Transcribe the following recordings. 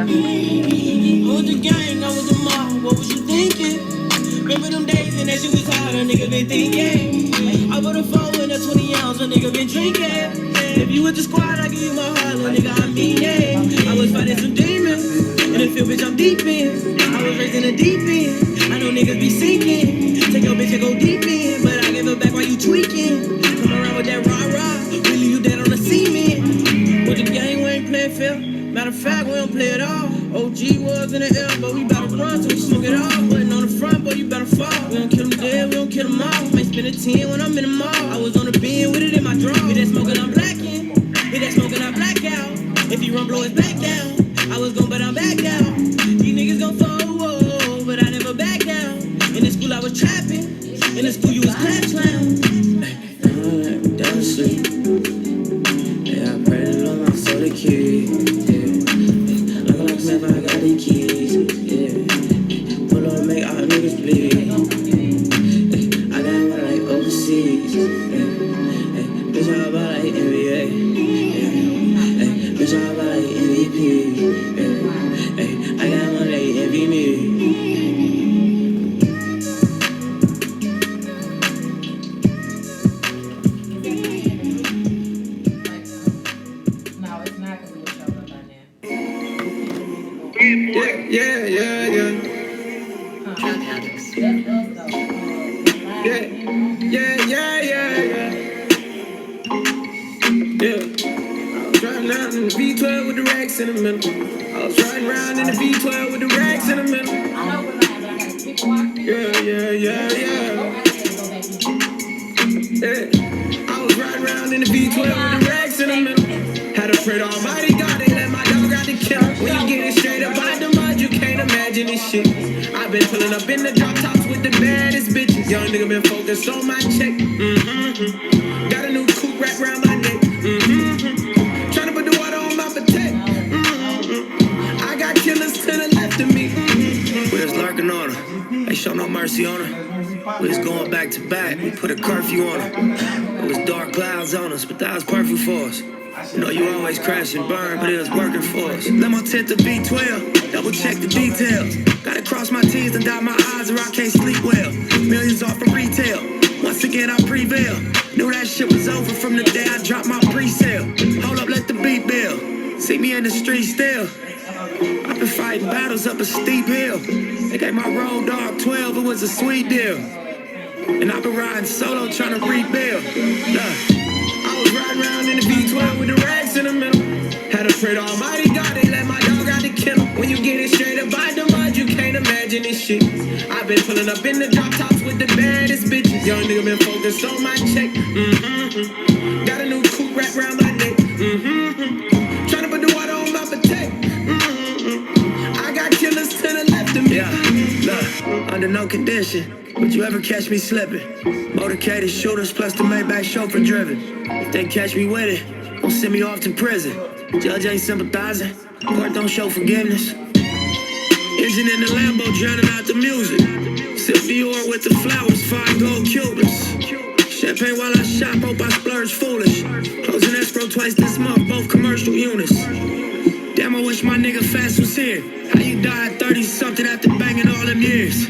was the gang, I was the mob, what was you thinking? Remember them days and that shit was hard, a nigga been thinking. I put a 4 in a 20 ounce, a nigga been drinking. If you with the squad, I give you my heart, little nigga, I mean it. I was fighting some demons, in the field, bitch, I'm deep in. I was raised in the deep end, I know niggas be sinking. Take your bitch and go deep in, but I give her back while you tweaking. Come around with that rah-rah, really you dead on the cement. With the gang, we ain't playing fair. Matter of fact, we don't play at all. OG was in the air, but we bout to run till we smoke it all. Wasn't on the front, boy, you better fall. We don't kill them dead, we don't kill them all. Might spend a 10 when I'm in the mall. I was on the bin with it in my draw. Hit that smoking, I'm blacking. Hit that smoking, I black out. If he run, blow his back down. I was gon' but I'm back down. These niggas gon' fall, whoa, but I never back down. In the school I was trapping. In the school you was class clown. Down the street. Yeah, I pray to the Lord, my soul the key. If I got the keys, yeah. Pull up, make all niggas bleed. I got one like overseas. Bitch, all about like NBA. Bitch, all about like MVP. I got one like envy me. V12 with the racks in the middle. I was riding around in the V12 with the racks in the middle. Yeah. I was riding around in the V12 with the racks in the middle. Had to pray to Almighty God, they let my dog out the kill. When you get it straight up out the mud, you can't imagine this shit. I've been pulling up in the drop tops with the baddest bitches. Young nigga been focused on my check. Got a new coupe wrapped around my neck. Tryna put the water on my potato. I got killers to the left of me. We was lurking on her. They show no mercy on her. We was going back to back. We put a curfew on her. It was dark clouds on us, but that was perfect for us. You know you always crash and burn, but it was working for us. Limo tint the V12, double check the details. Gotta cross my T's and dot my I's or I can't sleep well. Millions off from retail, once again I prevail. Knew that shit was over from the day I dropped my pre-sale. Hold up, let the beat build. See me in the street still. I've been fighting battles up a steep hill. They gave my road dog 12, it was a sweet deal. And I've been riding solo trying to rebuild. Look. I was riding around in the V12 with the racks in the middle. Had to pray to Almighty God, they let my dog out the kennel. When you get it straight up out the mud, you can't imagine this shit. I've been pulling up in the drop tops with the baddest bitches. Young nigga been focused on my check. Got a new coupe wrapped around my neck. Tryna put the water on my potato. I got killers to the left of me. Yeah, look, under no condition would you ever catch me slipping. Motorcaded shooters plus the Maybach chauffeur driven. If they catch me with it, don't send me off to prison. Judge ain't sympathizing, court don't show forgiveness. Engine in the Lambo drowning out the music. Sip Dior with the flowers, 5 gold Cubans. Champagne while I shop, hope I splurge foolish. Closing escrow twice this month, both commercial units. Damn, I wish my nigga Fast was here. How you died 30-something after banging all them years?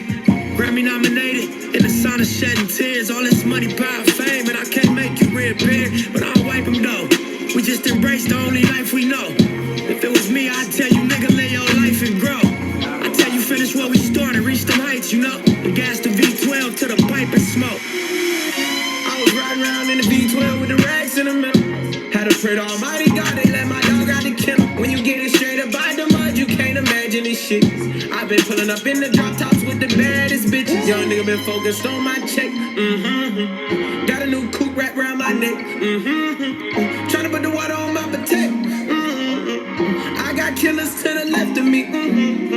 Grammy nominated, in the sauna shedding tears. All this money, power, fame, and I can't make you reappear. But I'll wipe them though. We just embrace the only life we know. If it was me, I'd tell you, nigga, live your life and grow. I tell you, finish where we started, reach them heights, you know. And gas the V12 to the pipe and smoke. I was riding around in the V12 with the racks in the middle. Had to pray to Almighty God, they let my dog out the kennel. When you get it straight up out the mud, you can't imagine this shit. I've been pulling up in the drop tops with the baddest bitches. Young nigga been focused on my check. Got a new coupe wrapped around my neck. Tryna put the water on my potato. I got killers to the left of me.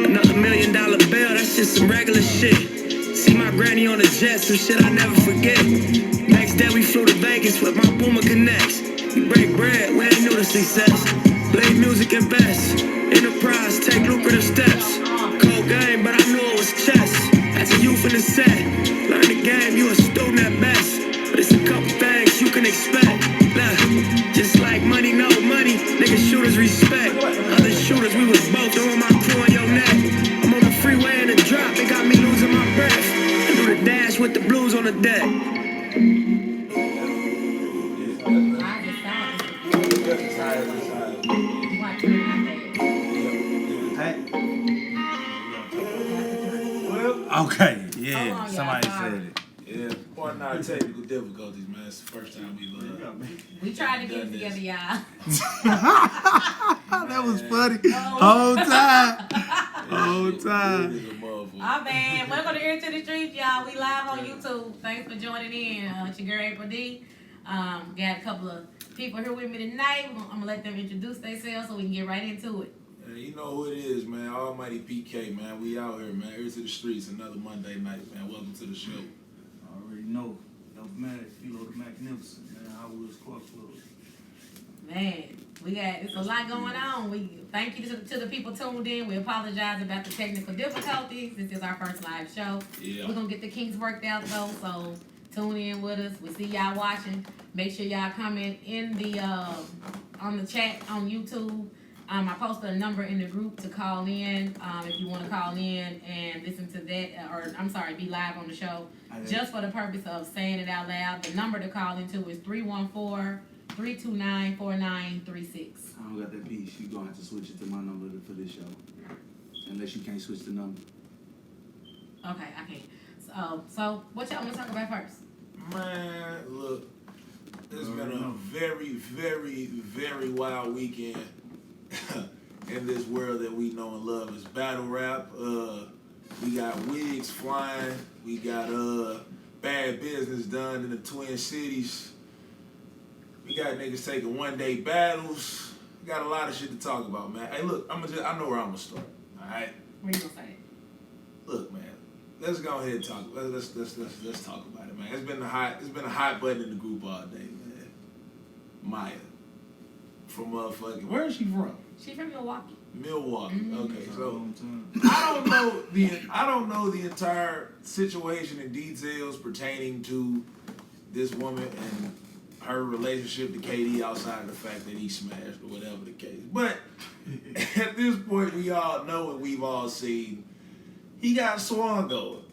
Another $1 million bill, that's just some regular shit. See my granny on the jet, some shit I never forget. Next day we flew to Vegas with my Boomer Connects. We break bread, we ain't new to success. Play music and best. Enterprise, take lucrative steps. Cold game, but I knew it was chess. As a youth in the set, learn the game, you a student at best. But it's a couple things you can expect. Look, just like money, no money, niggas shooters respect. Other shooters, we was both on my Okay, yeah, somebody said it. Yeah, pointing out technical difficulties, man. It's the first time we We tried to get it together, y'all. That was funny. Whole time. Whole time. Oh man, welcome to Ear to the Streets, y'all. We live on YouTube. Thanks for joining in. It's your girl April D. Got a couple of people here with me tonight. I'm gonna let them introduce themselves so we can get right into it. You know who it is, man. Almighty PK, man. We out here, man. Ear to the Streets, another Monday night, man. Welcome to the show. Already know. Dogmatic, Philo the Magnificent, man. I was Club. Man, it's a lot going on. We thank you to the people tuned in. We apologize about the technical difficulties. This is our first live show. Yeah. We're gonna get the kinks worked out though, so tune in with us. We see y'all watching. Make sure y'all comment in the on the chat on YouTube. I posted a number in the group to call in if you want to call in and listen to that, be live on the show. Just for the purpose of saying it out loud. The number to call into is 314-329-4936. I don't got that piece. You're going to have to switch it to my number for this show. Unless you can't switch the number. Okay, I can't. So what y'all want to talk about first? Man, look, it's been a very, very, very wild weekend in this world that we know and love. It's battle rap. We got wigs flying. We got bad business done in the Twin Cities. We got niggas taking one-day battles. We got a lot of shit to talk about, man. Hey, look, I know where I'm gonna start. All right. Where you gonna say? Look, man. Let's go ahead and talk. Let's talk about it, man. It's been a hot button in the group all day, man. Maya, from motherfucking. Where is she from? She from Milwaukee. Milwaukee. Mm-hmm. Okay, so I don't know the entire situation and details pertaining to this woman and her relationship to KD outside of the fact that he smashed or whatever the case. But at this point, we all know and we've all seen he got swung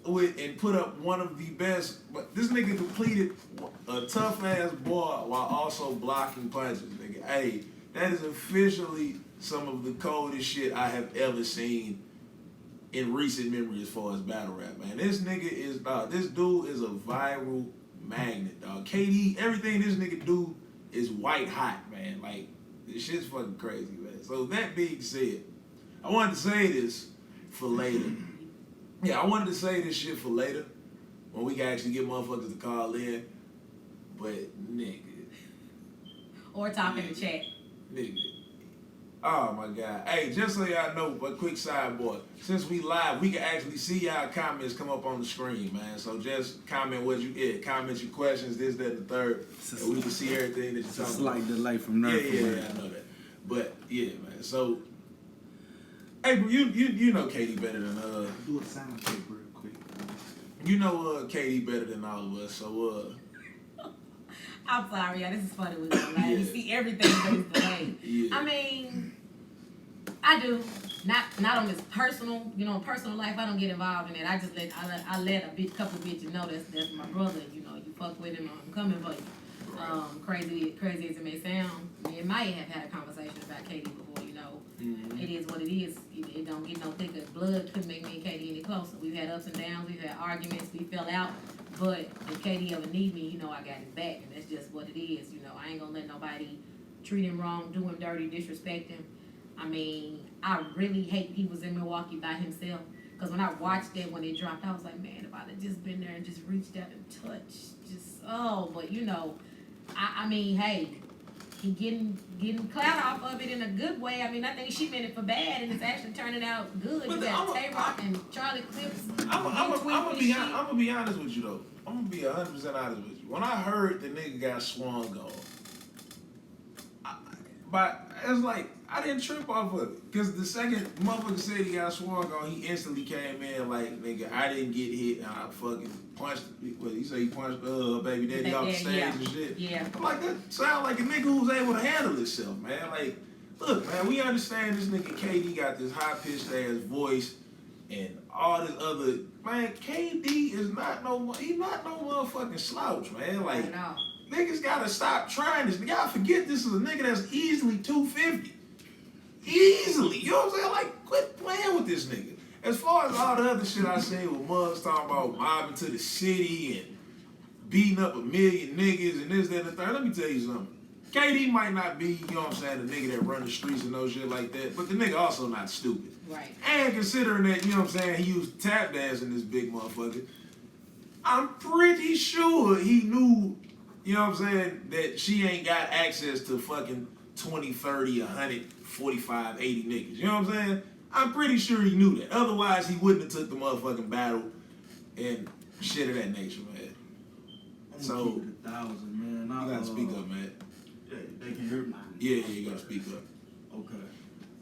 with and put up one of the best. But this nigga completed a tough ass bar while also blocking punches. Nigga, hey, that is officially some of the coldest shit I have ever seen in recent memory as far as battle rap, man. This nigga is, this dude is a viral magnet, dog. KD, everything this nigga do is white hot, man. Like, this shit's fucking crazy, man. So that being said, I wanted to say this for later. Yeah, I wanted to say this shit for later when we can actually get motherfuckers to call in. But, nigga. Or talk in the chat. Nigga. Oh my God. Hey, just so y'all know, a quick sidebar. Since we live, we can actually see y'all comments come up on the screen, man. So just comment comment your questions, this, that, and the third. And we can see everything that you're talking about. It's like delay from Nerf. Yeah, I know that. But yeah, man. So hey, you know Katie better than Do a sound check real quick. You know Katie better than all of us, so I'm sorry, y'all. This is funny with me. Like, you see everything but it's delayed. Yeah. I mean, I do. Not on this personal, personal life. I don't get involved in it. I just let a couple bitches know that's my brother. You fuck with him. I'm coming for you. Crazy as it may sound, me and Maya have had a conversation about Katie before. Mm-hmm. It is what it is. It don't get no thicker. Blood couldn't make me and Katie any closer. We've had ups and downs. We've had arguments. We fell out. But if Katie ever need me, I got his back, and that's just what it is. I ain't gonna let nobody treat him wrong, do him dirty, disrespect him. I mean, I really hate he was in Milwaukee by himself. Because when I watched it when it dropped, I was like, man, if I'd have just been there and just reached out and touched, but I mean, hey, he getting clout off of it in a good way. I mean, I think she meant it for bad, and it's actually turning out good. You got Tay-Rock and Charlie Clips. I'm gonna be honest with you though. I'm gonna be 100% honest with you. When I heard the nigga got swung on, but it's like I didn't trip off of it because the second motherfucker said he got swung on, he instantly came in like, nigga, I didn't get hit, and I fucking punched. What he say? He punched baby daddy off the stage and shit. Yeah. I'm like, that sound like a nigga who's able to handle himself, man. Like, look, man, we understand this nigga KD got this high pitched ass voice and all this other, man. KD is not no motherfucking slouch, man. Like, niggas gotta stop trying this. Y'all forget this is a nigga that's easily 250. Easily. You know what I'm saying? Like, quit playing with this nigga. as far as all the other shit I say with mugs talking about mobbing to the city and beating up 1 million niggas and this, that, and the third, let me tell you something. KD might not be, you know what I'm saying, the nigga that run the streets and no shit like that, but the nigga also not stupid. Right. And considering that, you know what I'm saying, he used tap dance in this big motherfucker, I'm pretty sure he knew, you know what I'm saying, that she ain't got access to fucking 20, 30, 100, 45, 80 niggas. You know what I'm saying? I'm pretty sure he knew that. Otherwise, he wouldn't have took the motherfucking battle and shit of that nature, man. So, keep it 1,000, man. You gotta speak up, man. Yeah, they can hear me. Yeah, you gotta speak up. Okay.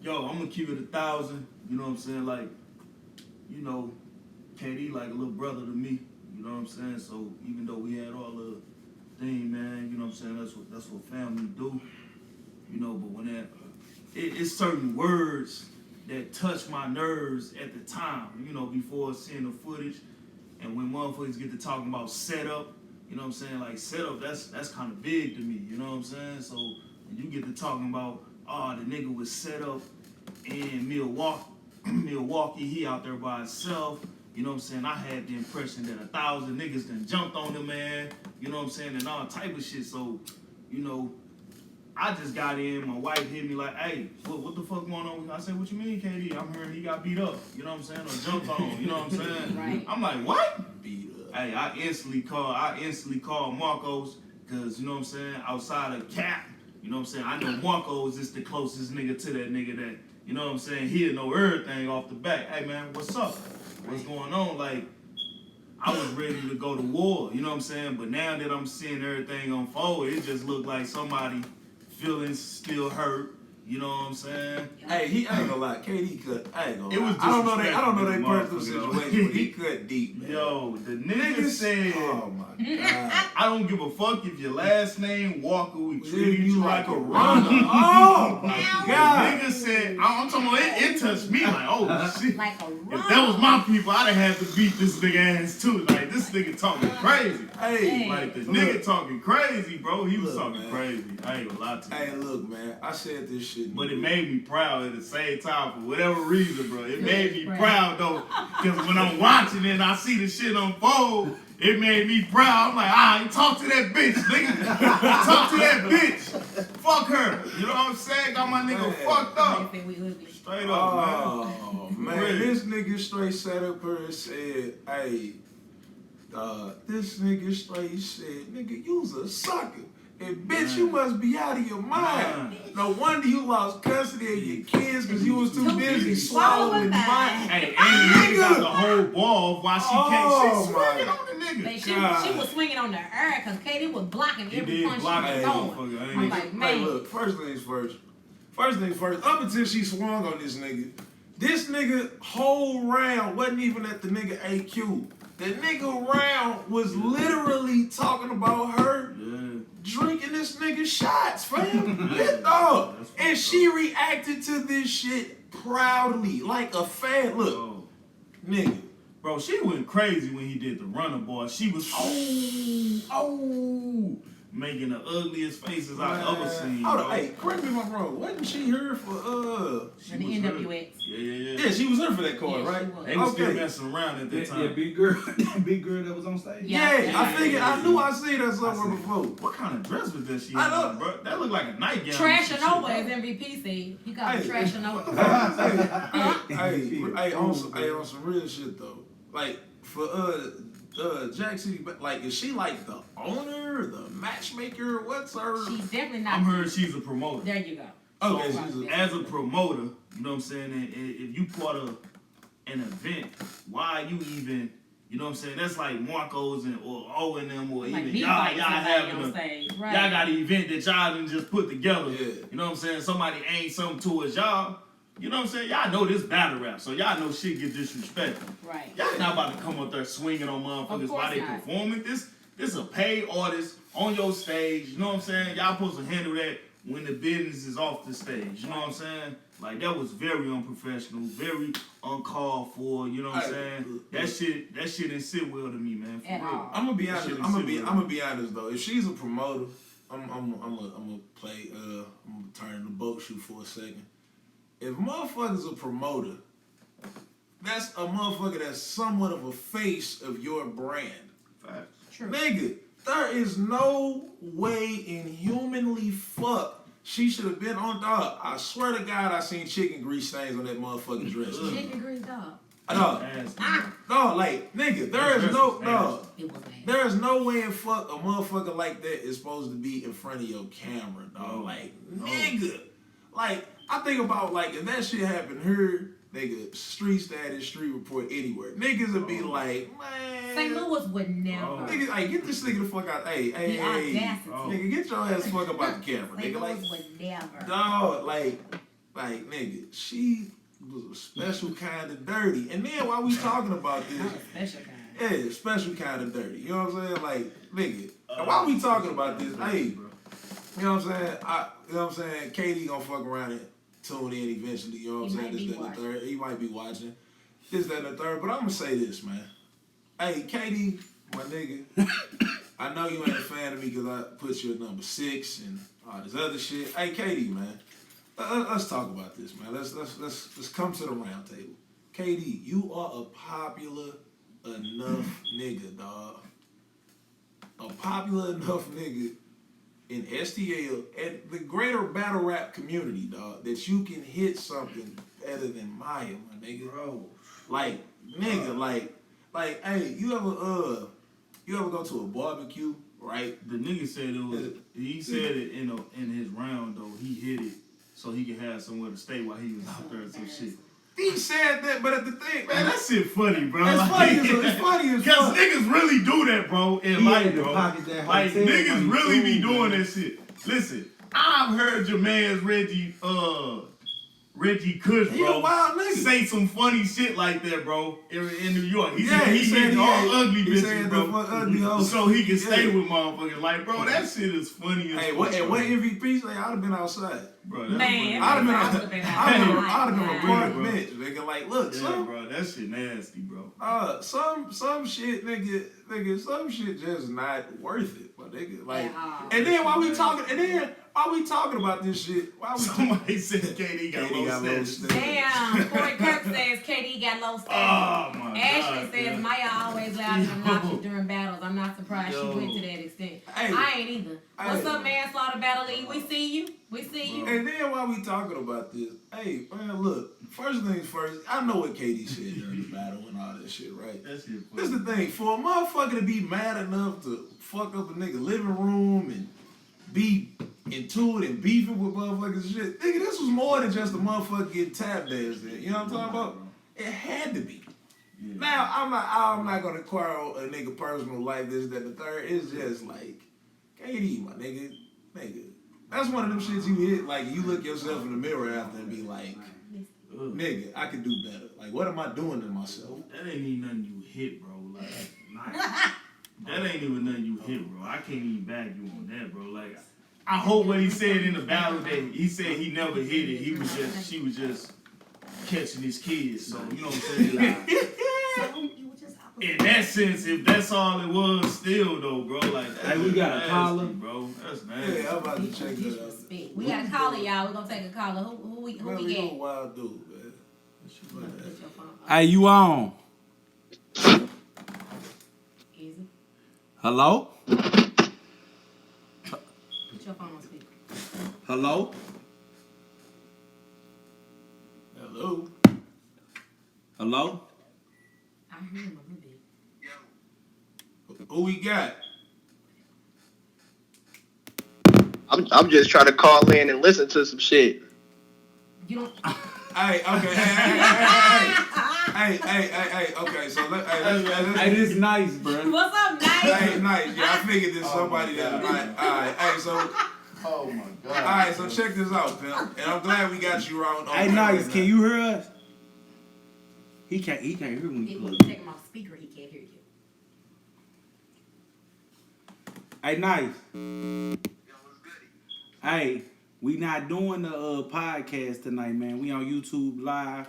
Yo, I'm gonna keep it 1,000. You know what I'm saying? Like, you know, KD like a little brother to me. You know what I'm saying? So even though we had all the thing, man, you know what I'm saying? That's what family do. You know, but when that it's certain words that touch my nerves at the time. You know, before seeing the footage, and when motherfuckers get to talking about setup. You know what I'm saying? Like, setup, that's kind of big to me. You know what I'm saying? So, when you get to talking about, the nigga was set up in Milwaukee, he out there by himself. You know what I'm saying? I had the impression that 1,000 niggas done jumped on the man. You know what I'm saying? And all type of shit. So, you know, I just got in. My wife hit me like, hey, what the fuck going on? I said, what you mean, KD? I'm hearing he got beat up. You know what I'm saying? Or jumped on. You know what I'm saying? Right. I'm like, what? Beat up. Hey, I instantly called Marcos, because, you know what I'm saying, outside of Cap, you know what I'm saying, I know Marcos is the closest nigga to that nigga that, you know what I'm saying, he'll know everything off the back. Hey, man, what's up? What's going on? Like, I was ready to go to war, you know what I'm saying, but now that I'm seeing everything unfold, it just looked like somebody feelings still hurt. You know what I'm saying? Hey, I ain't gonna lie, KD cut. I ain't gonna It lie. was I don't know they disrespectful, personal motherfucker, situation, but he cut deep, man. Yo, the nigga said, oh my god, I don't give a fuck if your last name Walker, we treat treat you like a runner. Oh my The god. nigga said, I'm talking about it touched me like, oh shit. Like a runner. If that was my people, I'd have had to beat this nigga ass too. Like, this nigga talking crazy. Hey, Like, the nigga talking crazy, bro. He was Look, talking man. crazy. I ain't gonna lie to you. hey, look, man. I said this shit, But it made me proud at the same time for whatever reason, bro. It made me proud though, because when I'm watching it and I see the shit unfold, it made me proud. I'm like, talk to that bitch, nigga. Talk to that bitch. Fuck her. You know what I'm saying? Got my nigga fucked up. Straight up, oh man, Really? this nigga straight sat up here and said, hey, this nigga straight said, nigga, you's a sucker. And bitch, you must be out of your mind. No wonder you lost custody of your kids because you was too busy swallowing mine. Hey, and the nigga got the whole ball while she Oh, she's swinging on the nigga. Man, she was swinging on the air because Katie was blocking every punch she was throwing. I'm like, man. Hey, look, first things first. Up until she swung on this nigga whole round wasn't even at the nigga AQ. The nigga round was literally talking about her drinking this nigga shots, fam. Dog. And she reacted to this shit proudly, like a fan. Look, nigga. Bro, she went crazy when he did the runner, boy. She was, making the ugliest faces I've ever seen. Bro. Hey, correct me if I'm wrong. Wasn't she here for The NWX. Yeah, she was here for that card, right? They was still messing around at that time. Yeah, big girl that was on stage. I knew I seen that somewhere before. What kind of dress was that she I had know. on, bro? That looked like a nightgown. Trash and over, as MVP said. He called it trash and over. Hey, on some real shit though. Like for Jack City, like is she like the owner, the matchmaker? What's her? She's definitely not. I'm heard she's a promoter. There you go. Okay, So, as a promoter, you know what I'm saying, and if you part of an event, why you even, you know what I'm saying, that's like Marcos or O&M or Like even y'all having on stage, right? y'all got an event that y'all done just put together. Yeah. You know what I'm saying? Somebody ain't something towards y'all. You know what I'm saying? Y'all know this battle rap, so y'all know shit get disrespected. Right. Y'all not about to come up there swinging on motherfuckers while they not. performing. This a paid artist on your stage. You know what I'm saying? Y'all supposed to handle that when the business is off the stage. You know what I'm saying? Like, that was very unprofessional, very uncalled for. You know what I'm saying? That shit didn't sit well to me, man. For At real. all. I'm gonna be honest. I'm gonna be honest though. If she's a promoter, I'm gonna play. I'm gonna turn the boat shoe for a second. If motherfuckers a promoter, that's a motherfucker that's somewhat of a face of your brand. Facts. True. Nigga, there is no way in humanly fuck she should have been on dog. I swear to God, I seen chicken grease stains on that motherfucking dress. Chicken grease dog. Dog, dog, like nigga, there is no dog. It was nasty. There is no way in fuck a motherfucker like that is supposed to be in front of your camera, dog. Like, nigga. Like, I think about, like, if that shit happened here, nigga, street status, street report, anywhere. Niggas would be like, man. St. Louis would never. Nigga, hey, get this nigga the fuck out. Hey, The audacity. nigga, get your ass the fuck up out the camera, St. nigga. Like, Louis would never. dog, like, nigga, she was a special kind of dirty. And then while we talking about this, Not a special kind. yeah, special kind of dirty. You know what I'm saying? Like, nigga. And while we talking about this, hey, you know what I'm saying? You know what I'm saying? Katie gonna fuck around and tune in eventually. You know what I'm saying? This, that, and the third. He might be watching. This, that, and the third. But I'm gonna say this, man. Hey, Katie, my nigga. I know you ain't a fan of me because I put you at number 6 and all this other shit. Hey, Katie, man. Let's talk about this, man. Let's come to the round table. Katie, you are a popular enough nigga, dog. A popular enough nigga in STL and the greater battle rap community, dog, that you can hit something better than Maya, my nigga. Bro. Like, nigga, like, hey, you ever go to a barbecue, right? The nigga said it was. He said it in his round though. He hit it so he could have somewhere to stay while he was out there and some shit. He said that, but at the thing, Man, that shit funny, bro. It's funny as Cause fuck. niggas really do that, bro. In He life, had to bro. pocket that Like hotel niggas money really be too, doing man. that shit. Listen, I've heard your man's Reggie Cush, He a bro, wild nigga. say some funny shit like that, bro, in New York. He Yeah, said he hit he all had- ugly he bitches, said bro, the fuck ugly hoes. so he can stay Yeah. with motherfuckers. Like, bro, that shit is funny as Hey, fuck, what bro. MVP say? I'd have been outside. Bro, that's Man. I'd funny. have been a park bro. bench. Nigga, like, look, Yeah, bro, that shit nasty, bro. some shit, nigga, some shit just not worth it, my nigga. Like, Yeah. and then while we talking about this shit, Somebody said KD got Katie low got low stats. stats. Damn. Corey Kirk says KD got low Oh standards. my Ashley God. says man. Maya always loud and Yo. obnoxious during battles. I'm not surprised Yo. she went to that extent. Hey. I ain't either. What's Hey. up, Manslaughter Battle League? We see you. We see you. And then while we talking about this, hey, man, look, first things first, I know what Katie said during the battle and all that shit, right? That shit This funny. the thing, for a motherfucker to be mad enough to fuck up a nigga living room and be into it and beefing with motherfuckers and shit, nigga, this was more than just a motherfucker getting tap danced in. You know what I'm talking about? It had to be. Yeah. Now, I'm not gonna quarrel a nigga personal life, this, that, and the third. It's just like, KD, my nigga. That's one of them shits you hit, like, you look yourself in the mirror after and be like, Ugh. nigga, I could do better. Like, what am I doing to myself? That ain't even nothing you hit, bro. Like, that ain't even nothing you hit, bro. I can't even back you on that, bro. Like, I hope what he said in the battle that he said he never hit it. She was just catching his kids. So you know what I'm saying? Like, You were just opposite. in that sense, if that's all it was, still though, bro. Like, that's Hey, we got a nasty, caller. bro. That's nasty. Yeah, I'm about to check that out. Disrespect. We got a caller, y'all. We're gonna take a caller. Who we Man, you a get? wild dude, man. Put your phone. Hey, you on? Easy. Hello? Put your phone on speaker. Hello? Hello. Hello? I hear him a little bit. Who we got? I'm just trying to call in and listen to some shit. You don't. Hey, okay, hey, okay, so Hey, this nice, bro. What's up, nice? hey, nice, yeah, I figured there's somebody that's nice. Alright, hey, so, Oh my god. alright, so check this out, pimp, and I'm glad we got you on. Hey, nice. Can you hear us? He can't hear when He you will plug. take him off speaker. He can't hear you. Hey, nice. Hey, we not doing the podcast tonight, man. We on YouTube Live.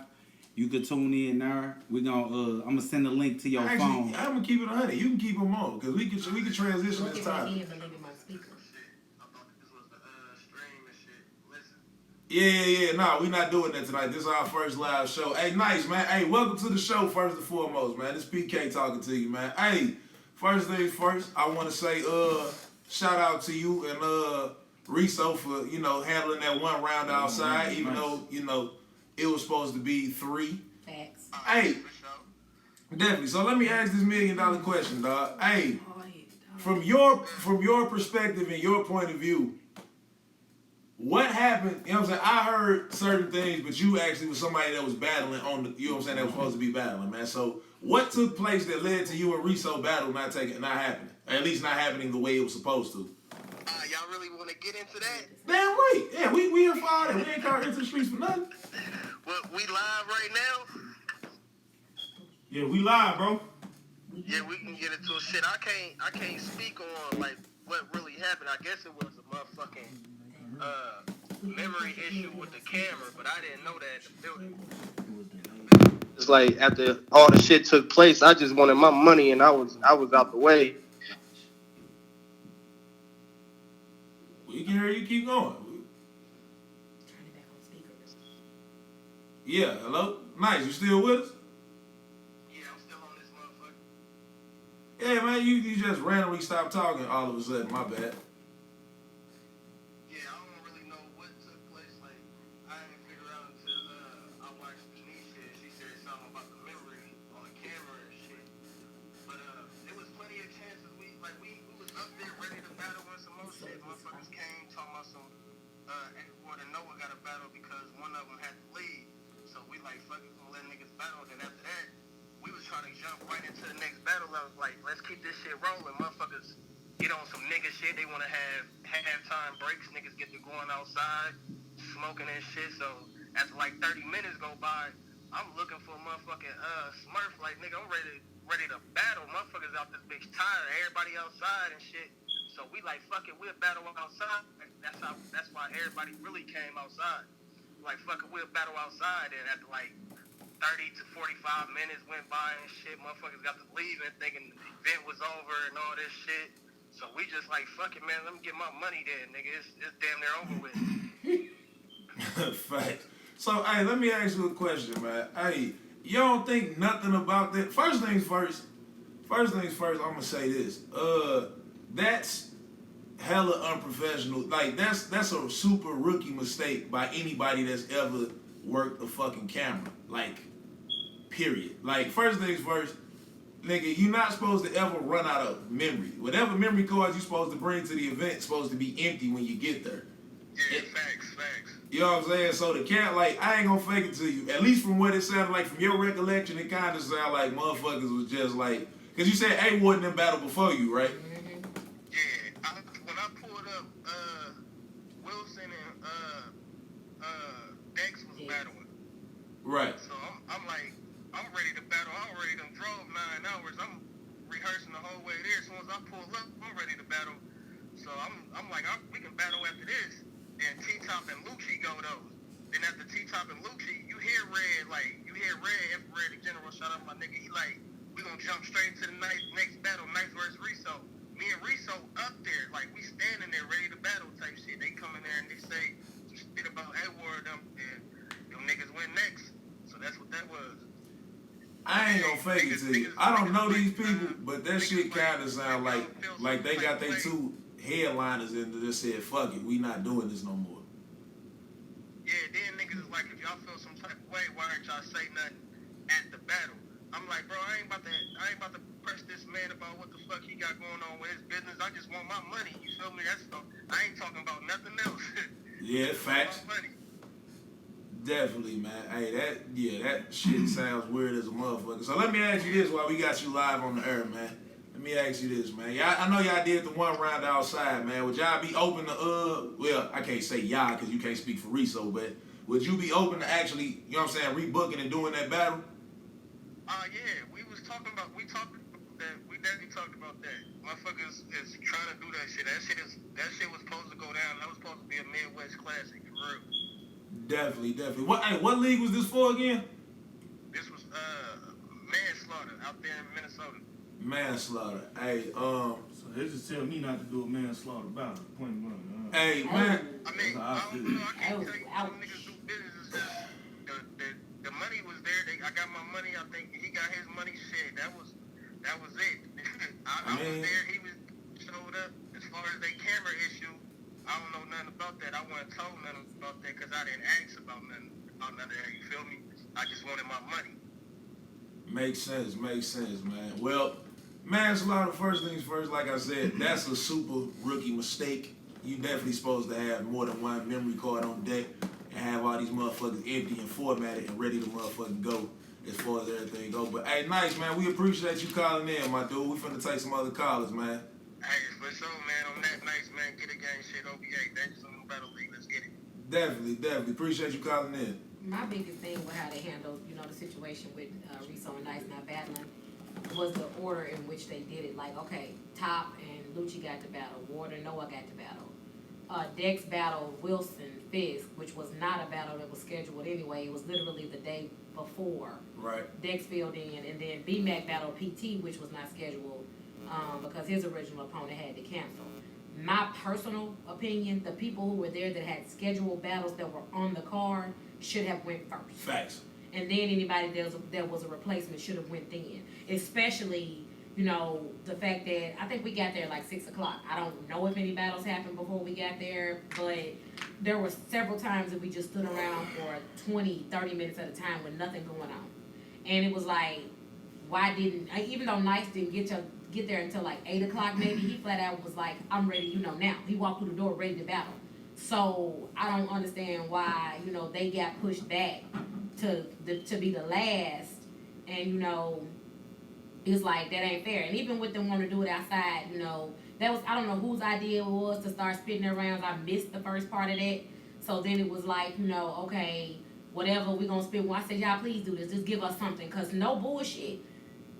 You can tune in there. We gonna I'm gonna send a link to your Actually, phone. I'm gonna keep it 100. You can keep them on, because we can transition Look this at my time. ears and leave him on speaker. Yeah. Nah, we not doing that tonight. This is our first live show. Hey, nice, man. Hey, welcome to the show, first and foremost, man. This PK talking to you, man. Hey, first things first, I want to say, shout out to you and, Riso for, handling that one round outside, even though, it was supposed to be 3. Facts. Hey, definitely. So let me ask this $1 million question, dog. Hey, from your perspective and your point of view, what happened? You know what I'm saying? I heard certain things, but you actually was somebody that was battling on the, you know what I'm saying, that was supposed to be battling, man. So what took place that led to you and Riso battle not happening? Or at least not happening the way it was supposed to? Y'all really want to get into that? Damn right. Yeah, we here for all that. We ain't caught into the streets for nothing. Well, we live right now. Yeah, we live, bro. Yeah, we can get into shit. I can't speak on like what really happened. I guess it was a motherfucking memory issue with the camera, but I didn't know that in the building. It's like after all the shit took place, I just wanted my money and I was out the way. We can hear you. Keep going. Turn it back on speaker. Yeah, hello? Nice. You still with us? Yeah, I'm still on this motherfucker. Yeah, man, you just randomly stopped talking all of a sudden. My bad. Yeah, I don't really know what took place. Like, I didn't figure out until I watched Denise shit. She said something about the memory on the camera and shit. But there was plenty of chances. We was up there ready to battle when some more shit. Motherfuckers came talking about some everyone and Noah got a battle because one of them had to leave. So we like fuck it, gonna let niggas battle. Then after that, we was trying to jump right into the next battle. I was like, let's keep this shit rolling. Motherfuckers get on some nigga shit. They want to have halftime breaks. Niggas get to going outside, smoking and shit. So after like 30 minutes go by, I'm looking for a motherfucking Smurf. Like, nigga, I'm ready to battle. Motherfuckers out this bitch tired. Everybody outside and shit. So we like, fuck it, we'll battle outside. That's why everybody really came outside. Like, fuck it, we'll battle outside. And after like 30 to 45 minutes went by and shit, motherfuckers got to leaving thinking the event was over and all this shit. So we just like, fuck it, man, let me get my money there, nigga. It's damn near over with. Fact. So, hey, let me ask you a question, man. Hey, you don't think nothing about that? First things first, I'm gonna say this. That's hella unprofessional. Like, that's a super rookie mistake by anybody that's ever worked a fucking camera. Like, period. Like, first things first, nigga, you're not supposed to ever run out of memory. Whatever memory cards you're supposed to bring to the event is supposed to be empty when you get there. Yeah, facts. You know what I'm saying? So the cat, like, I ain't gonna fake it to you. At least from what it sounded like, from your recollection, it kind of sounded like motherfuckers was just like, because you said A wasn't in battle before you, right? Yeah, when I pulled up, Wilson and Dex was battling. Right. So I'm like, I'm ready to battle. I already done drove 9 hours. I'm rehearsing the whole way there. As soon as I pull up, I'm ready to battle. So I'm like, we can battle after this. Then T-Top and Lucci go those. Then after T-Top and Lucci, you hear Red, Red the General, shout out my nigga. He like, we gonna jump straight into the next battle, Nice versus Riso. Me and Riso up there, like we standing there ready to battle type shit. They come in there and they say some shit about Edward them, and them niggas went next. So that's what that was. I ain't gonna fake it to you. I don't know these people, but that shit kind of sound like they got their 2 headliners and just said, fuck it, we not doing this no more. Yeah, then niggas is like, if y'all feel some type of way, why aren't y'all say nothing at the battle? I'm like, bro, I ain't about to press this man about what the fuck he got going on with his business. I just want my money. You feel me? I ain't talking about nothing else. Yeah, facts. Definitely, man. Hey, that shit sounds weird as a motherfucker. So let me ask you this while we got you live on the air, man. Let me ask you this, man. Y'all, I know y'all did the one round outside, man. Would y'all be open to, well, I can't say y'all because you can't speak for Riso, but would you be open to actually, you know what I'm saying, rebooking and doing that battle? Yeah, we talked about that. We definitely talked about that. Motherfuckers is trying to do that shit. That shit was supposed to go down. That was supposed to be a Midwest classic, for real. Definitely. What league was this for again? This was manslaughter out there in Minnesota. Manslaughter. Hey, So they just tell me not to do a manslaughter battle. Point blank. hey, man. I mean, That's how I I feel. don't know. I can't tell you Ouch. some niggas do business. It's just the money was there. I got my money. I think he got his money. Shit, that was it. I was there. He was showed up. As far as their camera issue, I don't know nothing about that. I wasn't told nothing about that because I didn't ask about none of that. You feel me? I just wanted my money. Makes sense, man. Well, manslaughter, first things first, like I said, that's a super rookie mistake. You definitely supposed to have more than one memory card on deck and have all these motherfuckers empty and formatted and ready to motherfucking go as far as everything go. But hey, nice, man. We appreciate you calling in, my dude. We finna take some other callers, man. Hey, for sure, man. On that nice, man. Get a gang shit, OBA. Thanks on the battle league. Let's get it. Definitely. Appreciate you calling in. My biggest thing with how they handled, the situation with Riso and Nice not battling was the order in which they did it. Like, okay, Top and Lucci got the battle. Ward and Noah got the battle. Dex battled Wilson Fisk, which was not a battle that was scheduled anyway. It was literally the day before. Right. Dex filled in, and then B-Mac battled PT, which was not scheduled because his original opponent had to cancel. My personal opinion, the people who were there that had scheduled battles that were on the card should have went first. Facts. And then anybody that was a replacement should have went then. Especially, the fact that I think we got there like 6 o'clock. I don't know if any battles happened before we got there, but there were several times that we just stood around for 20, 30 minutes at a time with nothing going on. And it was like, why didn't, even though Nice didn't get there until like 8 o'clock maybe, he flat out was like, I'm ready, now. He walked through the door ready to battle. So I don't understand why, they got pushed back to be the last, and it's like that ain't fair. And even with them wanting to do it outside, that was, I don't know whose idea it was to start spitting their rounds. I missed the first part of that. So then it was like, okay, whatever, we gonna spit one. I said, y'all please do this, just give us something, cause no bullshit.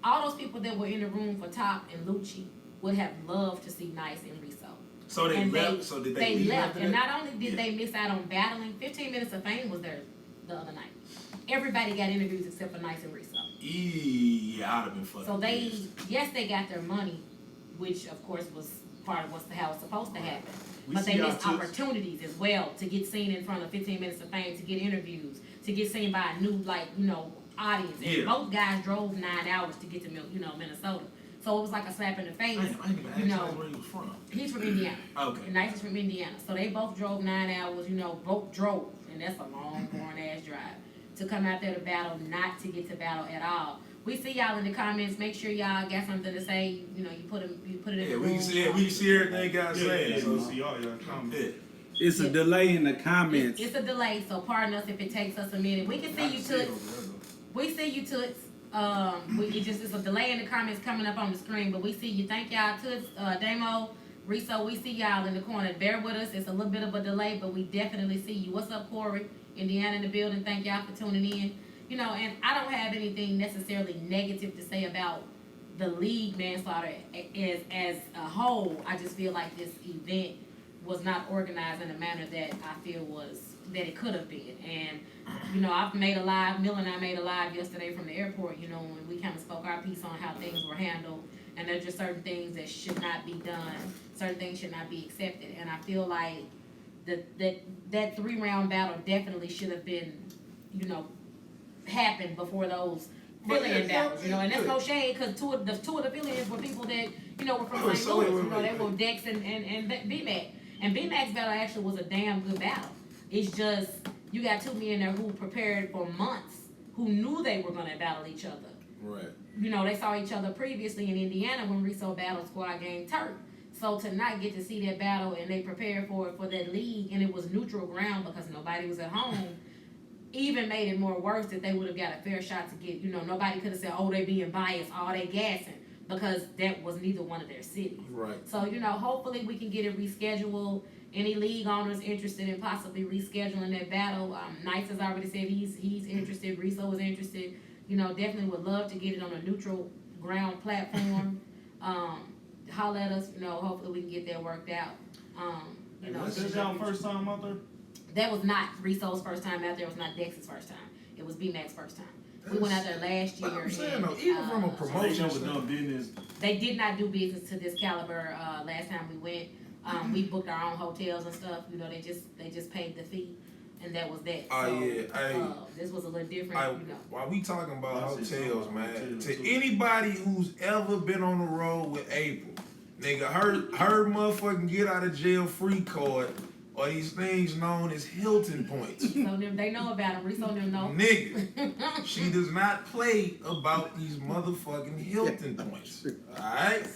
All those people that were in the room for Top and Lucci would have loved to see Nice and Riso. So they left. So did they leave left, after and that? not only did they miss out on battling, 15 Minutes of Fame was there the other night. Everybody got interviews except for Nice and Riso. Yeah, I'd have been fucking. So pissed. they got their money, which of course was part of how it's supposed to happen. We But see they y'all missed too. opportunities as well to get seen in front of 15 Minutes of Fame, to get interviews, to get seen by a new audience. And Yeah. both guys drove 9 hours to get to Minnesota. So it was like a slap in the face. I ain't even asked where he was from. He's from Indiana. Okay. And Nice is from Indiana. So they both drove 9 hours, both drove. And that's a long, boring ass drive. To come out there to battle, not to get to battle at all. We see y'all in the comments. Make sure y'all got something to say. You put it in Yeah, the we room. can see. We can see everything guys Yeah, saying. we So, see all y'all comments. yeah. It's a delay in the comments. It's a delay, so pardon us if it takes us a minute. We can see you, Toots. We see you, Toots. It's a delay in the comments coming up on the screen, but we see you. Thank y'all, Toots, Damo, Riso. We see y'all in the corner. Bear with us. It's a little bit of a delay, but we definitely see you. What's up, Corey? Indiana in the building. Thank y'all for tuning in. And I don't have anything necessarily negative to say about the league manslaughter as a whole. I just feel like this event was not organized in a manner that I feel that it could have been. And I've made a live, Mill and I made a live yesterday from the airport, and we kind of spoke our piece on how things were handled. And there's just certain things that should not be done. Certain things should not be accepted. And I feel like that 3-round battle definitely should have been, happened before those fill-in battles, and that's no shade, because two of the fill-ins were people that, were from St. Louis, they were Dex and B-Mac. And B-Mac's battle actually was a damn good battle. It's just, you got two men there who prepared for months, who knew they were going to battle each other. Right. They saw each other previously in Indiana when Riso battled Squad Gang Turk. So to not get to see that battle, and they prepared for it for that league, and it was neutral ground because nobody was at home, even made it more worse that they would have got a fair shot to get, nobody could have said, oh, they being biased, oh, they gassing, because that was neither one of their cities. Right. So, hopefully we can get it rescheduled. Any league owners interested in possibly rescheduling that battle, Nice has already said he's interested, Riso is interested. Definitely would love to get it on a neutral ground platform. Holler at us, hopefully we can get that worked out. Is this y'all first time out there? That was not Riso's first time out there. It was not Dex's first time. It was B-Mac's first time. We went out there last year. But I'm saying and, though, even from a So they promotion never standpoint, done business. they did not do business to this caliber last time we went. We booked our own hotels and stuff. You know, they just paid the fee, and that was that. Oh, So, yeah. Hey. this was a little different. I, you know. while we talking about I see hotels, some man, hotels, to too. anybody who's ever been on the road with April, nigga, her motherfucking get out of jail free card or these things known as Hilton points. So them, they know about them. Reese on them know. Nigga, she does not play about these motherfucking Hilton points. Alright?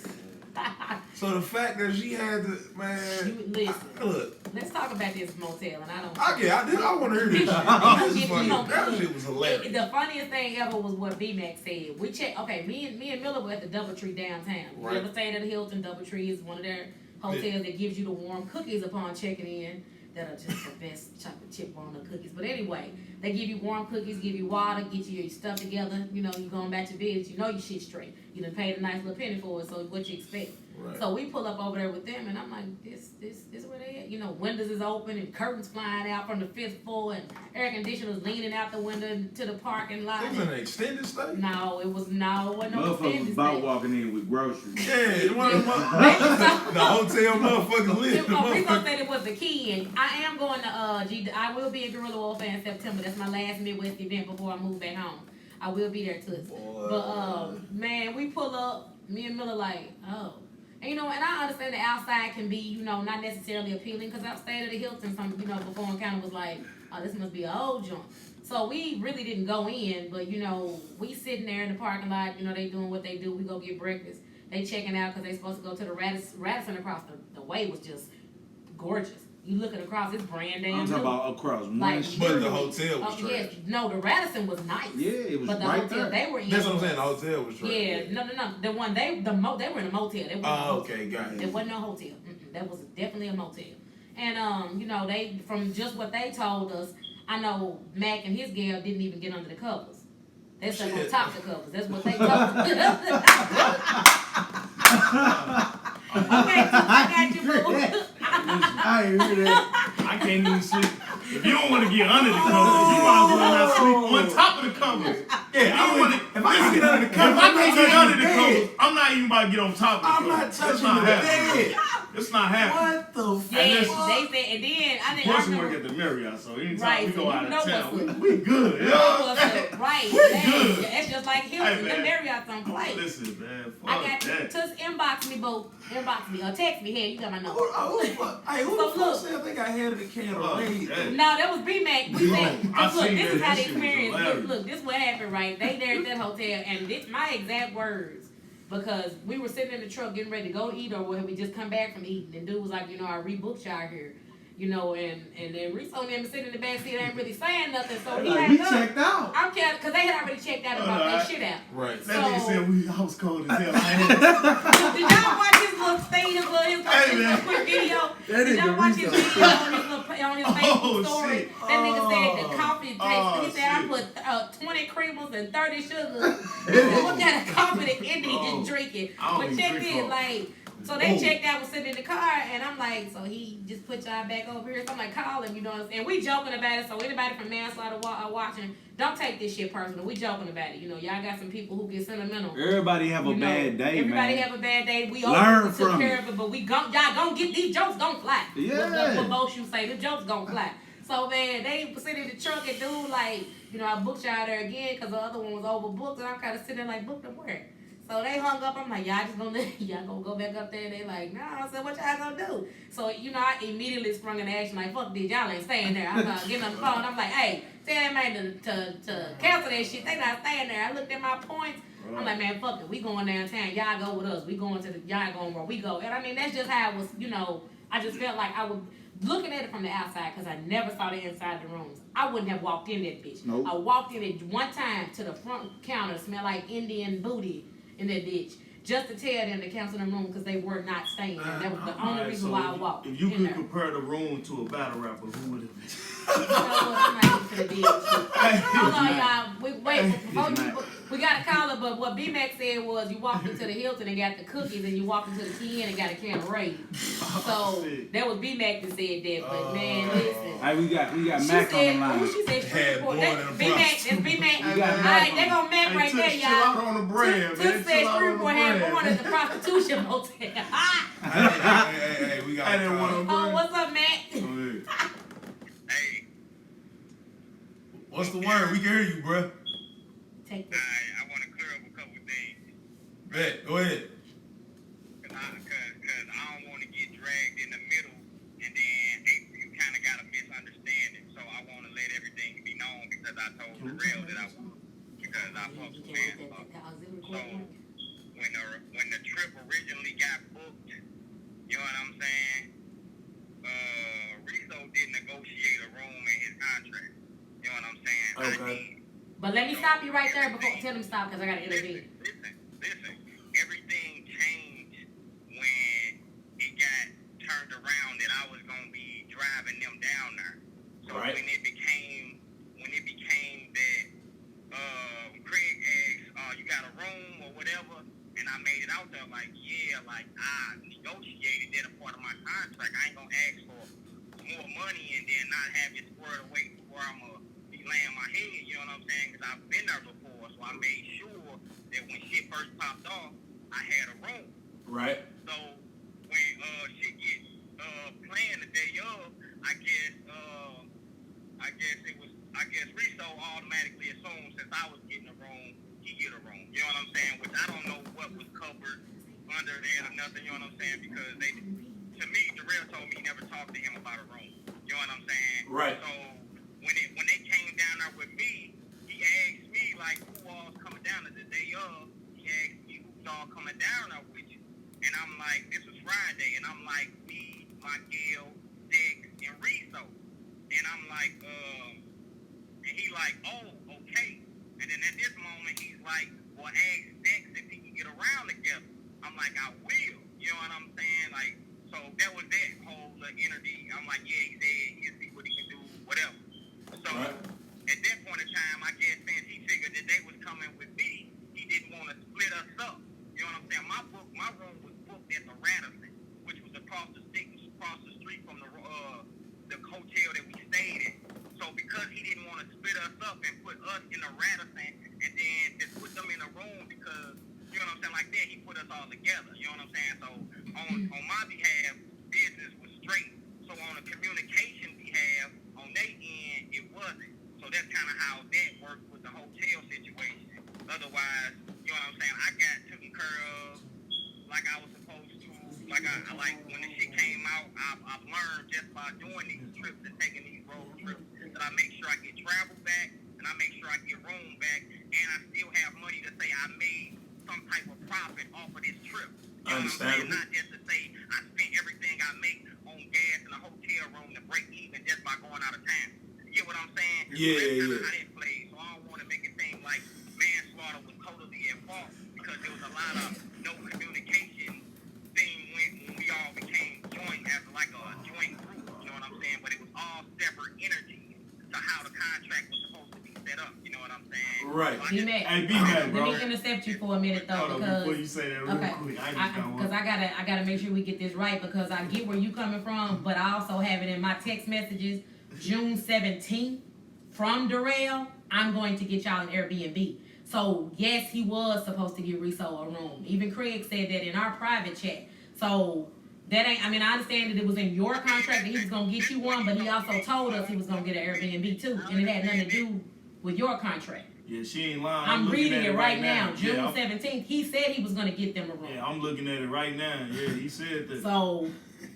So the fact that she had to, man, Listen. look, Let's talk about this motel, and I don't. I want to hear this shit. That This is funny. That shit was hilarious. The funniest thing ever was what B-Mac said. We checked. Okay, me and Miller were at the DoubleTree downtown. Right. You ever stayed at the Hilton? DoubleTree is one of their hotels that gives you the warm cookies upon checking in. That are just the best chocolate chip walnut cookies. But anyway, they give you warm cookies, give you water, get you your stuff together. You know, you going back to bed, you know your shit straight. You done paid a nice little penny for it, so what you expect. Right. So we pull up over there with them, and I'm like, this where they at? You know, windows is open and curtains flying out from the 5th floor, and air conditioners leaning out the window to the parking lot. It was an extended stay? No, it wasn't no Motherfuckers was extended about stay. walking in with groceries. Yeah, it's one of them the hotel motherfuckers live. Rico said it was the key, and I am going to I will be at Gorilla Wolf in September. That's my last Midwest event before I move back home. I will be there too. Boy. But man, we pull up, me and Miller like, oh. And, you know, and I understand the outside can be, you know, not necessarily appealing, because I've stayed at the Hilton before and kind of was like, oh, this must be an old joint. So we really didn't go in, but, you know, we sitting there in the parking lot, you know, they doing what they do. We go get breakfast. They checking out because they supposed to go to the Radisson across the way was just gorgeous. You looking across, it's brand damn I'm talking new. about across one Like, street. But the literally. hotel was trash. Yes. No, the Radisson was nice. Yeah, it was But the right hotel there. they were in. That's what I'm saying. The hotel was trash. Yeah, no. The one they were in a motel. They weren't in a Oh, hotel. okay, got There it. wasn't no hotel. That was definitely a motel. And you know, they from just what they told us, I know Mac and his gal didn't even get under the covers. They slept on Shit. top of the covers. That's what they told us. Okay, I got you, boo. I ain't hear that. I can't even sleep. If you don't want to get under the covers, you might as well not sleep on top of the covers. Yeah, I would. If I can get under the If covers, I can't get under the bed. covers, I'm not even about to get on top of the I'm covers. not It's touching not the happening. bed. It's not happening. What the fuck? Yeah, they listen. said, and then I think I Plus, we remember. work at the Marriott, so anytime Right, we so go you out know of what's town, up. we good. You You know know? what's up, right? We Dang, good. It's just like Hilton. Hey, The man. Marriott's on play. Listen, man, fuck I got that. just inbox me, boo. Inbox me or text me. Here, you got my number. Who the fuck? Hey, who So the fuck look. said they got head of the can Oh, of raid? hey. No, that was B-Mac. We said, I look, seen this that. is how That the shit was experience. hilarious. Look, this what happened, right? They there at that hotel, and this my exact words. Because we were sitting in the truck getting ready to go eat, or we just come back from eating, and dude was like, you know, I rebooked y'all here. You know, and then Reese on them sitting in the back seat ain't really saying nothing, so he Like, had we up. checked out. I'm counting, because they had already checked out and brought their shit out. Right. That nigga So- said I was cold as hell. I had Did y'all watch his little thing, his little quick video? Did y'all watch his video on his Facebook story? shit. That nigga said the coffee tastes. Oh, He said I shit. put 20 creamers and 30 sugars. What kind of coffee the Indian Oh, just drinking? I don't But even check drink this, coffee. like. So they Oh. checked out, was sitting in the car, and I'm like, so he just put y'all back over here. So I'm like, call him, you know what I'm saying? We joking about it, so anybody from Manslaughter watching, don't take this shit personal. We joking about it. You know, y'all got some people who get sentimental. Everybody have a You know, bad day, everybody man. have a bad day. We Learn all took from care it. of it, but y'all gonna get these jokes gonna fly. Yeah. What most you say, the jokes gonna fly. So man, they sitting in the truck and dude like, you know, I booked y'all there again because the other one was overbooked, and I'm kind of sitting there like, booked them where? So they hung up. I'm like, y'all just gonna y'all gonna go back up there? And they like, nah. I said, what y'all gonna do? So you know, I immediately sprung into action like, fuck this, y'all ain't staying there. I'm getting on the phone. I'm like, hey, tell that man to cancel that shit. They not staying there. I looked at my points. I'm like, man, fuck it. We going downtown. Y'all go with us. We going to y'all going where we go. And I mean, that's just how it was. You know, I just felt like I was looking at it from the outside because I never saw the inside the rooms. I wouldn't have walked in that bitch. Nope. I walked in it one time to the front counter, smelled like Indian booty in that bitch, just to tell them to cancel the room because they were not staying there. That was the only Alright, reason so why I walked If you in could there. compare the room to a battle rapper, who would it be? You know what? I'm not even gonna deal with you. Hold on, y'all. Wait, It's We got a caller, but what B-Mac said was you walked into the Hilton and got the cookies, and you walked into the Ken and got a can of Raid. So that was B-Mac that said that. But man, listen. Hey, we got She Mac said, on the line. she said, Had Shreveport. more That's than a B-Mac. That's B-Mac. We got All Mac right, on they gonna Mac right there, Chill out y'all. on the brand, Took man. said Chill out on the Shreveport had brand. more than the prostitution motel. Hey, we got I didn't want to. Oh, what's up, Mac? Go ahead. Hey, What's the word? We can hear you, bruh. Take this. I want to clear up a couple of things. Bet. Go ahead. Cause I don't want to get dragged in the middle, and then you kind of got a misunderstanding. So I want to let everything be known because I told Darrell that I would, because I fuck with manslaughter. So when the trip originally got booked, you know what I'm saying? Rizzo did negotiate a room in his contract. You know what I'm saying? Okay. But let me stop you right there before tell him stop because I gotta intervene. Listen. Everything changed when it got turned around that I was gonna be driving them down there. So Right. when it became that Craig asked, you got a room or whatever, and I made it out there like, yeah, like I negotiated that a part of my contract. I ain't gonna ask for more money and then not have it squared away before I'm gonna be laying my head, you know what I'm saying? Because I've been there before, so I made sure that when shit first popped off, I had a room. Right. So when shit get planned the day of, I guess Rizzo automatically assumed since I was getting a room, he get a room. You know what I'm saying? Which I don't know what was covered under there or nothing. You know what I'm saying? Because to me, Darrell told me he never talked to him about a room. You know what I'm saying? Right. So when they came down there with me, he asked me like, who all's coming down to the day of? He asked me who's all coming down there with you, and I'm like, this was Friday, and I'm like, me, my Gail, Dex, and Rizzo, and I'm like, and he like, oh, okay, and then at this moment he's like, well, ask Dex if he can get around together. I'm like, I will. You know what I'm saying? Like, so that was that whole energy. I'm like, yeah, he said he'll see what he can do, whatever. So Right. at that point in time, I guess since he figured that they was coming with me, he didn't want to split us up. You know what I'm saying? My room was booked at the Radisson, which was across the street from the hotel that we stayed at. So because he didn't want to split us up and put us in the Radisson and then just put them in a room because, you know what I'm saying, like that, he put us all together. You know what I'm saying? So on my behalf, business was straight. So on the communication behalf, on their end, it wasn't. So that's kind of how that worked with the hotel situation. Otherwise, you know what I'm saying, I got taken care of like I was supposed to. Like when the shit came out, I've learned just by doing these trips and taking these road trips that I make sure I get travel back and I make sure I get room back and I still have money to say I made some type of profit off of this trip. You know what I'm saying? Not just to say I spent everything I make on gas in a hotel room to break even just by going out of town. You get what I'm saying? Yeah, so that's yeah. how that plays. So I don't want to make it seem like manslaughter was totally at fault because there was a lot of no communication thing when we all became joint as like a joint group. You know what I'm saying? But it was all separate energies to how the contract was supposed to be set up. You know what I'm saying? Right. So I B-Mac. Hey, B-Mac, bro. Let me intercept you for a minute though, Hold on, because before you say that real okay, quick, because I gotta make sure we get this right because I get where you coming from, but I also have it in my text messages, June 17th from Darrell. I'm going to get y'all an Airbnb. So yes, he was supposed to give Rizzo a room. Even Craig said that in our private chat. So that ain't. I mean, I understand that it was in your contract that he was gonna get you one, but he also told us he was gonna get an Airbnb too, and it had nothing to do with your contract. Yeah, she ain't lying. I'm looking reading at it right now. June Yeah, 17th. He said he was gonna get them a room. yeah, I'm looking at it right now. Yeah, he said that. So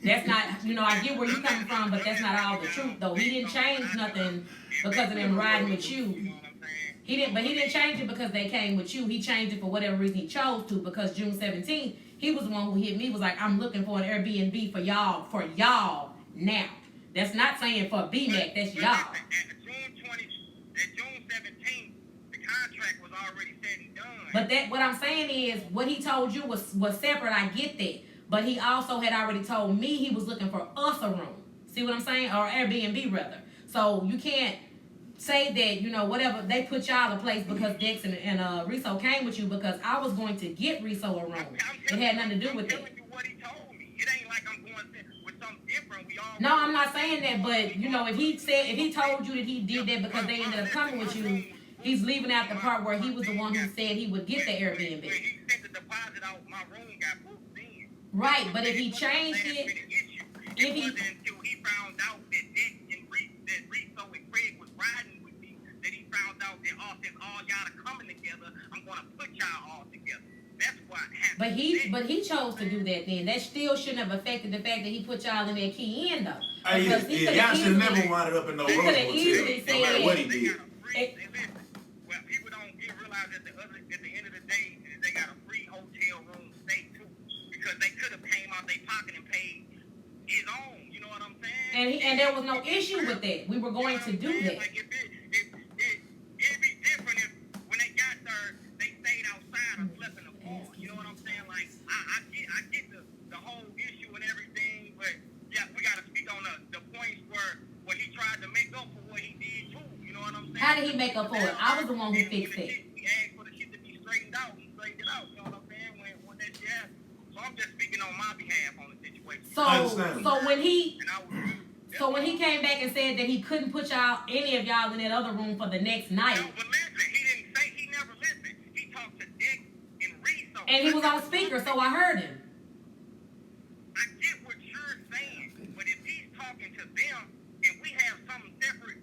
that's not, I get where you coming from, but that's not all the truth though. He didn't change nothing because of them riding with you. you know what I'm saying? He didn't change it because they came with you. He changed it for whatever reason he chose to, because June 17th, he was the one who hit me, was like, I'm looking for an Airbnb for y'all now. That's not saying for B-Mac, that's y'all. At June 17th, the contract was already said and done. But what I'm saying is, what he told you was separate. I get that. But he also had already told me he was looking for us a room. See what I'm saying? Or Airbnb rather. So you can't say that, you know, whatever, they put y'all in place because Dex and Riso came with you, because I was going to get Riso a room. It had nothing to do with that. I'm telling you what he told me. It ain't like I'm going with something different. We all. No, I'm not saying that, but you know, if he told you that he did that because they ended up coming with you, he's leaving out the part where he was the one who said he would get the Airbnb. When he sent the deposit out, my room got booked then. Right, but if he changed it, It wasn't until he found out that Riso and Craig was riding with me that he found out that since all y'all are coming together, I'm gonna put y'all all together. That's what happened. but he chose to do that then. That still shouldn't have affected the fact that he put y'all in that key in though. Hey, Because he coulda y'all should easily- never wind up in no he room coulda with easily him, no matter said- what he They did. got a free. Listen, well, people don't realize that at the end of the day, they got a free hotel room stay too, because they could have came out their pocket and paid his own. You know what I'm saying? And there was no issue with that. We were going to do that. Like it'd be different if when they got there, they stayed outside or slept in the car. You know what I'm saying? Like I get the whole issue and everything, but yeah, we gotta speak on the points where he tried to make up for what he did too. You know what I'm saying? How did he make up for it? I was the one who fixed it. We asked for the shit to be straightened out. He straightened it out. You know what I'm saying? When that shit happened. So I'm just speaking on my behalf on the situation. So when he came back and said that he couldn't put any of y'all in that other room for the next night. No, but listen, he never listened. He talked to Dick and Riso. And he was on speaker, so I heard him. I get what you're saying, but if he's talking to them and we have something separate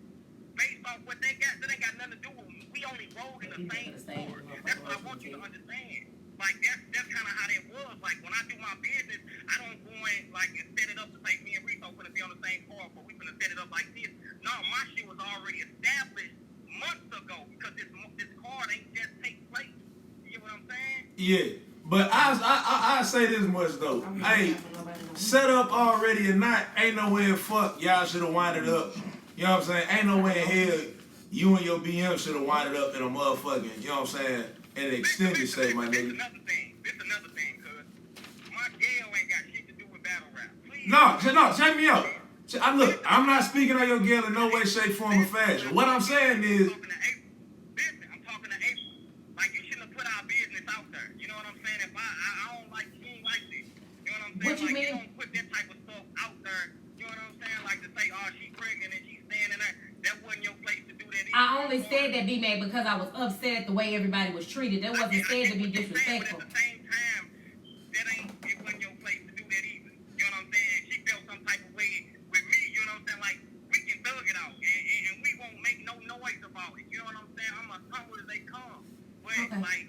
based off what they got, that ain't got nothing to do with me. We only rolled in the same sport. That's what I want you to understand. Like that's kind of how that was. Like when I do my business, I don't go in like and set it up to say me and Riso gonna be on the same car, but we gonna set it up like this. No, my shit was already established months ago because this card ain't just take place. You get what I'm saying? Yeah, but I say this much though. Hey, set up already and ain't no way in fuck y'all should have winded up. You know what I'm saying? Ain't no way in hell you and your BM should have winded up in a motherfucking, you know what I'm saying, in an extended state, my nigga. This another thing, cuz. My Gail ain't got shit to do with battle rap. Please. No, check me out. Look, I'm not speaking on your girl in no way, shape, form, or fashion. What I'm saying is, I'm talking to April. Like, you shouldn't have put our business out there. You know what I'm saying? If I don't like, she ain't like this. You know what I'm saying? What you like, mean? You don't put that type of stuff out there. You know what I'm saying? Like to say, oh, she's pregnant and she's standing there. That wasn't your place to do that either. I only said that, B-Mac, because I was upset the way everybody was treated. That wasn't said to be disrespectful. But at the same time, it wasn't your place to do that either. You know what I'm saying? She felt some type of way with me. You know what I'm saying? Like, we can thug it out and we won't make no noise about it. You know what I'm saying? I'm as humble as they come. But, like,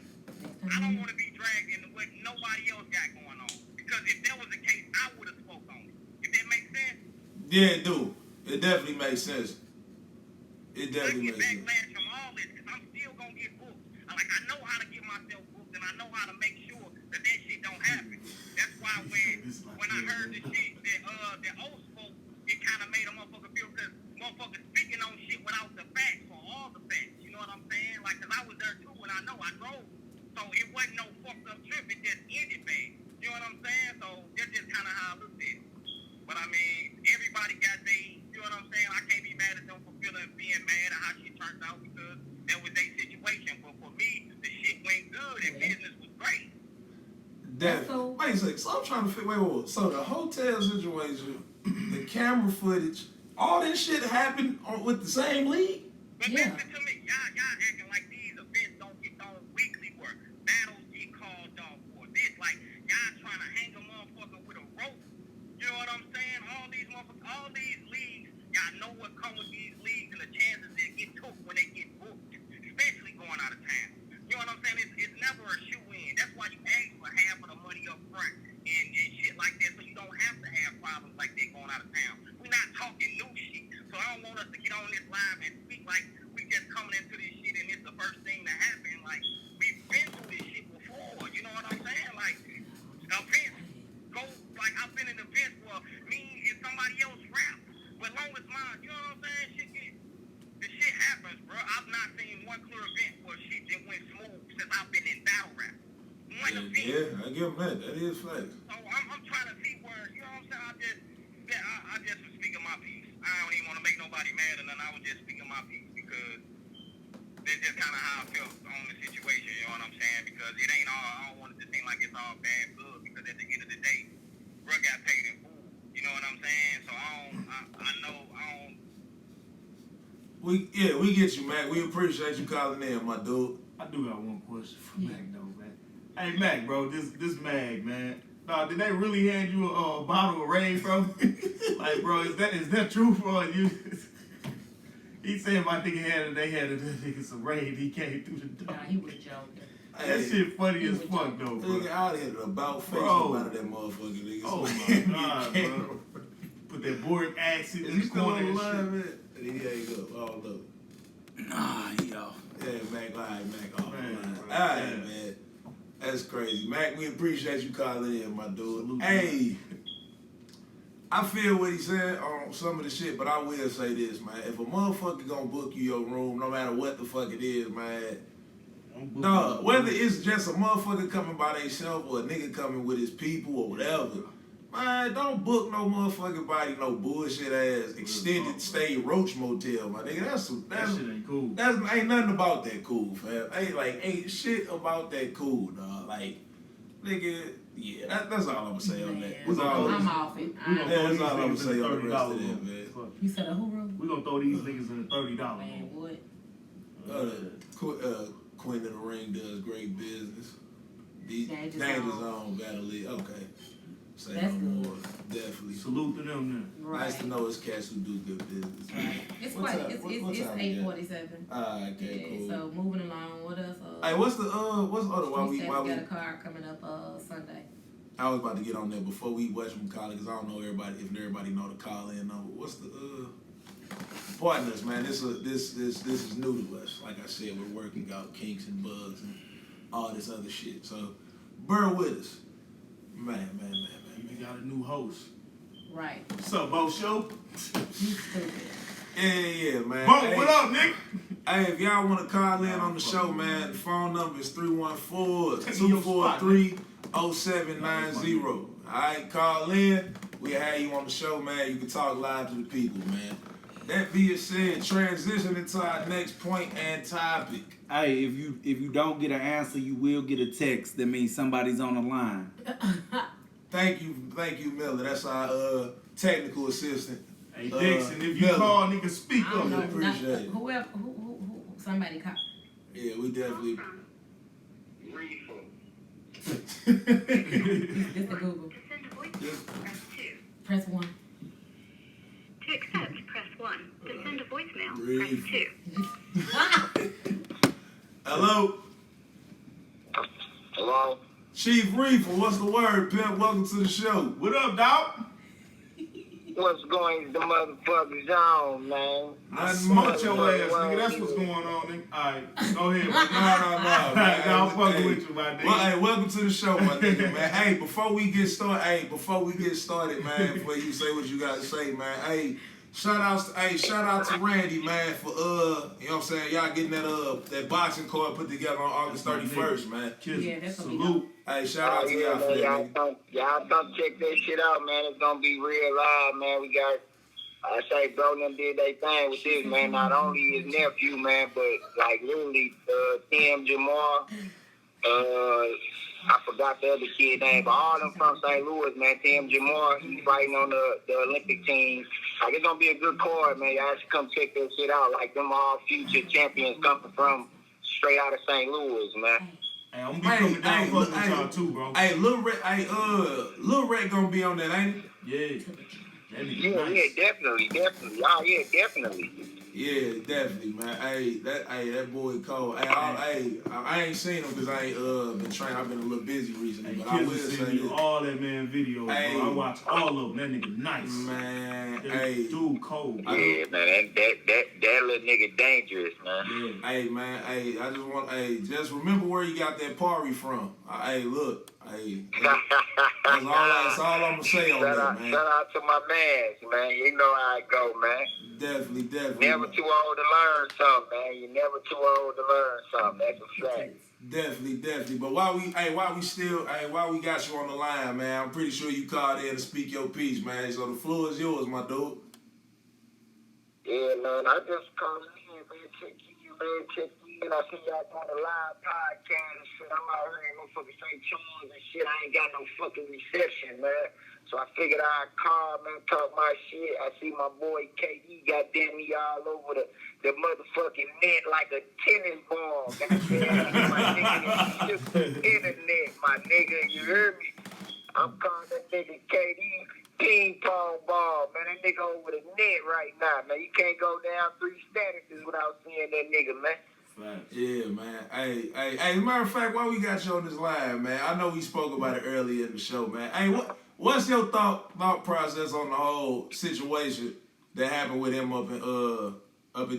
I don't want to be dragged into what nobody else got going on. Because if that was the case, I would have spoke on it. If that makes sense? yeah, it do. It definitely makes sense. It definitely I get makes sense. backlash from all this because I'm still going to get booked. Like, I know how to get myself booked and I know how to make sure that shit don't happen. That's why when I heard the shit that O spoke, it kind of made a motherfucker feel because motherfuckers speaking on shit without the facts or all the facts. You know what I'm saying? Like, because I was there too and I know I drove. So it wasn't no fucked up trip. It just ended bad. You know what I'm saying? So that's just kind of how I looked at it. But I mean, everybody got you know what I'm saying? I can't be mad at them for being mad at how shit turned out because that was their situation. But for me, the shit went good and business was great. Definitely. Wait a second. So I'm trying to figure. Wait. So the hotel situation, the camera footage, all this shit happened with the same league. But Yeah. listen to me, y'all acting like these events don't get on weekly work. Battles get called off for this. Like y'all trying to hang a motherfucker with a rope. You know what I'm saying? All these motherfuckers, all these leagues, y'all know what comes with these leagues and the chances they get took when they get booked, especially going out of town. You know what I'm saying? It's never a shoe-in. That's why you ask for half of the money up front and shit like that, so you don't have to have problems like that going out of town. We're not talking new shit, so I don't want us to get on this live and speak like we just coming into this shit and it's the first thing to happen. Like we've been through this shit before. You know what I'm saying? Like events go like I've been in events where me and somebody else rap, but long as mine, you know what I'm saying? The shit happens, bro. I've not seen one clear event where shit just went smooth since I've been in battle rap. One event. Yeah, I give them that. That is facts. So I'm trying to see where, you know what I'm saying? I just was speaking my piece. I don't even want to make nobody mad or nothing. I was just speaking my piece because because that's just kind of how I felt on the situation, you know what I'm saying? Because it ain't all, I don't want it to seem like it's all bad blood, because at the end of the day, bro got paid in full, you know what I'm saying? So I know, We get you, Mac. We appreciate you calling in, my dude. I do got one question for Mac though, man. Hey Mac, bro, this Mag, man. Nah, did they really hand you a bottle of Rain from? Like, bro, is that true for you? He said my nigga they had that nigga some Rain. He came through the door. Nah, he was joking. That shit funny as fuck though, bro. Nigga, I had an about face Bro. about that motherfucker, nigga. Oh my god, bro. Put that board accent Is in he the still corner on the and line, shit. man? And he ain't up. Oh, look. Nah, he off. Yeah, Mac, all right, Mac, off the Man, line. bro, All right, yeah. man. That's crazy. Mac, we appreciate you calling in, my dude. Salute, Hey, I feel what he said on some of the shit, but I will say this, man. If a motherfucker gonna book you your room, no matter what the fuck it is, man, no, whether it's just a motherfucker coming by themselves or a nigga coming with his people or whatever, man, don't book no motherfucking body no bullshit ass extended stay roach motel, my nigga. That shit ain't cool. That's ain't nothing about that cool, fam. Ain't shit about that cool, dog. Like, nigga, yeah, that's all I'm gonna say on that. That's all I'm off it. We gonna Yeah, throw that's these all I'm niggas say in the on the rest of $30 that, room. man. Fuck. You said a who room? We gonna throw these niggas in the $30 Man, room. what? Queen of the Ring does great business. Danger Danger Zone. Zone, Battle League. Okay. Say That's no good. more. Definitely. Salute to them then. Right. Nice to know it's cats who do good business. Right. It's What quite. time- It's what it's time we at? 8:47. Alright, okay, Yeah. cool. So moving along with us. Hey, what's the other while we got a card coming up Sunday. I was about to get on there before we watch them call it because I don't know everybody know the call in number. What's the partners, man? This is new to us. Like I said, we're working out kinks and bugs and all this other shit. So bear with us. Man. You got a new host. Right. What's up, Bo Show? You stupid. Yeah, man. Bo, Hey, what up, nigga? Hey, if y'all want to call in on the show, man, the phone number is 314-243-0790. All right, call in. We'll have you on the show, man. You can talk live to the people, man. That being said, transition into our next point and topic. Hey, if you don't get an answer, you will get a text. That means somebody's on the line. Thank you, Miller. That's our technical assistant. Hey, Dixon, if you Miller. call, nigga, speak I don't know. up. appreciate it. Whoever, who, somebody call. Yeah, we definitely. This the Google. To send a voicemail, press 2. Press 1. To accept, press 1. To send a voicemail, Breathe. press 2. Hello, hello? Chief Reefer. What's the word, pimp? Welcome to the show. What up, dog? What's going the motherfuckers on, man? I Nothing smoked much. your ass, nigga. That's what's going on, nigga. Alright, go ahead, man. No, Alright, man. nah, I'm fucking Hey, with you, my nigga. Well, hey, welcome to the show, my nigga, man. Hey, before we get started, man, before you say what you got to say, man. Hey, shout out to Randy, man, for you know what I'm saying, y'all getting that boxing card put together on August 31st, man. Yeah, that's gonna be Salute. Hey, shout out to y'all for that, nigga. Y'all come check that shit out, man. It's gonna be real live, man. We got, I say, bro, them did they thing with this, man. Not only his nephew, man, but like literally, Tim Jamar. I forgot the other kid name, but all them from St. Louis, man. Tim Jamar, he's fighting on the Olympic team. Like, it's gonna be a good card, man. Y'all should come check that shit out. Like, them all future champions coming from straight out of St. Louis, man. Hey, I'm gonna be coming down fucking with y'all too, bro. Hey, Lil Red gonna be on that, ain't he? Yeah. That nigga Yeah, nice. yeah, definitely. Oh, yeah, definitely. Yeah, definitely, man. Hey, that boy cold. Hey, I ain't seen him because I ain't been training. I've been a little busy recently, Hey, but I kids will will say send me this. all that man videos, Hey. bro. I watch all of them. That nigga nice. Man, That hey, dude cold. Yeah, man, that little nigga dangerous, man. Yeah. hey, man, hey, I just want, just remember where you got that party from. Hey, look, hey, that's all I'm gonna say on that, man. Shout out to my mans, man. You know how it go, man. Definitely. Never too old to learn something, man. You're never too old to learn something. That's a fact. Definitely. But while we got you on the line, man, I'm pretty sure you called in to speak your piece, man. So the floor is yours, my dude. Yeah, man. I just called in, man. Check man. Check in. I see y'all on a live podcast and shit. I'm out here in motherfucking St. Charles and shit. I ain't got no fucking reception, man. So I figured I'd call, man, talk my shit. I see my boy KD, goddamn me all over the motherfucking net like a tennis ball. Goddamn, my nigga, shook the internet, my nigga. You heard me? I'm calling that nigga KD ping pong ball, man. That nigga over the net right now, man. You can't go down 3 statuses without seeing that nigga, man. Facts. Yeah, man. Hey, as a matter of fact, why we got you on this live, man? I know we spoke about it earlier in the show, man. Hey, what's your thought process on the whole situation that happened with him up in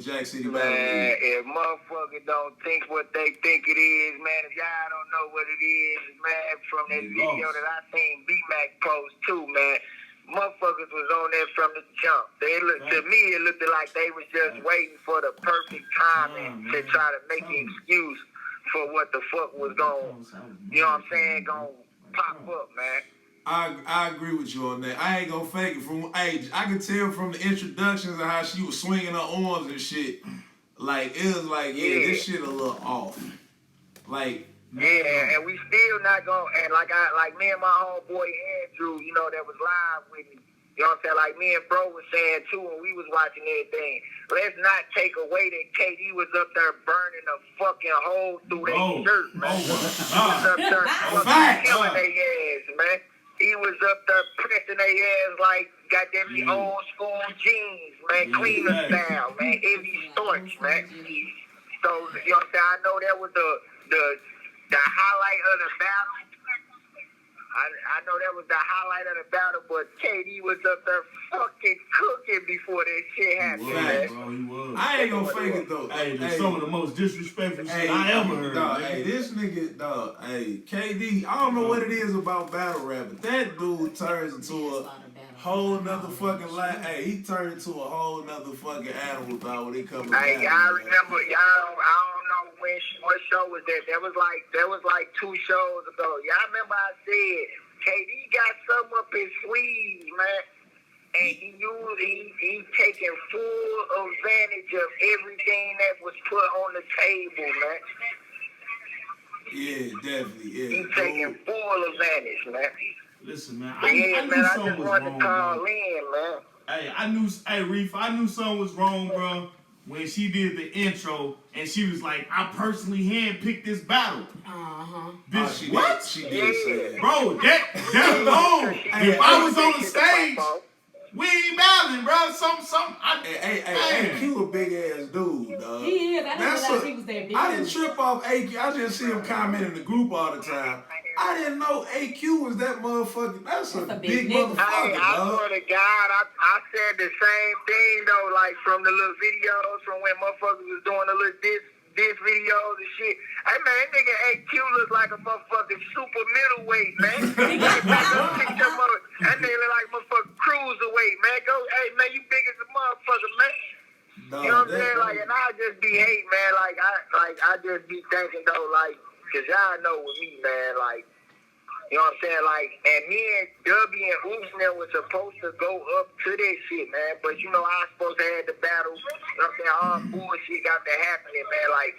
Jack City? Man, if motherfuckers don't think what they think it is, man, if y'all don't know what it is, man, from that video that I seen B-Mac post too, man, motherfuckers was on there from the jump. To me, it looked like they was just waiting for the perfect timing to try to make an excuse for what the fuck was going, you know what I'm saying, going to pop up, man. I agree with you on that. I ain't gonna fake it. I could tell from the introductions and how she was swinging her arms and shit. Like, it was like, yeah, this shit a little off. Like, yeah, and we still not gonna, and like me and my homeboy Andrew, you know, that was live with me. You know what I'm saying? Like me and bro was saying too when we was watching everything. Let's not take away that KD was up there burning a fucking hole through their shirt, man. He was up there fucking killing their ass, man. He was up there pressing their ass like goddamn old school jeans, man, cleaner style, man, heavy starch, man. So, you know what I'm saying? I know that was the highlight of the battle. I know that was the highlight of the battle, but KD was up there fucking cooking before that shit happened, man. Bro, he was. I ain't gonna fake it though. Hey, some of the most disrespectful shit I ever heard. Dog, hey, this nigga, dog, hey, KD, I don't know what it is about battle rap, but that dude turns into a whole nother fucking Hey, he turned into a whole nother fucking animal, dog, when it comes to Hey, y'all remember, I don't know what show was that. That was like 2 shows ago. Y'all remember I said KD got something up his sleeves, man. And he taking full advantage of everything that was put on the table, man. Yeah, definitely, yeah. He taking full advantage, man. Listen, man, I knew something just was wanted wrong, to call bro. in, man. Reef, I knew something was wrong, bro, when she did the intro and she was like, I personally handpicked this battle. Bitch, what? She did say that. Bro, that alone. If I was on the stage, we ain't battling, bro. Hey, Q a big ass dude, dog. He is. I didn't realize he was that big. I didn't trip off AQ. I just see him comment in the group all the time. I didn't know AQ was that motherfucker. That's a big motherfucker, Hey, I dog. swear to God, I said the same thing though, like from the little videos from when motherfuckers was doing the little diss videos and shit. Hey man, that nigga AQ look like a motherfucking super middleweight, man. That nigga look like motherfucking cruiserweight, man. Hey man, you big as a motherfucker, man. Dog, You know what I'm saying? Like, and I just be hating, man. I just be thinking though, like, cause y'all know with me, man, like, you know what I'm saying? Like, and me and Dubby and Oosman was supposed to go up to that shit, man. But you know, I was supposed to have the battle. You know what I'm saying? All bullshit got to happening, man. Like,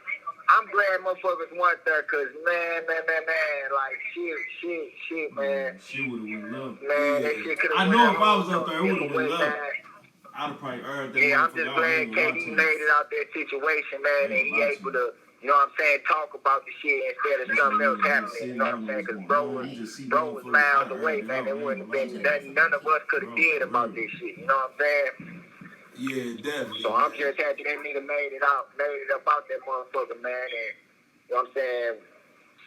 I'm glad motherfuckers weren't there, cause man, like, shit, man. She would've went love. Man, that shit could've I went know if I on, was up there, it would've went love. man. I'd have probably earned that. Yeah, I'm just glad KD made it out that situation, man, and he able to, you know what I'm saying, talk about the shit instead of something else happening, you know what I'm saying, because bro was miles away, man. There wouldn't have been nothing none of us could have did about this shit, you know what I'm saying? Yeah, definitely. So I'm just happy that nigga made it up out that motherfucker, man, and, you know what I'm saying,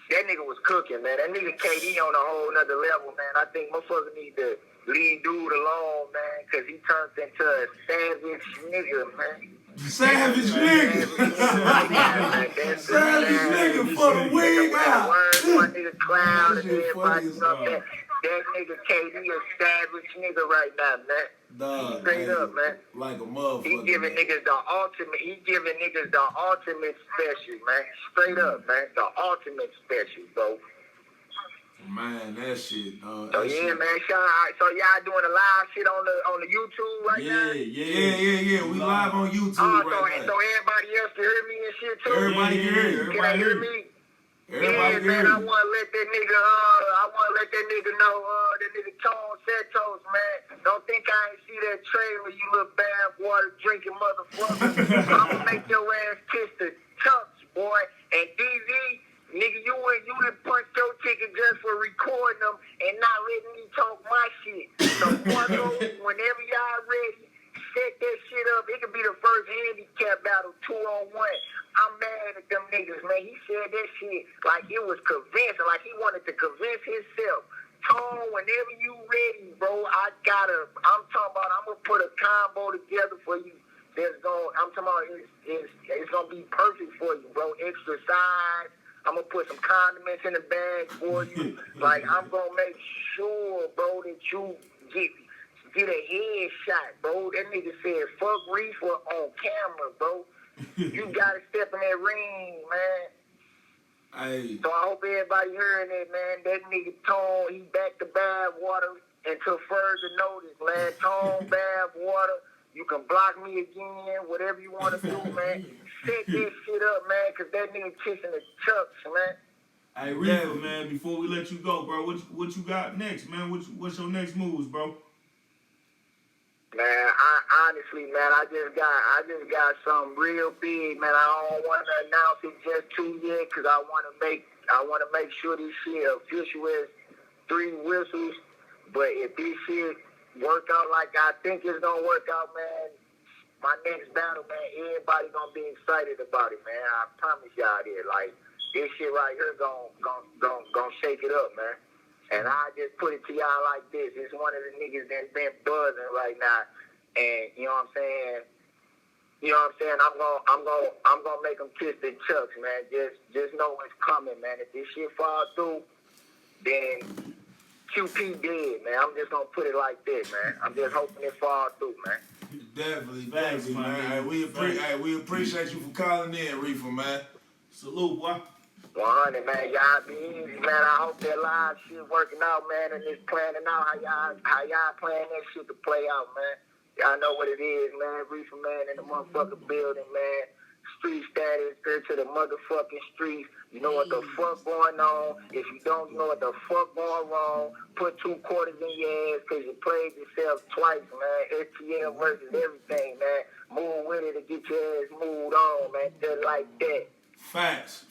that nigga was cooking, man. That nigga KD on a whole nother level, man. I think motherfucker need to leave dude alone, man, because he turns into a savage nigga, man. Savage nigga. Savage nigga for the wig out. One nigga clown and everybody, you know what I'm saying? Funny That nigga KD a savage nigga right now, man. Dog, Straight up, man. Like a motherfucker. He giving niggas the ultimate special, man. Straight up, man. The ultimate special, bro. Man, that shit. So That yeah, shit. man. So y'all doing a live shit on the YouTube right now? Yeah. We live on YouTube Oh, right so now. everybody else can hear me and shit too. Everybody can hear you. Can they hear me? Everybody Yeah, can man. hear I you. want to let that nigga know. That nigga Tone Santos, man. Don't think I ain't see that trailer, you little bad water drinking motherfucker. I'ma make your ass kiss the chunks, boy. And DZ, nigga, you done punched your ticket just for recording them and not letting me talk my shit. So, Marco, whenever y'all ready, set that shit up. It could be the first handicap battle, 2-on-1. I'm mad at them niggas, man. He said that shit like it was convincing, like he wanted to convince himself. Tone, whenever you ready, bro, I'm talking about, I'm gonna put a combo together for you. I'm talking about, it's gonna be perfect for you, bro. Extra size. I'm gonna put some condiments in the bag for you. Like, I'm gonna make sure, bro, that you get a headshot, bro. That nigga said, fuck Reefer on camera, bro. You gotta step in that ring, man. Hey. So I hope everybody hearing it, man. That nigga Tone, he back to bad water until further notice, man. Tone, bad water. You can block me again, whatever you want to do, man. Set this shit up, man, because that nigga kissing the chucks, man. Hey, Reefer, man, before we let you go, bro, what you got next, man? What's your next moves, bro? Man, honestly, man, I just got something real big, man. I don't want to announce it just too yet, cause I want to make sure this shit official as 3 whistles. But if this shit work out like I think it's gonna work out, man, my next battle, man, everybody gonna be excited about it, man. I promise y'all that. Like, this shit right here gonna shake it up, man. And I just put it to y'all like this. It's one of the niggas that's been buzzing right now. And you know what I'm saying? I'm gonna make them kiss the chucks, man. Just know it's coming, man. If this shit fall through, then QP dead, man. I'm just gonna put it like this, man. I'm just hoping it fall through, man. Definitely, Thanks, man. man. Hey, we appreciate you for calling in, Reefer, man. Salute, boy. 100, man. Y'all be easy, man. I hope that live shit working out, man, and it's planning out how y'all plan that shit to play out, man. Y'all know what it is, man. Reefer, man, in the motherfucking building, man. Street status, to the motherfucking streets. You know what the fuck going on. If you don't know what the fuck going wrong, put 2 quarters in your ass because you played yourself twice, man. STL versus everything, man. Move with it to get your ass moved on, man. Just like that. Facts.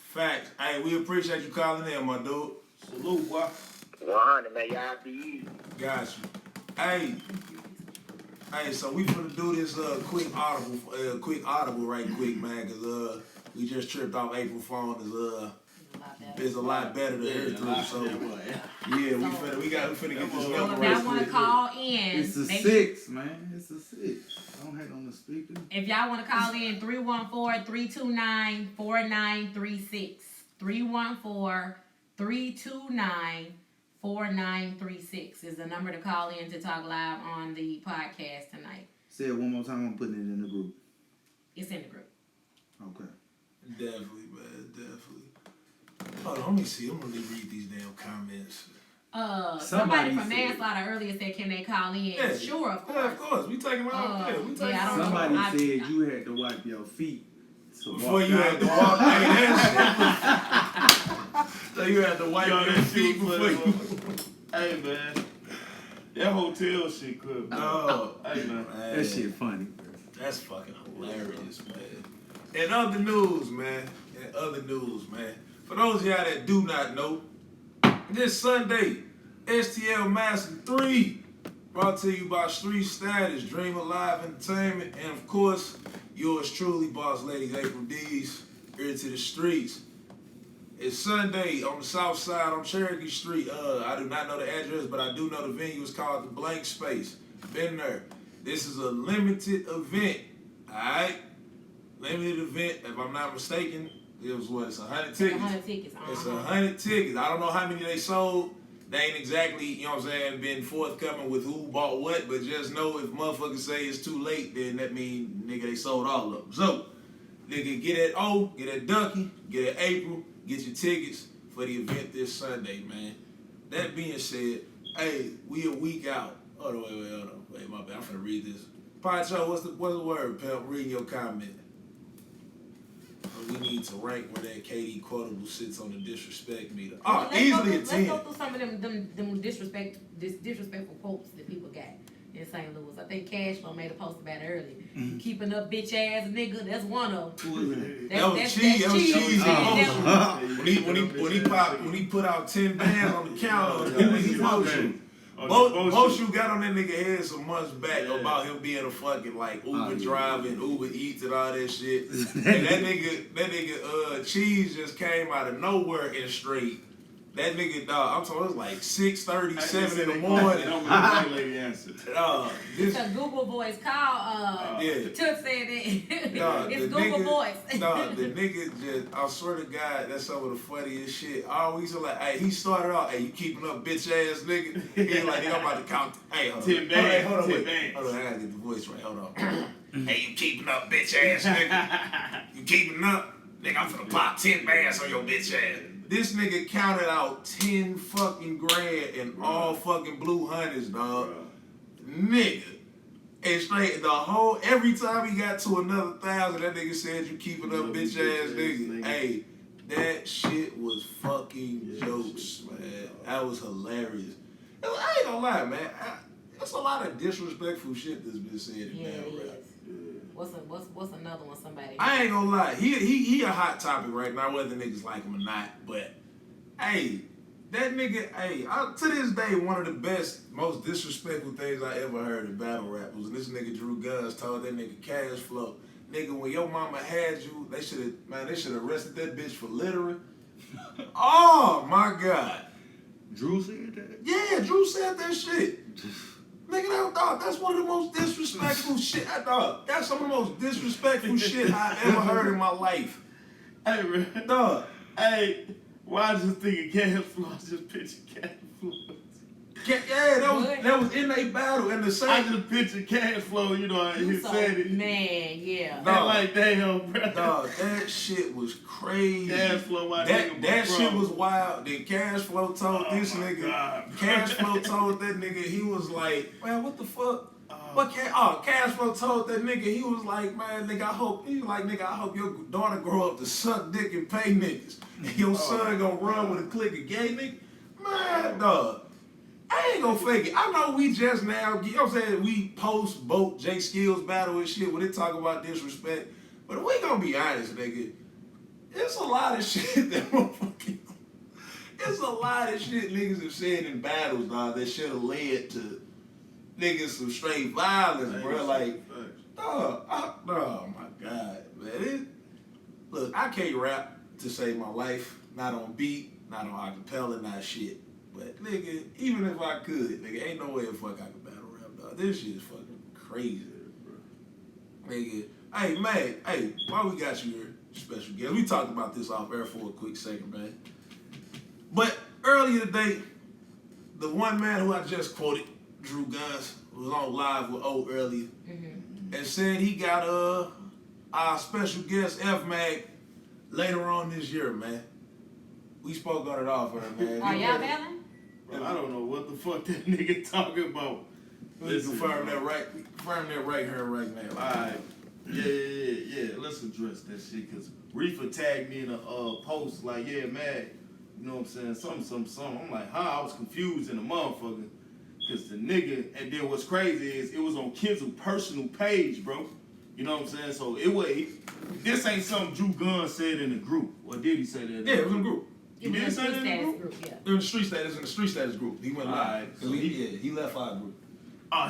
Hey, we appreciate you calling in, my dude. Salute, boy. 100, man. Y'all be easy. Got you. Hey, so we finna do this quick audible right quick, man, cause we just tripped off April phone. It's a lot better to hear through. So yeah, we finna get this So number if right y'all want to quick. call in, It's a make 6, man. It's a 6. I don't have it on the speaker. If y'all want to call in, 314-329-4936. 314-329-4936 is the number to call in to talk live on the podcast tonight. Say it one more time. I'm putting it in the group. It's in the group. Okay. Definitely, man, definitely. Hold on, let me see. I'm gonna read these damn comments. Somebody from said- manslaughter earlier said, can they call in? Yeah. Sure, of course. Yeah, of course. We taking them out. I don't Somebody know. said you had to wipe your feet Before you had to walk. Hey, that shit. So you had to wipe your feet before you. Hey, man. That hotel shit could. No. Hey, man. That shit funny. That's fucking hilarious, man. In other news, man. For those of y'all that do not know, this Sunday, STL Master 3, brought to you by Street Status, Dream Alive Entertainment, and of course, yours truly, Boss Lady April D's, here to the streets. It's Sunday on the south side on Cherokee Street. I do not know the address, but I do know the venue is called The Blank Space. Been there. This is a limited event, alright? Limited event, if I'm not mistaken. It was what? It's 100 tickets. 100 tickets. It's 100 tickets. I don't know how many they sold. They ain't exactly, you know what I'm saying, been forthcoming with who bought what, but just know if motherfuckers say it's too late, then that mean, nigga, they sold all of them. So, nigga, get at O, get at Ducky, get at April, get your tickets for the event this Sunday, man. that being said, hey, we a week out. Hold on, hold on. Wait, my bad. I'm finna read this. Pacho, what's the word, pal? Reading your comment. We need to rank where that KD quotable sits on the disrespect meter. Oh, easily a 10. Let's go through some of them disrespectful quotes that people got in St. Louis. I think Cashflow made a post about it earlier. Keeping up bitch ass nigga, that's one of them. That was cheese. That was cheese. When he put out 10 bands on the counter, he Boshu got on that nigga head some months back about him being a fucking like Uber driving, Uber Eats and all that shit. And that nigga Cheese just came out of nowhere and straight. That nigga, dog, I'm talking, it was like 6:30, 7 in the morning. It's a Google voice call. Took said that. It's Google voice. Dog, the nigga just, I swear to God, that's some of the funniest shit. Always like, hey, he started off, hey, you keeping up, bitch ass nigga? He's like, nigga, I'm about to count. Hey, hold on. 10 bands. Hold on, I gotta get the voice right. Hold on. Hey, you keeping up, bitch ass nigga? You keeping up? Nigga, I'm finna pop 10 bands on your bitch ass. This nigga counted out 10 fucking grand in all fucking blue hundreds, dog. Nigga. And straight, every time he got to another 1,000, that nigga said, you keeping up, bitch ass nigga. Hey, that shit was fucking jokes, man. That was hilarious. I ain't gonna lie, man. There's a lot of disrespectful shit that's been said in battle rap. What's another one? Somebody. I ain't gonna lie. He a hot topic right now, whether niggas like him or not. But hey, that nigga, to this day, one of the best, most disrespectful things I ever heard in battle rap was when this nigga Drew Guns told that nigga Cashflow, nigga, when your mama had you, they should have arrested that bitch for littering. Oh my God. Drew said that? Yeah, Drew said that shit. Nigga, that's one of the most disrespectful shit. That's some of the most disrespectful shit I ever heard in my life. Hey, man. Dog. Hey, why I just thinking Cash Flow? Just picture Cash Flow. Yeah, that was in a battle, and the same. I just picture Cash Flow, you know, he said it. Man, yeah. Dog, like, damn, bro. Dog, that shit was crazy. Cash Flow, that shit was wild. Then Cash Flow told this nigga. God, Cash Flow told that nigga, he was like, man, what the fuck? Cash Flow told that nigga, he was like, man, nigga, I hope your daughter grow up to suck dick and pay niggas. And your son gonna run with a clique of gay niggas. Man, dog. I ain't gonna fake it. I know we just now, you know what I'm saying, we post both Jay Skills battle and shit when they talk about disrespect. But we gonna be honest, nigga. It's a lot of shit that motherfucking. It's a lot of shit niggas have said in battles, dog, that should have led to niggas some straight violence, bro. Like, dog, oh my God, man. Look, I can't rap to save my life. Not on beat, not on acapella, not shit. But nigga, even if I could, nigga, ain't no way the fuck I could battle rap, dog. This shit is fucking crazy, bro. Nigga, hey, man, hey, why we got you here, special guest? We talked about this off air for a quick second, man. But earlier today, the one man who I just quoted, Drew Guns, was on live with O earlier, and said he got our special guest F-Mag later on this year, man. We spoke on it off, man. Are y'all battling? Bro, I don't know what the fuck that nigga talking about. Let's confirm that right here, right now. Alright. Yeah. Let's address that shit, cause Reefer tagged me in a post like, yeah, man, you know what I'm saying? Something. I'm like, I was confused in the motherfucker. Cause the nigga, and then what's crazy is it was on Kid's personal page, bro. You know what I'm saying? So this ain't something Drew Gunn said in the group. Or did he say that? Yeah, it was in the group. It was in the street status group, yeah. In the street status group. He went live. Right, so he left our group.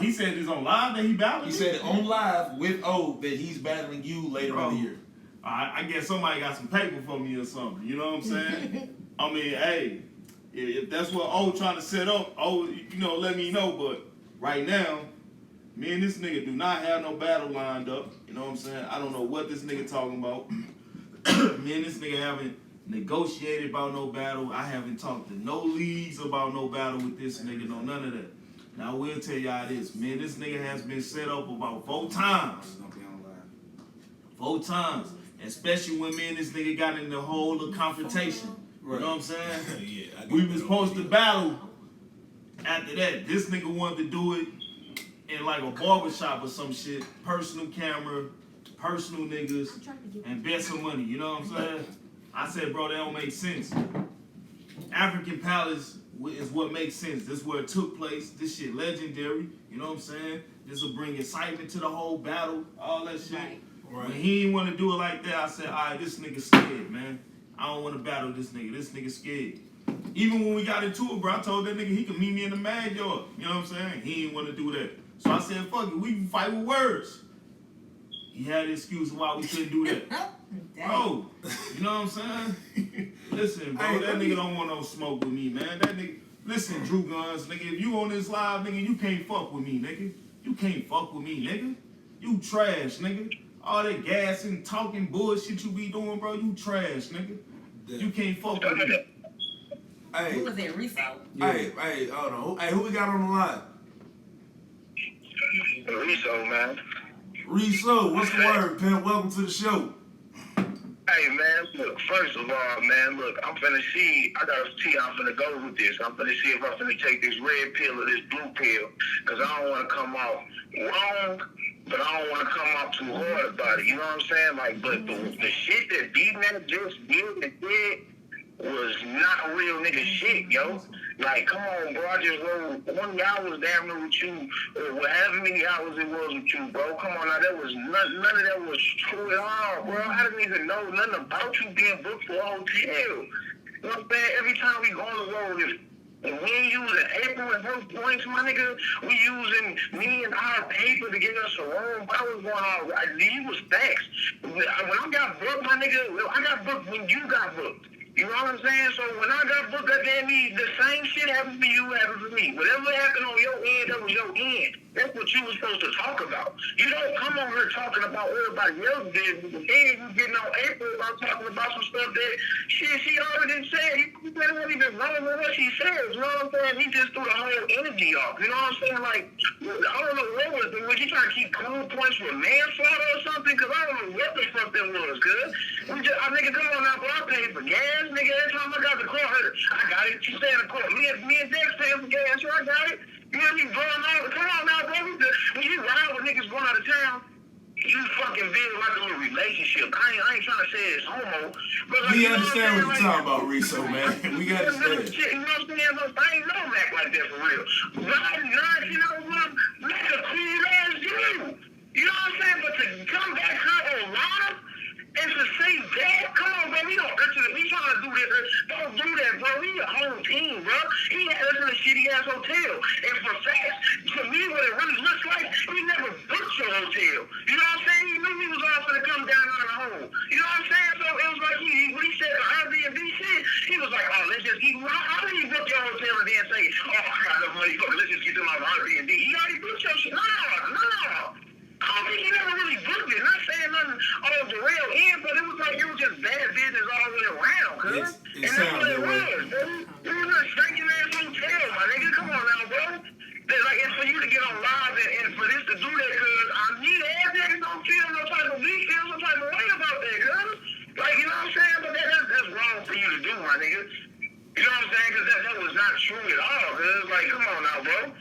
He said it's on live that he battling? He said it on live with O that he's battling you later in the year. I guess somebody got some paper for me or something. You know what I'm saying? I mean, hey, if that's what O trying to set up, let me know. But right now, me and this nigga do not have no battle lined up. You know what I'm saying? I don't know what this nigga talking about. Me and this nigga haven't negotiated about no battle. I haven't talked to no leagues about no battle with this nigga, no none of that. Now I will tell y'all this, man, this nigga has been set up about 4 times. 4 times. Especially when me and this nigga got in the whole confrontation. You know what I'm saying? Yeah, I get We that was on supposed to video. battle after that. This nigga wanted to do it in like a barbershop or some shit. Personal camera, personal niggas, and bet some money. You know what I'm saying? I said, bro, that don't make sense. African Palace is what makes sense. This is where it took place. This shit legendary. You know what I'm saying? This will bring excitement to the whole battle. All that shit. Right. When he didn't want to do it like that, I said, all right, this nigga scared, man. I don't want to battle this nigga. This nigga scared. Even when we got into it, bro, I told that nigga he could meet me in the mag yard. You know what I'm saying? He didn't want to do that. So I said, fuck it, we can fight with words. He had an excuse why we couldn't do that. Bro, you know what I'm saying? Listen, bro, Hey, that nigga don't want no smoke with me, man. That nigga, listen, Drew Guns, nigga, if you on this live, nigga, you can't fuck with me, nigga. You can't fuck with me, nigga. You trash, nigga. All that gas and talking bullshit you be doing, bro, you trash, nigga. You can't fuck with me. Hey, Who was that? Riso? hey, hold on. Hey, who we got on the line? Riso, man. Riso, what's the word, pimp? Welcome to the show. Hey, man, look, first of all, man, look, I'm finna see, I gotta see how I'm finna go with this. I'm finna see if I'm finna take this red pill or this blue pill, because I don't want to come off wrong, but I don't want to come off too hard about it, you know what I'm saying? Like, but the shit that D-Man just did and did was not real nigga shit, yo. Like, come on, bro, I just rode 1 hour damn near with you, or however many hours it was with you, bro. Come on, now, that was none of that was true at all, bro. I didn't even know nothing about you being booked for a hotel. You know what I'm saying? Every time we go on the road, if we ain't using April and her points, my nigga, we using me and our paper to get us a room. What was going on? You was facts. When I got booked, my nigga, I got booked when you got booked. You know what I'm saying? So when I got booked up there, the same shit happened for you, happened for me. Whatever happened on your end, that was your end. That's what you was supposed to talk about. You don't come on here talking about everybody else's business, and then you getting on April about talking about some stuff that she already said. He wasn't even wrong with what she says. You know what I'm saying? He just threw the whole energy off. You know what I'm saying? Like, I don't know what was it. Was you trying to keep cool points with manslaughter or something? Because I don't know what the fuck that was, cuz. Nigga, come on now, bro. I paid for gas, nigga. Every time I got the car, I got it. You stay in the car. Me and Dex paying for gas, so I got it. You know what I mean? Blowing out. Come on now, bro. When you ride with niggas going out of town, you fucking build like a little relationship. I ain't trying to say it's homo, but like, We you know understand what I'm you're saying? talking about, Riso, man. We understand. You know what I'm saying? I ain't no Mac like that for real. Riding nice, you know what? Mac a cool ass dude. You know what I'm saying? But to come back here on live and to say that, come on, bro, we trying to do this. Don't do that, bro. We a whole team, bro. He had us in a shitty ass hotel. And for facts, to me, what it really looks like, he never booked your hotel. You know what I'm saying? He knew he was all gonna come down on the home. You know what I'm saying? So it was like when he said the Airbnb shit, he was like, oh, let's just keep. How did he book your hotel and then say, oh, I got enough money, fuck, let's just get them out of Airbnb? He already booked your shit. No. I don't think he never really booked it. Not saying nothing on the real end, but it was just bad business all the way around, cuz. It And that's sounds what it that way. was, bro. It was a stinking ass hotel, my nigga. Come on now, bro. Like, and for you to get on live and for this to do that, cuz I need ass niggas don't feel no type of beat, feel some type of way about that, cuz. Like, you know what I'm saying? But that's wrong for you to do, my nigga. You know what I'm saying? Cuz that was not true at all, cuz. Like, come on now, bro.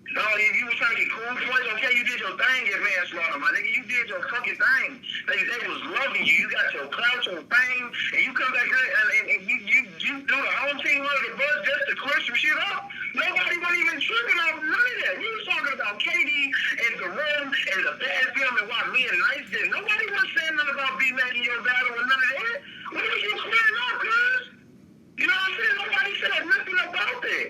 No, if you was trying to get cool points, okay, you did your thing at manslaughter, my nigga. You did your fucking thing. They was loving you. You got your clout, your fame, and you come back here and you do the whole team under the bus just to clear some shit up. Nobody wasn't even tripping on none of that. We was talking about KD and the room and the bad film and why me and Nice did. Nobody was saying nothing about B-Mac in your battle or none of that. What was you clearing up, cuz? You know what I'm saying? Nobody said nothing about that.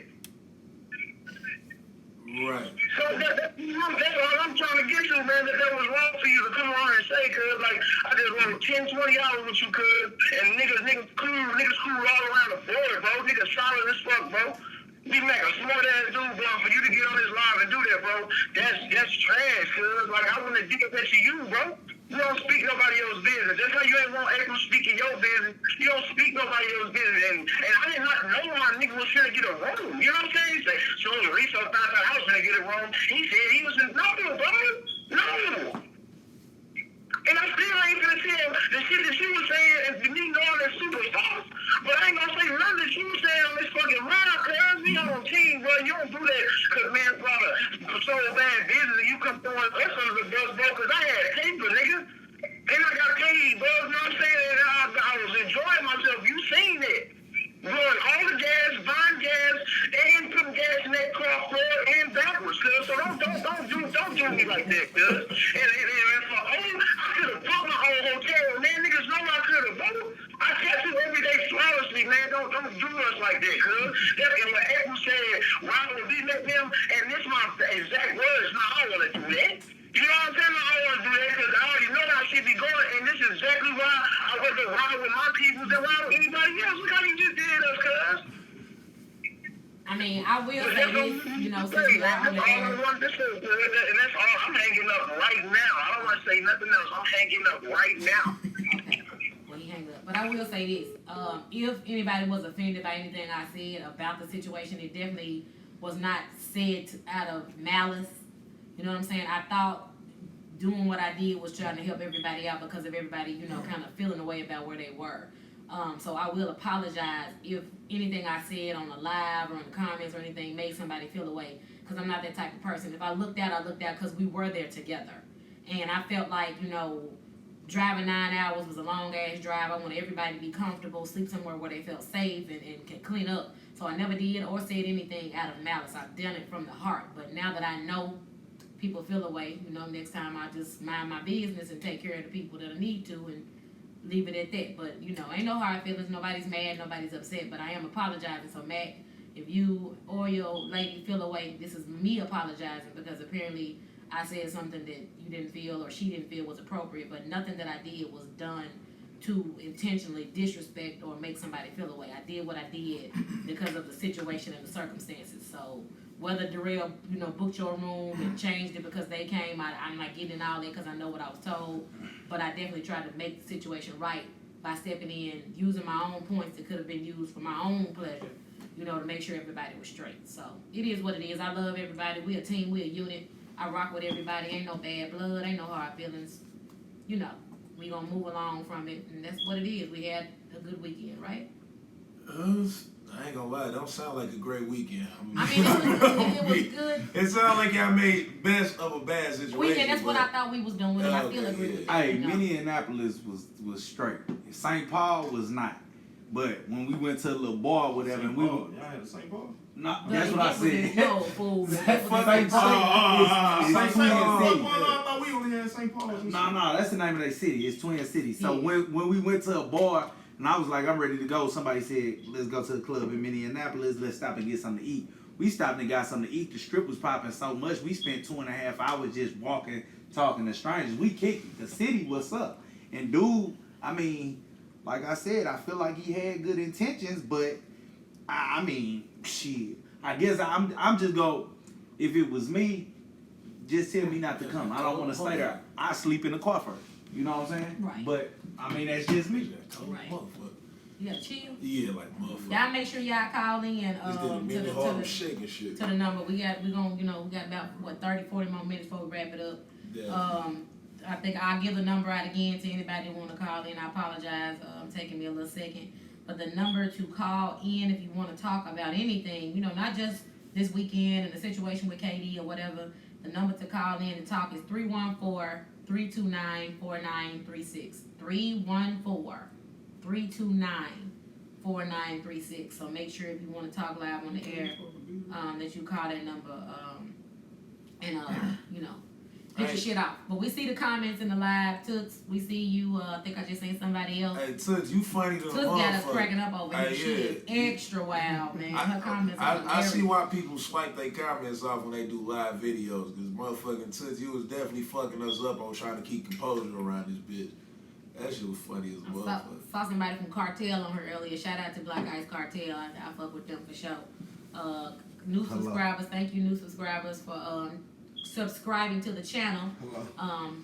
Right. So that's all I'm trying to get to, man, that was wrong for you to come on and say, cuz, like, I just rode 10, 20 hours with you, cuz, and niggas screw all around the board, bro. Niggas solid as fuck, bro. B-Mac, a smart ass dude, bro, for you to get on this live and do that, bro, that's trash, cuz. Like, I wouldn't have did that to you, bro. You don't speak nobody else's business. Just like you ain't want April speaking your business, you don't speak nobody else's business. And I did not know my nigga was trying to get a room. You know what I'm saying? He said, so the Riso found out I was trying to get a room. He said he was in, no, bro. No. And I still ain't gonna tell the shit that she was saying and me knowing that superstars. But I ain't gonna say nothing that she was saying on this fucking ride, cuz we on team, bro. You don't do that, cause man, brother, so bad business and you come throwing us under the bus, bro, cause I had a paper, nigga. And I got paid, bro. You know what I'm saying? And I was enjoying myself. You seen it. Blowing all the gas, buying gas, and putting gas in that car forward and backwards, cuz. So don't do me like that, cuz. And for I could have booked my own hotel, man. Niggas know I could have, bro. I tattoo every day flawlessly, man. Don't do us like that, cuz. And when April said, why would we let them? And this my exact words. No, I don't want to do that. You know what I'm saying? I don't want to do that because I already know how shit be going, and this is exactly why I wasn't riding with my people and ride with anybody else. Look how you just did us, cuz. I mean, I will say this, you know, since we're on the air. And that's all. I'm hanging up right now. I don't want to say nothing else. I'm hanging up right now. Okay. Well, he hanged up. But I will say this. If anybody was offended by anything I said about the situation, it definitely was not said out of malice. You know what I'm saying? I thought doing what I did was trying to help everybody out because of everybody, you know, kind of feeling the way about where they were. So I will apologize if anything I said on the live or in the comments or anything made somebody feel away, because I'm not that type of person. If I looked out because we were there together. And I felt like, you know, driving 9 hours was a long-ass drive. I wanted everybody to be comfortable, sleep somewhere where they felt safe and can clean up. So I never did or said anything out of malice. I've done it from the heart. But now that I know people feel away, you know, next time I just mind my business and take care of the people that I need to and leave it at that. But, you know, ain't no hard feelings. Nobody's mad. Nobody's upset. But I am apologizing. So, Matt, if you or your lady feel away, this is me apologizing because apparently I said something that you didn't feel or she didn't feel was appropriate. But nothing that I did was done to intentionally disrespect or make somebody feel away. I did what I did because of the situation and the circumstances. So whether Darrell, you know, booked your room and changed it because they came, I'm not getting all that because I know what I was told. But I definitely tried to make the situation right by stepping in, using my own points that could have been used for my own pleasure, you know, to make sure everybody was straight. So it is what it is. I love everybody. We a team. We a unit. I rock with everybody. Ain't no bad blood. Ain't no hard feelings. You know, we gonna move along from it, and that's what it is. We had a good weekend, right? I ain't gonna lie, it don't sound like a great weekend. I mean, it was good. It sounds like y'all made best of a bad situation. Weekend, that's what I thought we was doing, and I still agree with that. Hey, you know? Minneapolis was straight. St. Paul was not. But when we went to the little bar or whatever, and we were, y'all had the same ball? nah, that's what I said. No, fool. St. St. Paul Paul. is Twin I City. thought we only had St. Paul. No, that's the name of their city. It's Twin City. So Yeah. when we went to a bar, and I was like, I'm ready to go. Somebody said, let's go to the club in Minneapolis. Let's stop and get something to eat. We stopped and got something to eat. The strip was popping so much. We spent 2.5 hours just walking, talking to strangers. We kicked it. The city was up. And dude, I mean, like I said, I feel like he had good intentions, but I mean, shit. I guess I'm just go. If it was me, just tell me not to come. I don't want to stay there. I sleep in the car first. You know what I'm saying? Right. But I mean, that's just me. Right. You gotta chill. Yeah, like motherfucker. Y'all make sure y'all call in This did a to mini the Harlem shaking shit. to the number. We got about 30-40 more minutes before we wrap it up. Yeah. I think I'll give the number out again to anybody that want to call in. I apologize, taking me a little second. But the number to call in if you want to talk about anything, you know, not just this weekend and the situation with KD or whatever. The number to call in and talk is 314-329-4936. 314-329-4936. So make sure if you want to talk live on the air, that you call that number, you know, get your shit out. But we see the comments in the live. Toots, we see you. I think I just seen somebody else. Hey, Toots, you funny to the Toots got us motherfucker. cracking up over here. Hey, She is extra wild, man. Her comments are I hilarious. see why people swipe their comments off when they do live videos. Because motherfucking Toots, you was definitely fucking us up on trying to keep composure around this bitch. That shit was funny as a motherfucker. Saw somebody from Cartel on her earlier. Shout out to Black Ice Cartel. I fuck with them for sure. New subscribers, thank you, new subscribers, for subscribing to the channel.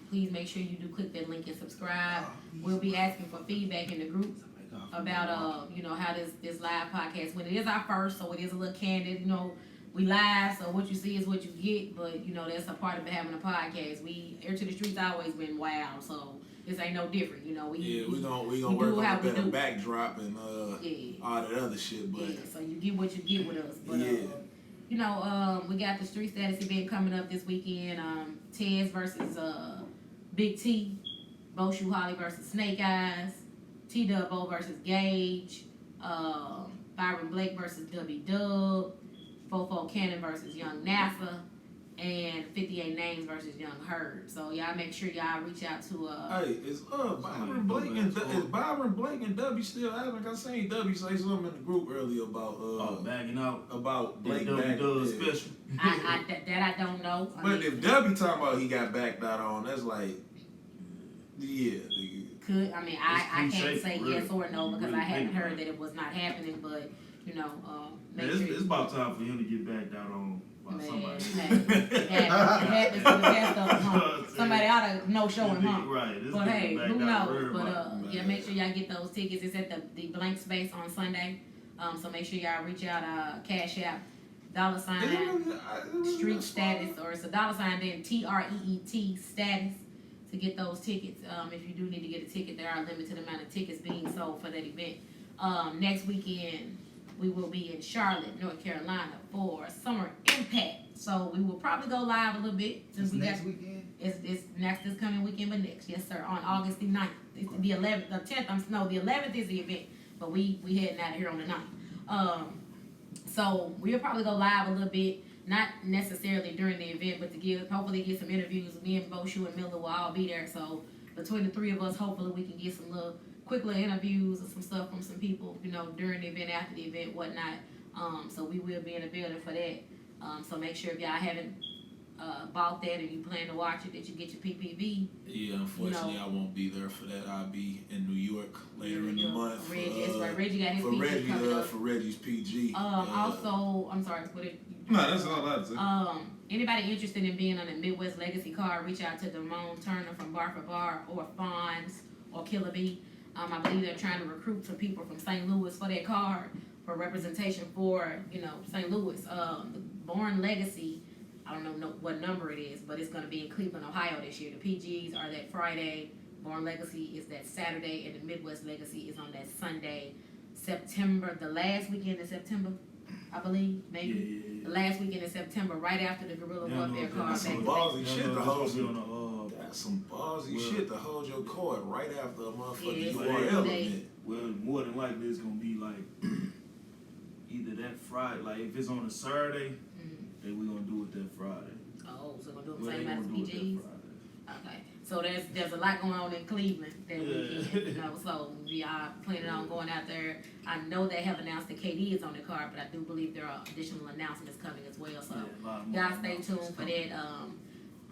Please make sure you do click that link and subscribe. We'll be asking for feedback in the group about you know, how this live podcast, when it is our first, so it is a little candid, you know, we live, so what you see is what you get, but you know, that's a part of having a podcast. Air to the Streets always been wild, so this ain't no different. You know, we gonna we work do on how a we better do. backdrop and Yeah. all that other shit. But Yeah, so you get what you get with us. But Yeah. you know, we got the street status event coming up this weekend. ETTS versus Big T, Boshu Holly versus Snake Eyes, T-Dubbo versus Gage, Byron Blake versus W Dub, Fofo Cannon versus Young NASA, and 58 Names versus Young Herd. So y'all make sure y'all reach out to hey, is Byron Blake and W still active? I seen W say something in the group earlier about Bagging out. about Blake That back. W Yeah. special. I don't know. But if W talking about he got backed out on, that's like, yeah. I It's can't cliche, say really. yes or no because Really I haven't think heard about that it was not happening, but you know, make Man, sure. it's about time for him to get backed out on by Man, somebody. it happens to the best of them. Huh? Somebody ought to know show him, huh? Right. This But nigga hey, backed who out knows? real But about- yeah, make sure y'all get those tickets. It's at the blank space on Sunday. So make sure y'all reach out, Cash App, $ street status, or it's a $ then TREET status to get those tickets. If you do need to get a ticket, there are a limited amount of tickets being sold for that event. Next weekend we will be in Charlotte, North Carolina for Summer Impact. So we will probably go live a little bit since we got weekend. it's next this coming weekend, but next, yes sir, on August the 9th. It's the 11th, the 10th. The 11th is the event, but we heading out of here on the 9th. So we'll probably go live a little bit, not necessarily during the event, but to hopefully get some interviews. Me and Boshu and Miller will all be there. So between the three of us, hopefully we can get some quick little interviews or some stuff from some people, you know, during the event, after the event, whatnot. So we will be in the building for that. So make sure if y'all haven't bought that and you plan to watch it, that you get your PPV. Yeah, unfortunately, I won't be there for that. I'll be in New York later in the month. Reggie, that's right. Reggie got his for PG Reggie, coming up. for Reggie's PG. Also, I'm sorry, what it? No, that's all I say. Anybody interested in being on the Midwest Legacy card, reach out to Damone Turner from Bar for Bar or Fonz or Killer B. I believe they're trying to recruit some people from St. Louis for that card for representation for, you know, St. Louis. The Born Legacy, I don't know what number it is, but it's going to be in Cleveland, Ohio this year. The PGs are that Friday, Born Legacy is that Saturday, and the Midwest Legacy is on that Sunday, September, the last weekend in September, I believe, maybe. Yeah. The last weekend in September, right after the Guerrilla Yeah, Warfare no, card. that's some back ballsy shit to hold you you. on That's some ballsy Well- shit to hold your cord right after a motherfucking Yeah, it's URL Monday. event. Well, more than likely it's gonna be like either that Friday, like if it's on a Saturday, then we're gonna do it that Friday. Oh, so we're going to do Well, the they same gonna as do it PGs? that Friday. Okay, so there's a lot going on in Cleveland that weekend, you know, so we are planning on going out there. I know they have announced that KD is on the card, but I do believe there are additional announcements coming as well, so Yeah, a lot more y'all stay announcements tuned for coming. that.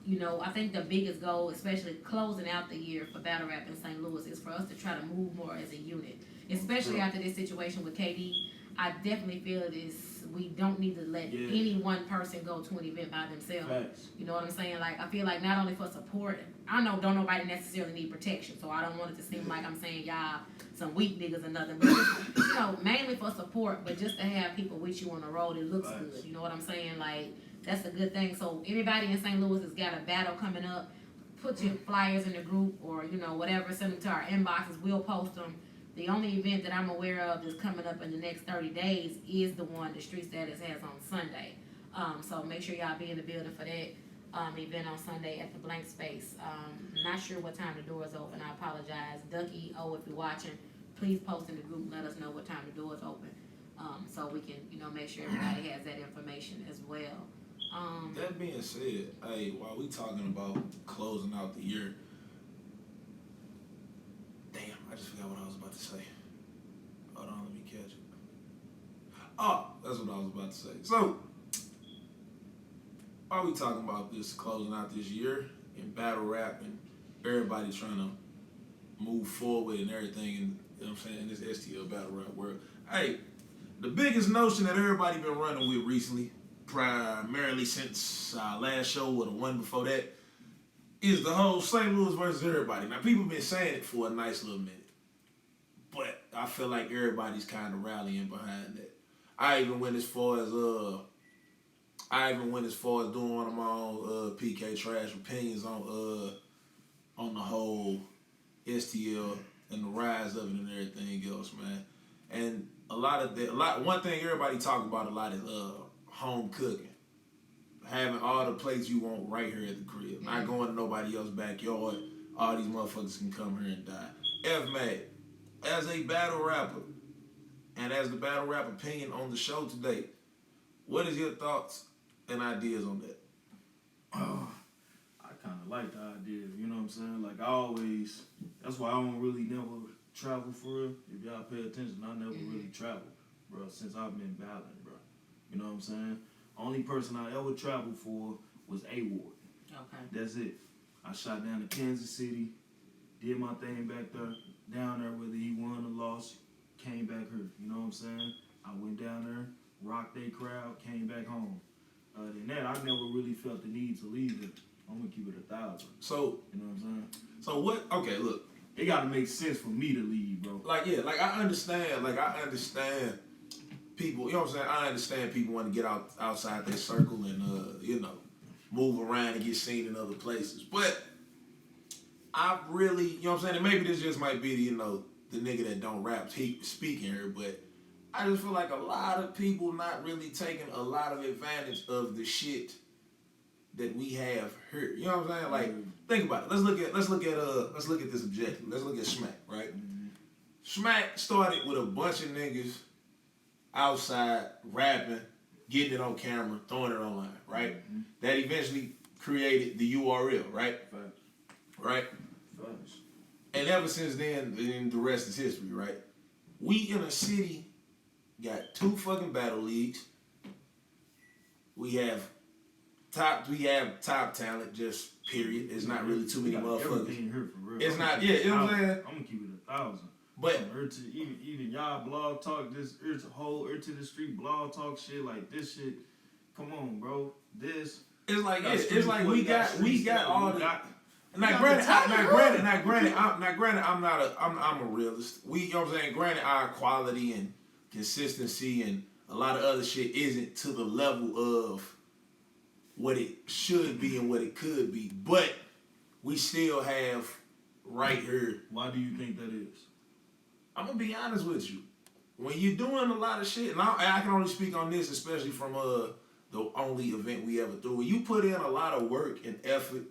You know, I think the biggest goal, especially closing out the year for Battle Rap in St. Louis, is for us to try to move more as a unit, especially after this situation with KD. I definitely feel we don't need to let Yeah. any one person go to an event by themselves. Facts. You know what I'm saying? Like, I feel like not only for support, I know don't nobody necessarily need protection, so I don't want it to seem like I'm saying y'all some weak niggas or nothing, but just, you know, mainly for support, but just to have people with you on the road, it looks Facts. good. You know what I'm saying? Like, that's a good thing. So anybody in St. Louis has got a battle coming up, put your flyers in the group or, you know, whatever, send them to our inboxes, we'll post them. The only event that I'm aware of that's coming up in the next 30 days is the one the Street Status has on Sunday. So make sure y'all be in the building for that event on Sunday at the blank space. Not sure what time the doors open. I apologize. Ducky, if you're watching, please post in the group and let us know what time the doors open. So we can, you know, make sure everybody has that information as well. That being said, hey, while we talking about closing out the year, damn, I just forgot what I was about to say. Hold on, let me catch it. Oh, that's what I was about to say. So, while we talking about this closing out this year in battle rap and everybody trying to move forward and everything, and you know what I'm saying, in this STL battle rap world, hey, the biggest notion that everybody been running with recently, primarily since our last show or the one before that, is the whole St. Louis versus everybody. Now, people been saying it for a nice little minute, but I feel like everybody's kind of rallying behind that. I even went as far as doing one of my own PK Trash opinions on the whole STL and the rise of it and everything else, man. And one thing everybody talk about a lot is home cooking. Having all the plates you want right here at the crib. Not going to nobody else's backyard. All these motherfuckers can come here and die. F-Mad, as a battle rapper, and as the battle rap opinion on the show today, what is your thoughts and ideas on that? I kind of like the idea, you know what I'm saying? Like I always, that's why I don't really never travel for real. If y'all pay attention, I never really traveled, bro, since I've been battling, bro. You know what I'm saying? Only person I ever traveled for was A-Ward. Okay. That's it. I shot down to Kansas City, did my thing back there, down there, whether he won or lost, came back here. You know what I'm saying? I went down there, rocked their crowd, came back home. Other than that, I never really felt the need to leave it. I'm gonna keep it 1,000. So, you know what I'm saying? So what? Okay, look. It gotta make sense for me to leave, bro. I understand people, you know what I'm saying? I understand people want to get outside their circle and, move around and get seen in other places. But I really, you know what I'm saying? And maybe this just might be, the nigga that don't rap speaking here, but I just feel like a lot of people not really taking a lot of advantage of the shit that we have here. You know what I'm saying? Like, think about it. Let's look at this objective. Let's look at Smack, right? Smack started with a bunch of niggas outside rapping, getting it on camera, throwing it online, right? That eventually created the URL, right? Facts. Right? Facts. And ever since then the rest is history, right? We in a city got 2 fucking battle leagues. We have top talent, just period. There's not really too many motherfuckers. Everything here for real. It's not, you know what I'm saying? I'm gonna keep it 1,000. But even y'all blog talk, this whole to the street blog talk shit, like this shit. Come on, bro. This. It's like we got all the. Granted, I'm a realist. You know what I'm saying? Granted, our quality and consistency and a lot of other shit isn't to the level of what it should be and what it could be, but we still have right here. Why do you think that is? I'm gonna be honest with you. When you're doing a lot of shit, and I can only speak on this, especially from the only event we ever threw. When you put in a lot of work and effort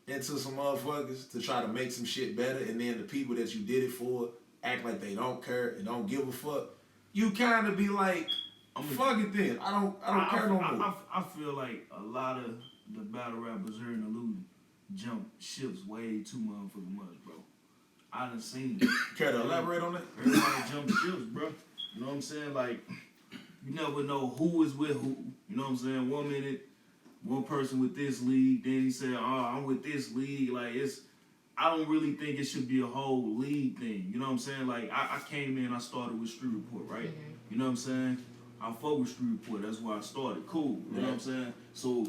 into some motherfuckers to try to make some shit better, and then the people that you did it for act like they don't care and don't give a fuck, you kind of be like, fuck it then. I don't care no more. I feel like a lot of the battle rappers here in the loot jump ships way too motherfucking much, bro. I done seen it. Care to elaborate on that? Everybody jump ships, bro. You know what I'm saying? Like, you never know who is with who. You know what I'm saying? 1 minute, one person with this league, then he said, I'm with this league. Like, I don't really think it should be a whole league thing. You know what I'm saying? Like, I came in, I started with Street Report, right? Mm-hmm. You know what I'm saying? I fuck with Street Report. That's why I started. Cool. You know what I'm saying? So,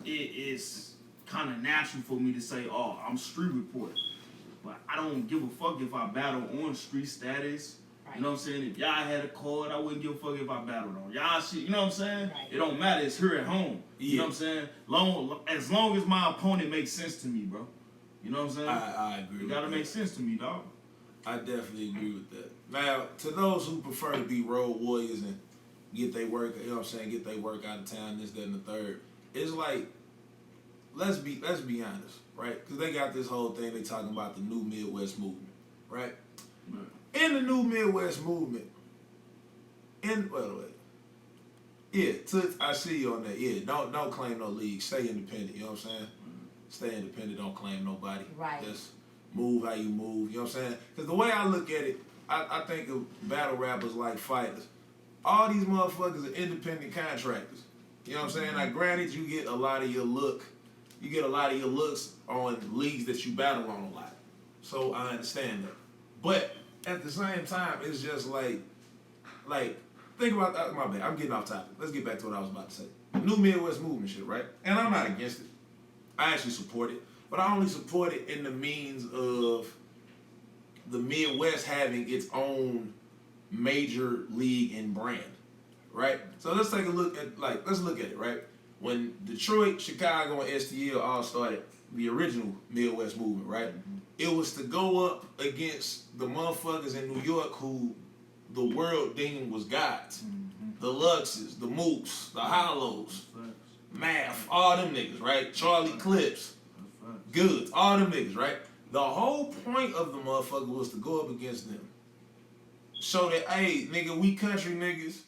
it's kind of natural for me to say, I'm Street Report. But I don't give a fuck if I battle on street status. Right. You know what I'm saying? If y'all had a card, I wouldn't give a fuck if I battled on y'all shit. You know what I'm saying? Right. It don't matter. It's here at home. Yeah. You know what I'm saying? As long as my opponent makes sense to me, bro. You know what I'm saying? I agree. It gotta make sense to me, dog. I definitely agree with that. Now, to those who prefer to be road warriors and get their work, you know what I'm saying, get their work out of town, this, that, and the third, it's like, let's be honest, right? Because they got this whole thing they talking about the new Midwest movement, right? In the new Midwest movement, I see you on that. Yeah, don't claim no league. Stay independent. You know what I'm saying? Stay independent. Don't claim nobody. Right. Just move how you move. You know what I'm saying? Because the way I look at it, I think of battle rappers like fighters. All these motherfuckers are independent contractors. You know what I'm saying? Now, granted, you get a lot of your looks on leagues that you battle on a lot. So I understand that. But at the same time, it's just like think about that. My bad. I'm getting off topic. Let's get back to what I was about to say. New Midwest movement shit, right? And I'm not against it. I actually support it. But I only support it in the means of the Midwest having its own major league and brand, right? So let's take a look at let's look at it, right? when Detroit, Chicago, and STL all started the original Midwest movement, right? It was to go up against the motherfuckers in New York who the world deemed was gods. The Luxes, the Mooks, the Hollows, Math, all them niggas, right? Charlie Clips, Goods, all them niggas, right? The whole point of the motherfucker was to go up against them. Show that, hey, nigga, we country niggas.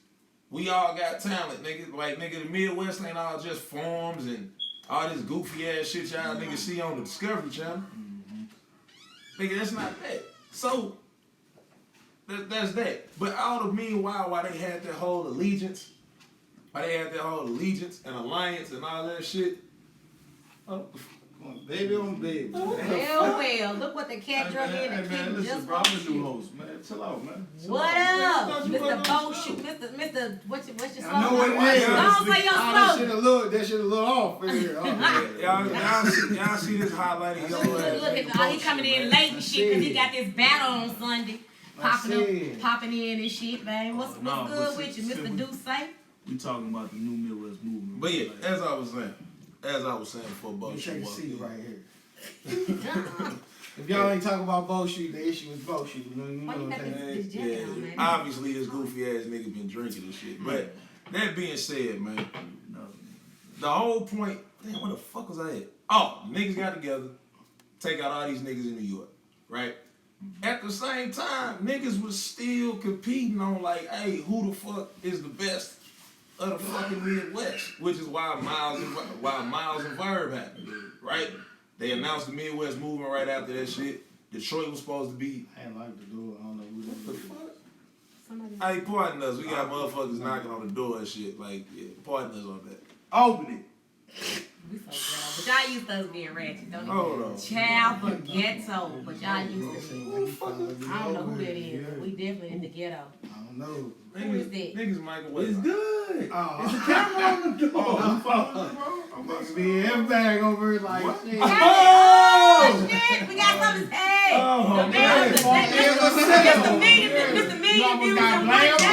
We all got talent, nigga. Like, nigga, the Midwest ain't all just farms and all this goofy ass shit y'all niggas see on the Discovery Channel. Nigga, that's not that. So, that's that. But all the meanwhile, while they had that whole allegiance, and alliance and all that shit, Baby on baby. Well, look what the cat drug in the man, kitten listen, just bro, I'm a won't new shoot. host, man. Chill out, man. Chill What out, up, man. Mr. Bullshit, Mr. What's your slogan? I know what it is. Don't say your slogan. That shit a little off in here. y'all see this highlighted yellow ass Look nigga at he coming in late and shit because he got this battle on Sunday. Popping in and shit, man. What's No, good but with you, see, Mr. Duce? We talking about the new Midwest movement. But yeah, Like, as I was saying for You bullshit. take a seat right here. If y'all ain't talking about bullshit, the issue is bullshit. You know Why you what got I'm saying? this jacket on, man? Obviously this goofy ass nigga been drinking and shit. But that being said, man, no. the whole point, damn, where the fuck was I at? Oh, niggas got together, take out all these niggas in New York, right? At the same time, niggas was still competing on like, hey, who the fuck is the best of the fucking Midwest? Which is why Miles and Verb happened, right? They announced the Midwest movement right after that shit. Detroit was supposed to be. I ain't like the door. I don't know who What the that is. fuck? Hey, pardon us. We got motherfuckers knocking on the door and shit. Like, yeah, pardon us on that. Open it. We so ghetto, but y'all used to us being ratchet, don't you? Hold on. Child for ghetto, but y'all used to be. Who the fuck is I don't know who that is, but we definitely in the ghetto. I don't know. Who is that? Niggas microwave. It's good. Oh, It's a camera on the door. Oh, you following me, bro? I'm about to me and bag over here like shit. Oh shit, we got something to say. Oh, The man, Mr. Million You almost views got on one blam day. blam.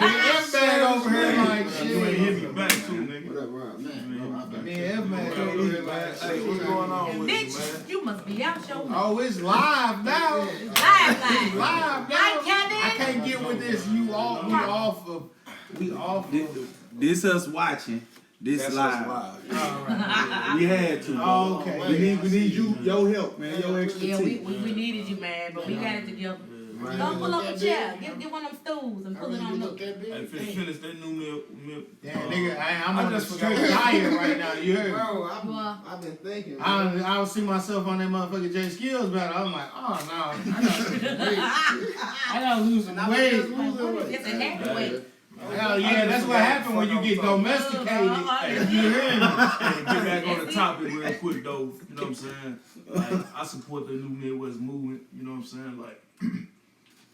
Me and bag over here like You ain't hit me shit. back too, nigga. Whatever, man. Me and bag over here like Hey, what's going on with you, man? Bitch, you must be out your Oh, it's live now. live. Live now. Like Kevin. I can't get with this. We off of. This us watching. This That's live. us live. We had to. Oh, okay. We need your help, man. Your expertise. Yeah, we needed you, man, but we got it together. Don't pull up a chair. Get one of them stools and pull it on up. Hey, finish that new milk. Yeah, nigga, I'm I on a just straight forgot. diet right now. You heard me? Bro, I've been thinking. I don't see myself on that motherfucking J Skills battle. I'm like, oh no, I gotta lose some weight. It's a heavyweight. Hell yeah, that's what happened when you get domesticated. You hear me? Hey, get back on the topic real quick though. You know what I'm saying? Like, I support the new Midwest movement. You know what I'm saying? Like,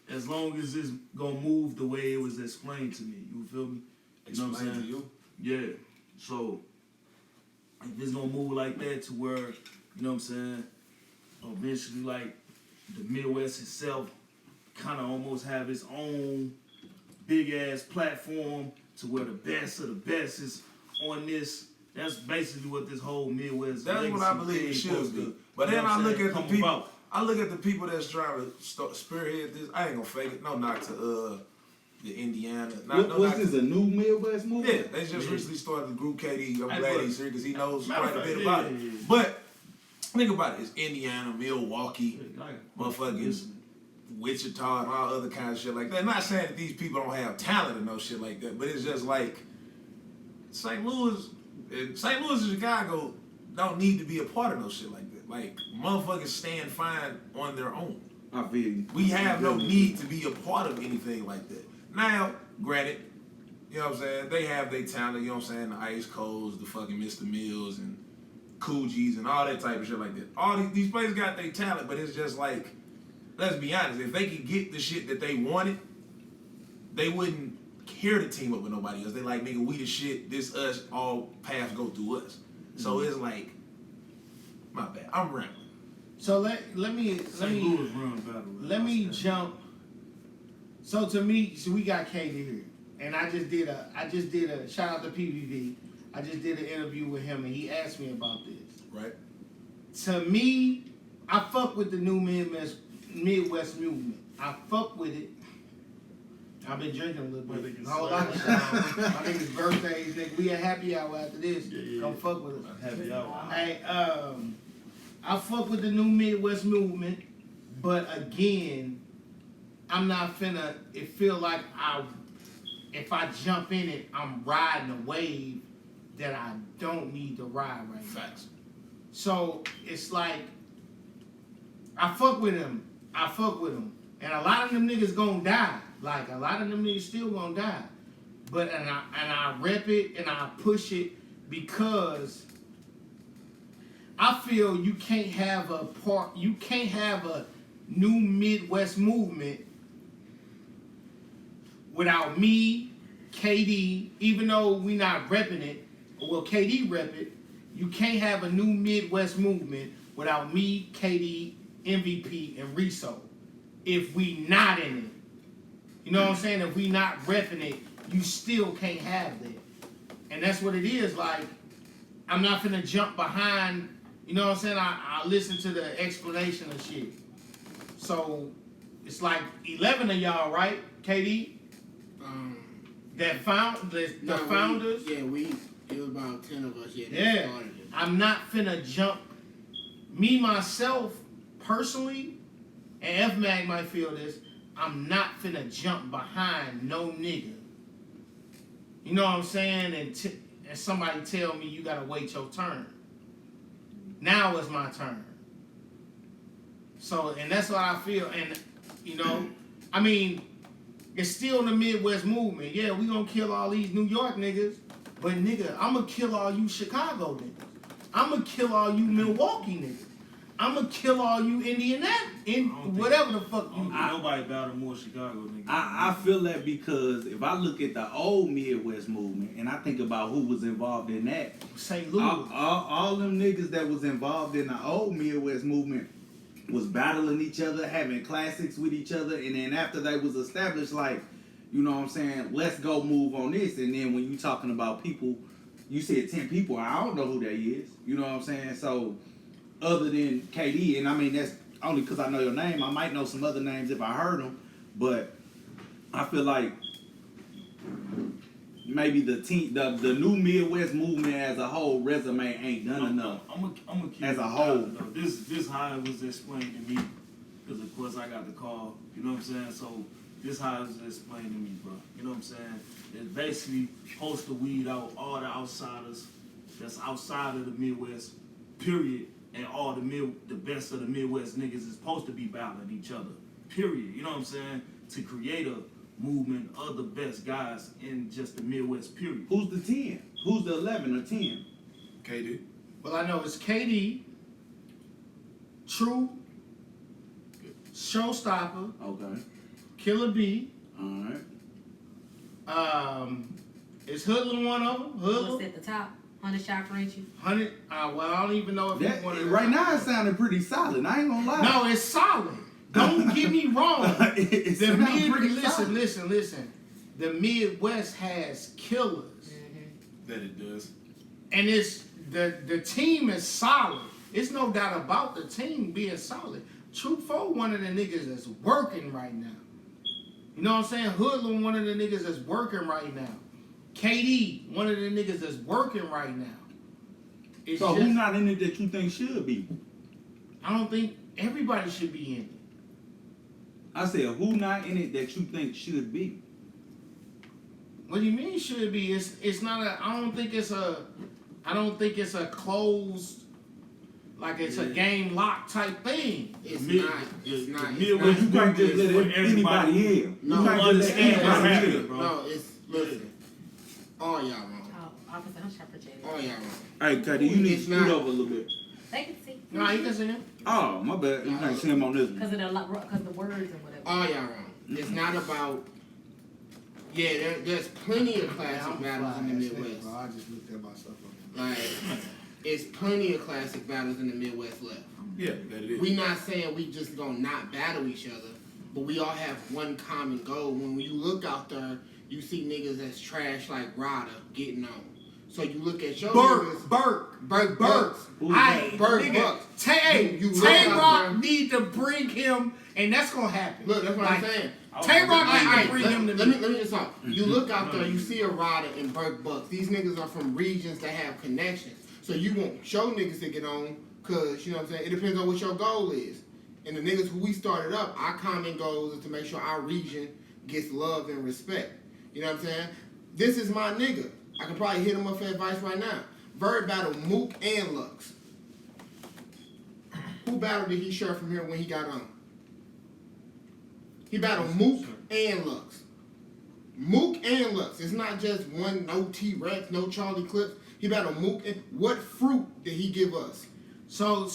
as long as it's gonna move the way it was explained to me, you feel me? You know what I'm saying? To you? Yeah. So if it's gonna move like that to where, you know what I'm saying, eventually like the Midwest itself kind of almost have its own big ass platform to where the best of the best is on this. That's basically what this whole Midwest. That's what I believe it should be. But then I look at the people. I look at the people that's trying to spearhead this. I ain't gonna fake it. No knock to the Indiana. What's this, a new Midwest movie? Yeah, they just recently started the group KD. I'm glad he's here because he knows Matter quite a of bit fact, about yeah, it. yeah. But think about it. It's Indiana, Milwaukee, motherfuckers, Wichita, and all other kinds of shit like that. I'm not saying that these people don't have talent or no shit like that, but it's just like St. Louis and Chicago don't need to be a part of no shit like that. Like, motherfuckers stand fine on their own. I feel you. We have no need to be a part of anything like that. Now, granted, you know what I'm saying, they have their talent, you know what I'm saying, the Ice Colds, the fucking Mr. Mills, and Coogie's, and all that type of shit like that. All these players got their talent, but it's just like, let's be honest, if they could get the shit that they wanted, they wouldn't care to team up with nobody else. They like, nigga, we the shit, this us, all paths go through us. So it's like, my bad, I'm rambling. So let me jump. So to me, so we got Katie here, and I just did a shout out to PVV. I just did an interview with him, and he asked me about this. Right. To me, I fuck with the new Midwest movement. I fuck with it. I've been drinking a little bit. A whole lot of shit. My nigga's birthdays, nigga. We a happy hour after this. Come fuck with us. Happy hour. Hey, I fuck with the new Midwest movement, but again, I'm not finna. It feel like if I jump in it, I'm riding a wave that I don't need to ride right now. Facts. So it's like I fuck with him, and a lot of them niggas gonna die. Like a lot of them niggas still gonna die, but and I rep it and I push it because I feel you can't have a new Midwest movement without me, KD. Even though we not repping it, well KD rep it. You can't have a new Midwest movement without me, KD, MVP, and Riso. If we not in it. You know what I'm saying? If we not repping it, you still can't have that. And that's what it is. Like, I'm not finna jump behind, you know what I'm saying? I listen to the explanation of shit. So, it's like 11 of y'all, right, KD? The founders? It was about 10 of us, that Yeah. started it. I'm not finna jump. Me, myself, personally, and F-Mag might feel this, I'm not finna jump behind no nigga. You know what I'm saying? And somebody tell me you gotta wait your turn. Now is my turn. So, and that's what I feel. And, you know, I mean, it's still the Midwest movement. Yeah, we gonna kill all these New York niggas. But nigga, I'm gonna kill all you Chicago niggas. I'm gonna kill all you Milwaukee niggas. I'm gonna kill all you whatever the fuck you. Nobody battle more Chicago niggas. I feel that because if I look at the old Midwest movement and I think about who was involved in that, St. Louis. all them niggas that was involved in the old Midwest movement was battling each other, having classics with each other, and then after they was established, like, you know what I'm saying, let's go move on this. And then when you talking about people, you said 10 people, I don't know who that is. You know what I'm saying? So other than KD, and I mean that's only because I know your name. I might know some other names if I heard them, but I feel like maybe the new Midwest movement as a whole resume ain't done enough. I'm gonna keep as it a whole. This how it was explained to me, because of course I got the call. You know what I'm saying? So this how it was explained to me, bro. You know what I'm saying? It's basically supposed to weed out all the outsiders that's outside of the Midwest, period. And all the best of the Midwest niggas is supposed to be battling each other, period. You know what I'm saying? To create a movement of the best guys in just the Midwest, period. Who's the 10? Who's the 11 or 10? KD. Well, I know it's KD, True, Showstopper, Okay. Killer B. All right. Is Hoodlum one of them? What's Hoodlum? at the top? 100 shot Frenchie. 100. Well, I don't even know if That, he's one of right them. now it sounded pretty solid. I ain't gonna lie. No, it's solid. Don't get me wrong. It The sound pretty listen. The Midwest has killers, That it does. and it's the team is solid. It's no doubt about the team being solid. True 4, one of the niggas that's working right now. You know what I'm saying? Hoodlum, one of the niggas that's working right now. KD, one of the niggas that's working right now. It's So just, who's not in it that you think should be? I don't think everybody should be in it. I said who not in it that you think should be? What do you mean should be? It's not a. I don't think it's a closed, like it's a game lock type thing. It's Mid- not. It's the not. Midwest It's You can't just let for anybody in. No, You can't just let understand what's anybody happening, in. bro. No, it's listen. All y'all wrong. Oh, officer, I'm trying to protect All it. y'all wrong. Hey, Cuddy, you need to It's scoot not. over a little bit. They can see. No, you can see him. Oh, my bad. You can't see him on this one. Because of the words and whatever. All y'all wrong. It's not about. Yeah, there's plenty of classic battles in the Midwest. I just looked at my stuff. Like, it's plenty of classic battles in the Midwest left. Yeah, that it is. We not saying we just gonna not battle each other, but we all have one common goal. When you look out there, you see niggas that's trash like Rada getting on. So you look at your Burke niggas. Bucks. Who's I that? Burke nigga, Bucks. Tay You look out Rock there. need to bring him, and that's gonna happen. Look, that's what I'm saying. Tay Rock need to Alright, bring him to let me. me just talk. You look out there, you see a rider in Burke Bucks. These niggas are from regions that have connections. So you want your niggas to get on, cause you know what I'm saying, it depends on what your goal is. And the niggas who we started up, our common goals is to make sure our region gets love and respect. You know what I'm saying? This is my nigga. I can probably hit him up for advice right now. Bird battled Mook and Lux. Who battle did he share from here when he got on? He battled Mook and Lux. Mook and Lux. It's not just one, no T-Rex, no Charlie Clips. He battled Mook and what fruit did he give us? So.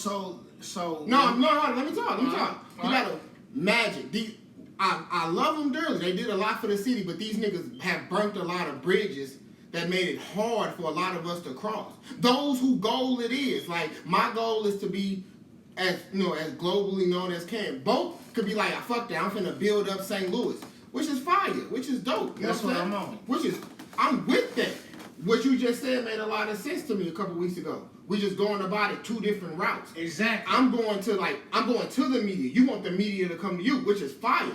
No, let me talk. He battled Magic. I love them dearly. They did a lot for the city, but these niggas have burnt a lot of bridges that made it hard for a lot of us to cross. Those who goal it is, like my goal is to be as as globally known as can. Both could be like, fuck that, I'm finna build up St. Louis, which is fire, which is dope. You That's know what I'm I'm saying? on. I'm with that. What you just said made a lot of sense to me a couple weeks ago. We're just going about it two different routes. Exactly. I'm going to the media. You want the media to come to you, which is fire.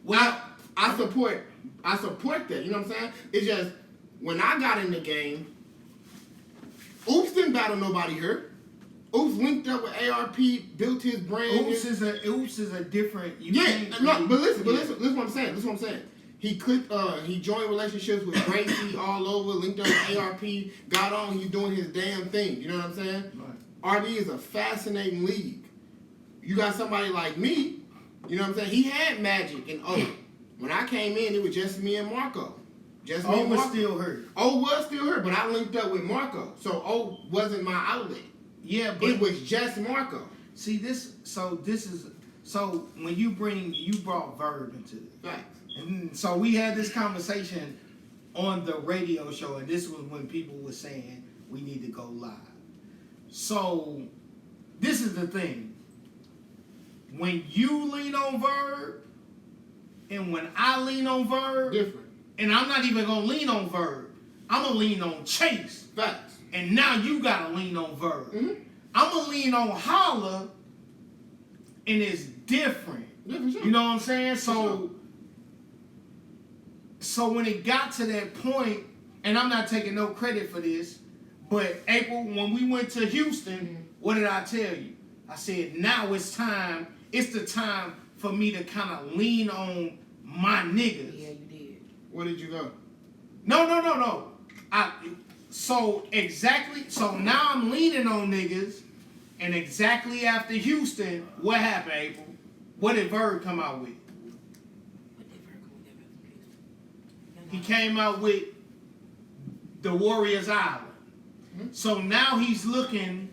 Well, I support that. You know what I'm saying? It's just when I got in the game, Oops didn't battle nobody here. Oops linked up with ARP, built his brand. Oops is a different. But listen, this is what I'm saying. He clicked. He joined relationships with Gracie all over. Linked up with ARP. Got on. He's doing his damn thing. You know what I'm saying? Right. RD is a fascinating league. You got somebody like me. You know what I'm saying? He had Magic and O. When I came in, it was just me and Marco. Just me and Marco. Still hurt. O was still hurt, but I linked up with Marco, so O wasn't my outlet. Yeah, but it was just Marco. See this. So when you brought Verb into it. Right. And so we had this conversation on the radio show, and this was when people were saying we need to go live. So this is the thing. When you lean on Verb, and when I lean on Verb, different. And I'm not even gonna lean on Verb. I'm gonna lean on Chase. Facts. And now you gotta lean on Verb. Mm-hmm. I'm gonna lean on Holla, and it's different. Yeah, for sure. You know what I'm saying? Sure. So when it got to that point, and I'm not taking no credit for this, but April, when we went to Houston, what did I tell you? I said, now it's the time for me to kind of lean on my niggas. Yeah, you did. Where did you go? No. So now I'm leaning on niggas, and exactly after Houston, what happened, April? What did Verb come out with? He came out with the Warriors Island. So now he's looking.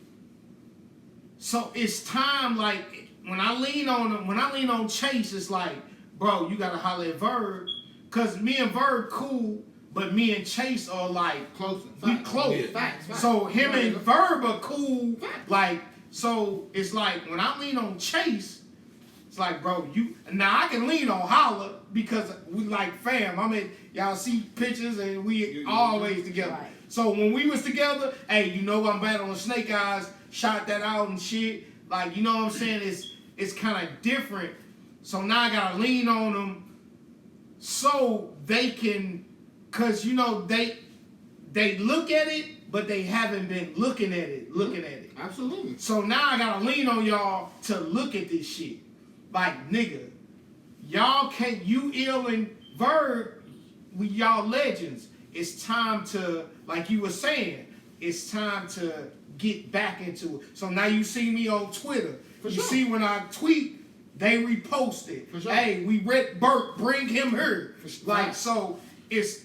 So it's time, like when I lean on Chase, it's like, bro, you gotta holler at Verb, cause me and Verb cool, but me and Chase are like closer. We close. Yeah. Facts. So him and Verb are cool. Facts. Like, so it's like when I lean on Chase, it's like, bro, now I can lean on Holla because we like fam. I mean, y'all see pictures and we always together. Right. So when we was together, hey, you know I'm battling Snake Eyes, shot that out and shit. Like, you know what I'm saying? It's kind of different. So now I gotta lean on them so they can, cause you know they look at it, but they haven't been looking at it. Absolutely. So now I gotta lean on y'all to look at this shit. Like, nigga, y'all can't, you Ill and Verb, we y'all legends. It's time to, like you were saying, it's time to get back into it. So now you see me on Twitter. You see when I tweet, they repost it. Sure. Hey, we read Burke, bring him here. Like, so it's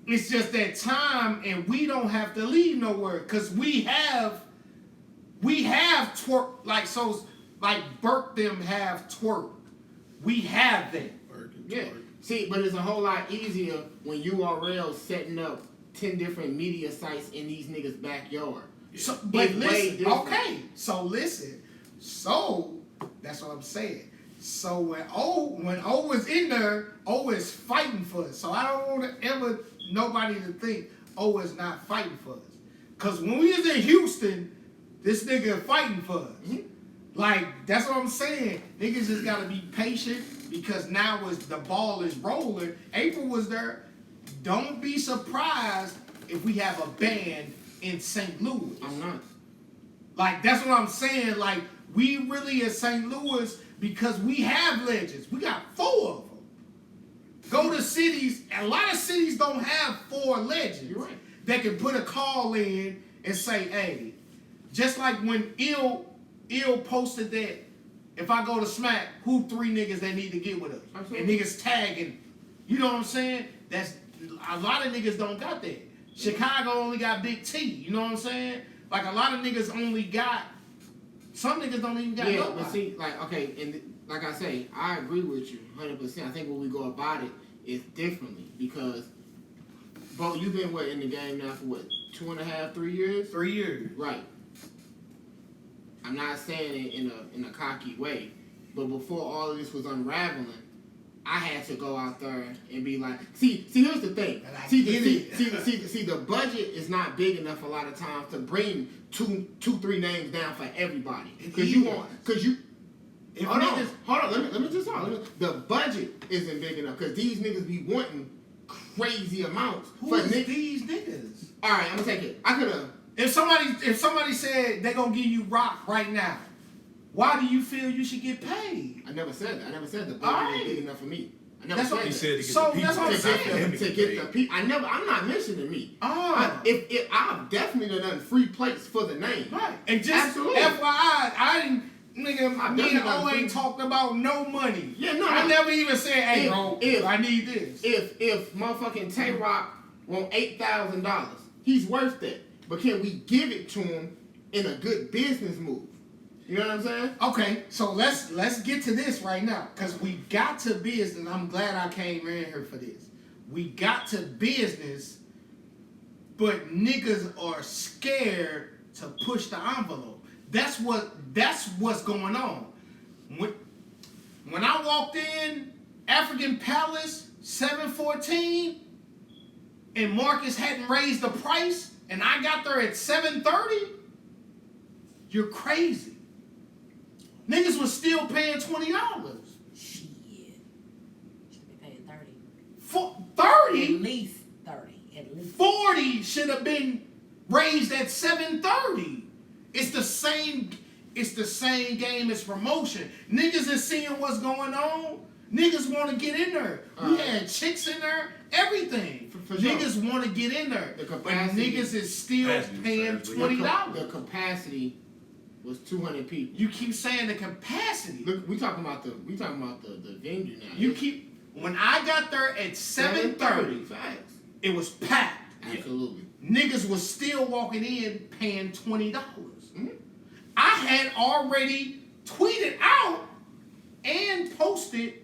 just that time, and we don't have to leave nowhere, because we have twerk, like Burke them have twerk. We have that. Yeah. See, but it's a whole lot easier when URL setting up 10 different media sites in these niggas' backyard. So, but listen, okay. So listen. So that's what I'm saying. So when O was in there, O is fighting for it. So I don't want nobody to think O is not fighting for us. Cause when we was in Houston, this nigga fighting for us. Mhm. Like, that's what I'm saying. Niggas just gotta be patient because now the ball is rolling. April was there. Don't be surprised if we have a band in St. Louis. I'm not. Like, that's what I'm saying. Like, we really in St. Louis because we have legends. We got 4 of them. Go to cities, a lot of cities don't have 4 legends. You're right. That can put a call in and say, hey, just like when Ill posted that, if I go to Smack, who 3 niggas that need to get with us? Absolutely. And niggas tagging. You know what I'm saying? That's a lot of niggas don't got that. Chicago only got Big T. You know what I'm saying? Like a lot of niggas only got. Some niggas don't even got Yeah, nobody. but see, like, okay, and like I say, I agree with you 100%. I think when we go about it is differently because, Bo, you've been in the game now for what, 2.5, 3 years? 3 years. Right. I'm not saying it in a cocky way, but before all of this was unraveling, I had to go out there and be like, see, here's the thing. See, the budget is not big enough a lot of times to bring two, 3 names down for everybody. Hold on. Let me just talk. The budget isn't big enough because these niggas be wanting crazy amounts. Who is these niggas? All right, I'm gonna take it. I could have. If somebody said they gonna give you rock right now, why do you feel you should get paid? I never said that. I never said the budget All ain't right. big enough for me. I never That's said what that. He said to get So, the people that's what I'm saying. To get the people. I'm not mentioning me. Oh. If I've definitely done free plates for the name. Right. And just Absolutely. FYI, I didn't. Nigga, I me and definitely O done ain't free- talked about no money. Yeah, no. I never even said, hey, If- bro, if- I need this. If motherfucking Tay Rock want $8,000, he's worth that. But can we give it to him in a good business move? You know what I'm saying? Okay, so let's get to this right now, cause we got to business. I'm glad I came in here for this. We got to business, but niggas are scared to push the envelope. That's what's going on. When I walked in African Palace 714, and Marcus hadn't raised the price, and I got there at 730, you're crazy. Niggas was still paying $20. Shit. Should be paying 30. For At 30, least 30. At least. 40 should have been raised at 730. It's the same game as promotion. Niggas is seeing what's going on. Niggas want to get in there. We had chicks in there, everything. For sure. Niggas want to get in there. The But capacity- niggas is still Capacity paying was $20. The capacity was 200 people. You keep saying the capacity. Look, we talking about the venue now. You keep. When I got there at 7:30, Facts. it was packed. Absolutely. Niggas was still walking in paying $20. Mhm. I had already tweeted out and posted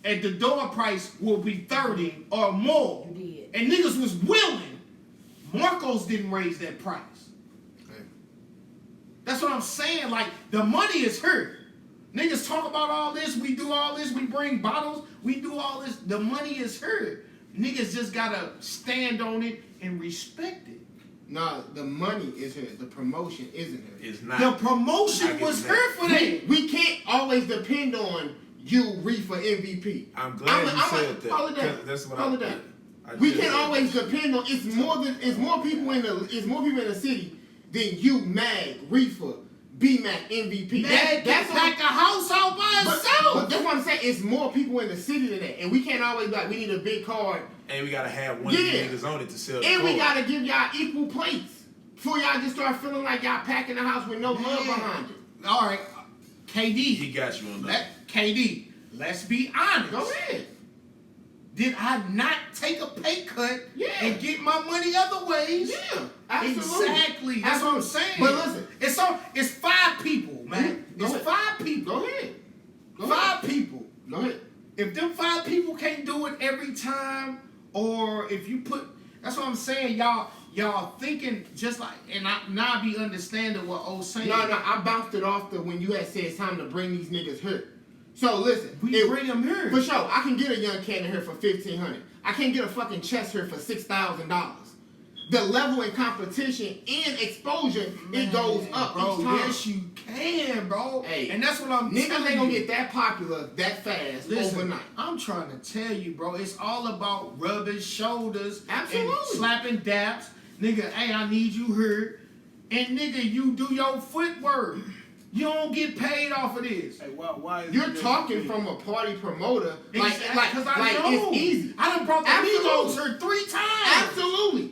at the door price will be 30 or more. You did. And niggas was willing. Marcos didn't raise that price. Hey. That's what I'm saying. Like, the money is here. Niggas talk about all this, we do all this, we bring bottles, we do all this. The money is here. Niggas just gotta stand on it and respect it. No, the money is here. The promotion isn't here. It's not. The I promotion get was that. here for that. We can't always depend on you, Reef, or MVP. I'm glad you said that. Hold it down. 'cause That's what Hold I it down. I We just can't said. always depend on. It's more people in the city than you, Mag, Reefer, B-Mac, MVP. That That's pack a house out by But itself. that's what I'm saying. It's more people in the city than that, and we can't always be like, we need a big card, And we gotta have one of Yeah. the niggas on it to sell the and we card. gotta give y'all equal plates before y'all just start feeling like y'all packing the house with no love Man. behind it. All right, KD. He got you on that. KD, let's be honest. Go ahead. Did I not take a pay cut Yeah. and get my money other ways? Yeah, absolutely. Exactly. That's what I'm saying. But listen, It's 5 people, man. Go It's ahead. 5 people. go ahead. Go 5 ahead. people. Go ahead. If them 5 people can't do it every time, or if you put, that's what I'm saying, y'all thinking just like, and I be understanding what O's saying. No, I bounced it off when you had said it's time to bring these niggas here. So listen, We bring him here. for sure. I can get a young cannon here for $1,500. I can't get a fucking chest here for $6,000. The level in competition and exposure, it goes up bro. each time. Yes, you can, bro. Hey, and that's what I'm niggas telling ain't gonna you. get that popular that fast overnight. I'm trying to tell you, bro. It's all about rubbing shoulders, Absolutely. and slapping daps, nigga. Hey, I need you here, and nigga, you do your footwork. You don't get paid off of this. Hey, why is You're it that talking you from a party promoter, Because like I know. it's easy. I done brought the Absolutely. Migos here 3 times. Absolutely.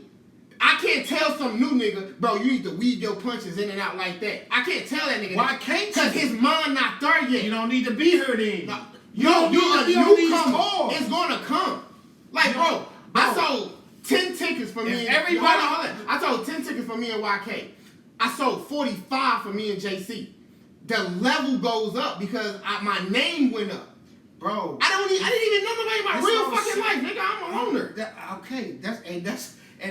I can't tell some new nigga, bro, you need to weave your punches in and out like that. I can't tell that nigga. Why can't you? Because his mind not there yet. You don't need to be here then. No, You don't need to be on these cars. It's gonna come. Like, bro, I sold 10 tickets for me. If And, everybody- hold on. I sold 10 tickets for me and YK. I sold 45 for me and JC. The level goes up because my name went up. Bro. I didn't even know nobody in my That's real what I'm fucking life, saying. nigga. I'm a loner.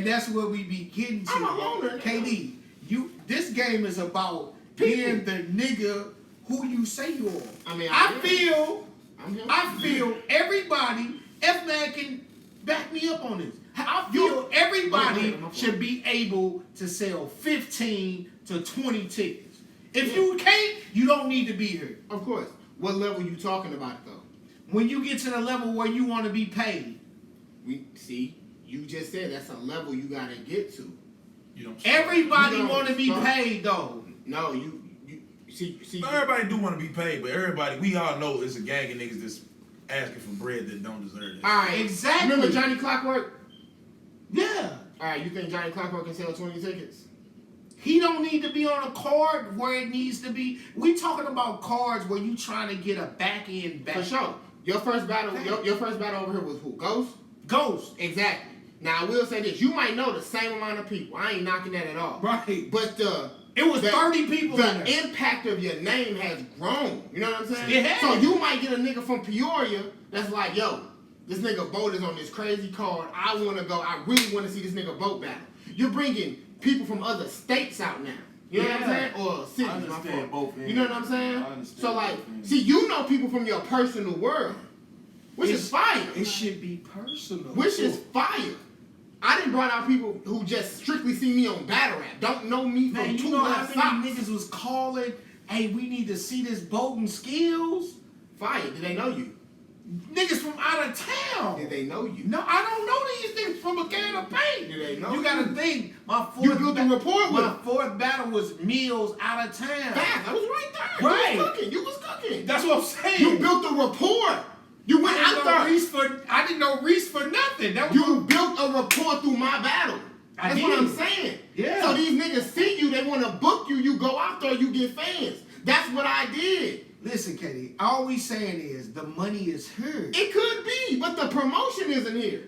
That's where we be getting to. I'm a loner, KD, this game is about being the nigga who you say you are. I mean, I feel I'm everybody, F-Man can back me up on this. I feel everybody Wait, should be able to sell 15 to 20 tickets. If you can't, you don't need to be here. Of course. What level you talking about, though? When you get to the level where you want to be paid, You just said that's a level you gotta get to. You don't. everybody You don't want to be start. paid though. No, you see. Everybody do want to be paid, but everybody, we all know it's a gang of niggas that's asking for bread that don't deserve it. All right, Exactly. Remember Johnny Clockwork? Yeah. All right, you think Johnny Clockwork can sell 20 tickets? He don't need to be on a card where it needs to be. We talking about cards where you trying to get a back end back. For sure. Your first battle, your first battle over here was who? Ghost? Ghost. Exactly. Now I will say this: you might know the same amount of people. I ain't knocking that at all. Right. But It was 30 people in The there. impact of your name has grown. You know what I'm saying? It has. So you might get a nigga from Peoria that's like, yo, this nigga boat is on this crazy card. I want to go. I really want to see this nigga boat battle. You're bringing people from other states out now. You know what I'm saying? Or cities. I my understand fault. both ends. You know what I'm saying? I understand So like, both ends. see, you know people from your personal world, which is fire. It should be personal. Which is fire. I done brought out people who just strictly see me on battle rap. Don't know me from Man, two you know how left many socks. niggas was calling, hey, we need to see this boating skills? Fire. Did they know you? Niggas from out of town. Did they know you? No, I don't know these things from a can of paint. Did they know You gotta think, my You fourth built a rapport with my them. fourth battle was Mills out of town. Facts. I was right there. Right. You was cooking. You was cooking. That's what I'm saying. You built a rapport. You went out there. I didn't know Reese for nothing. That was You built a rapport through my battle. I That's what did. I'm saying. Yeah. So these niggas see you, they want to book you. You go out there, you get fans. That's what I did. Listen, Katie, all we saying is the money is here. It could be, but the promotion isn't here.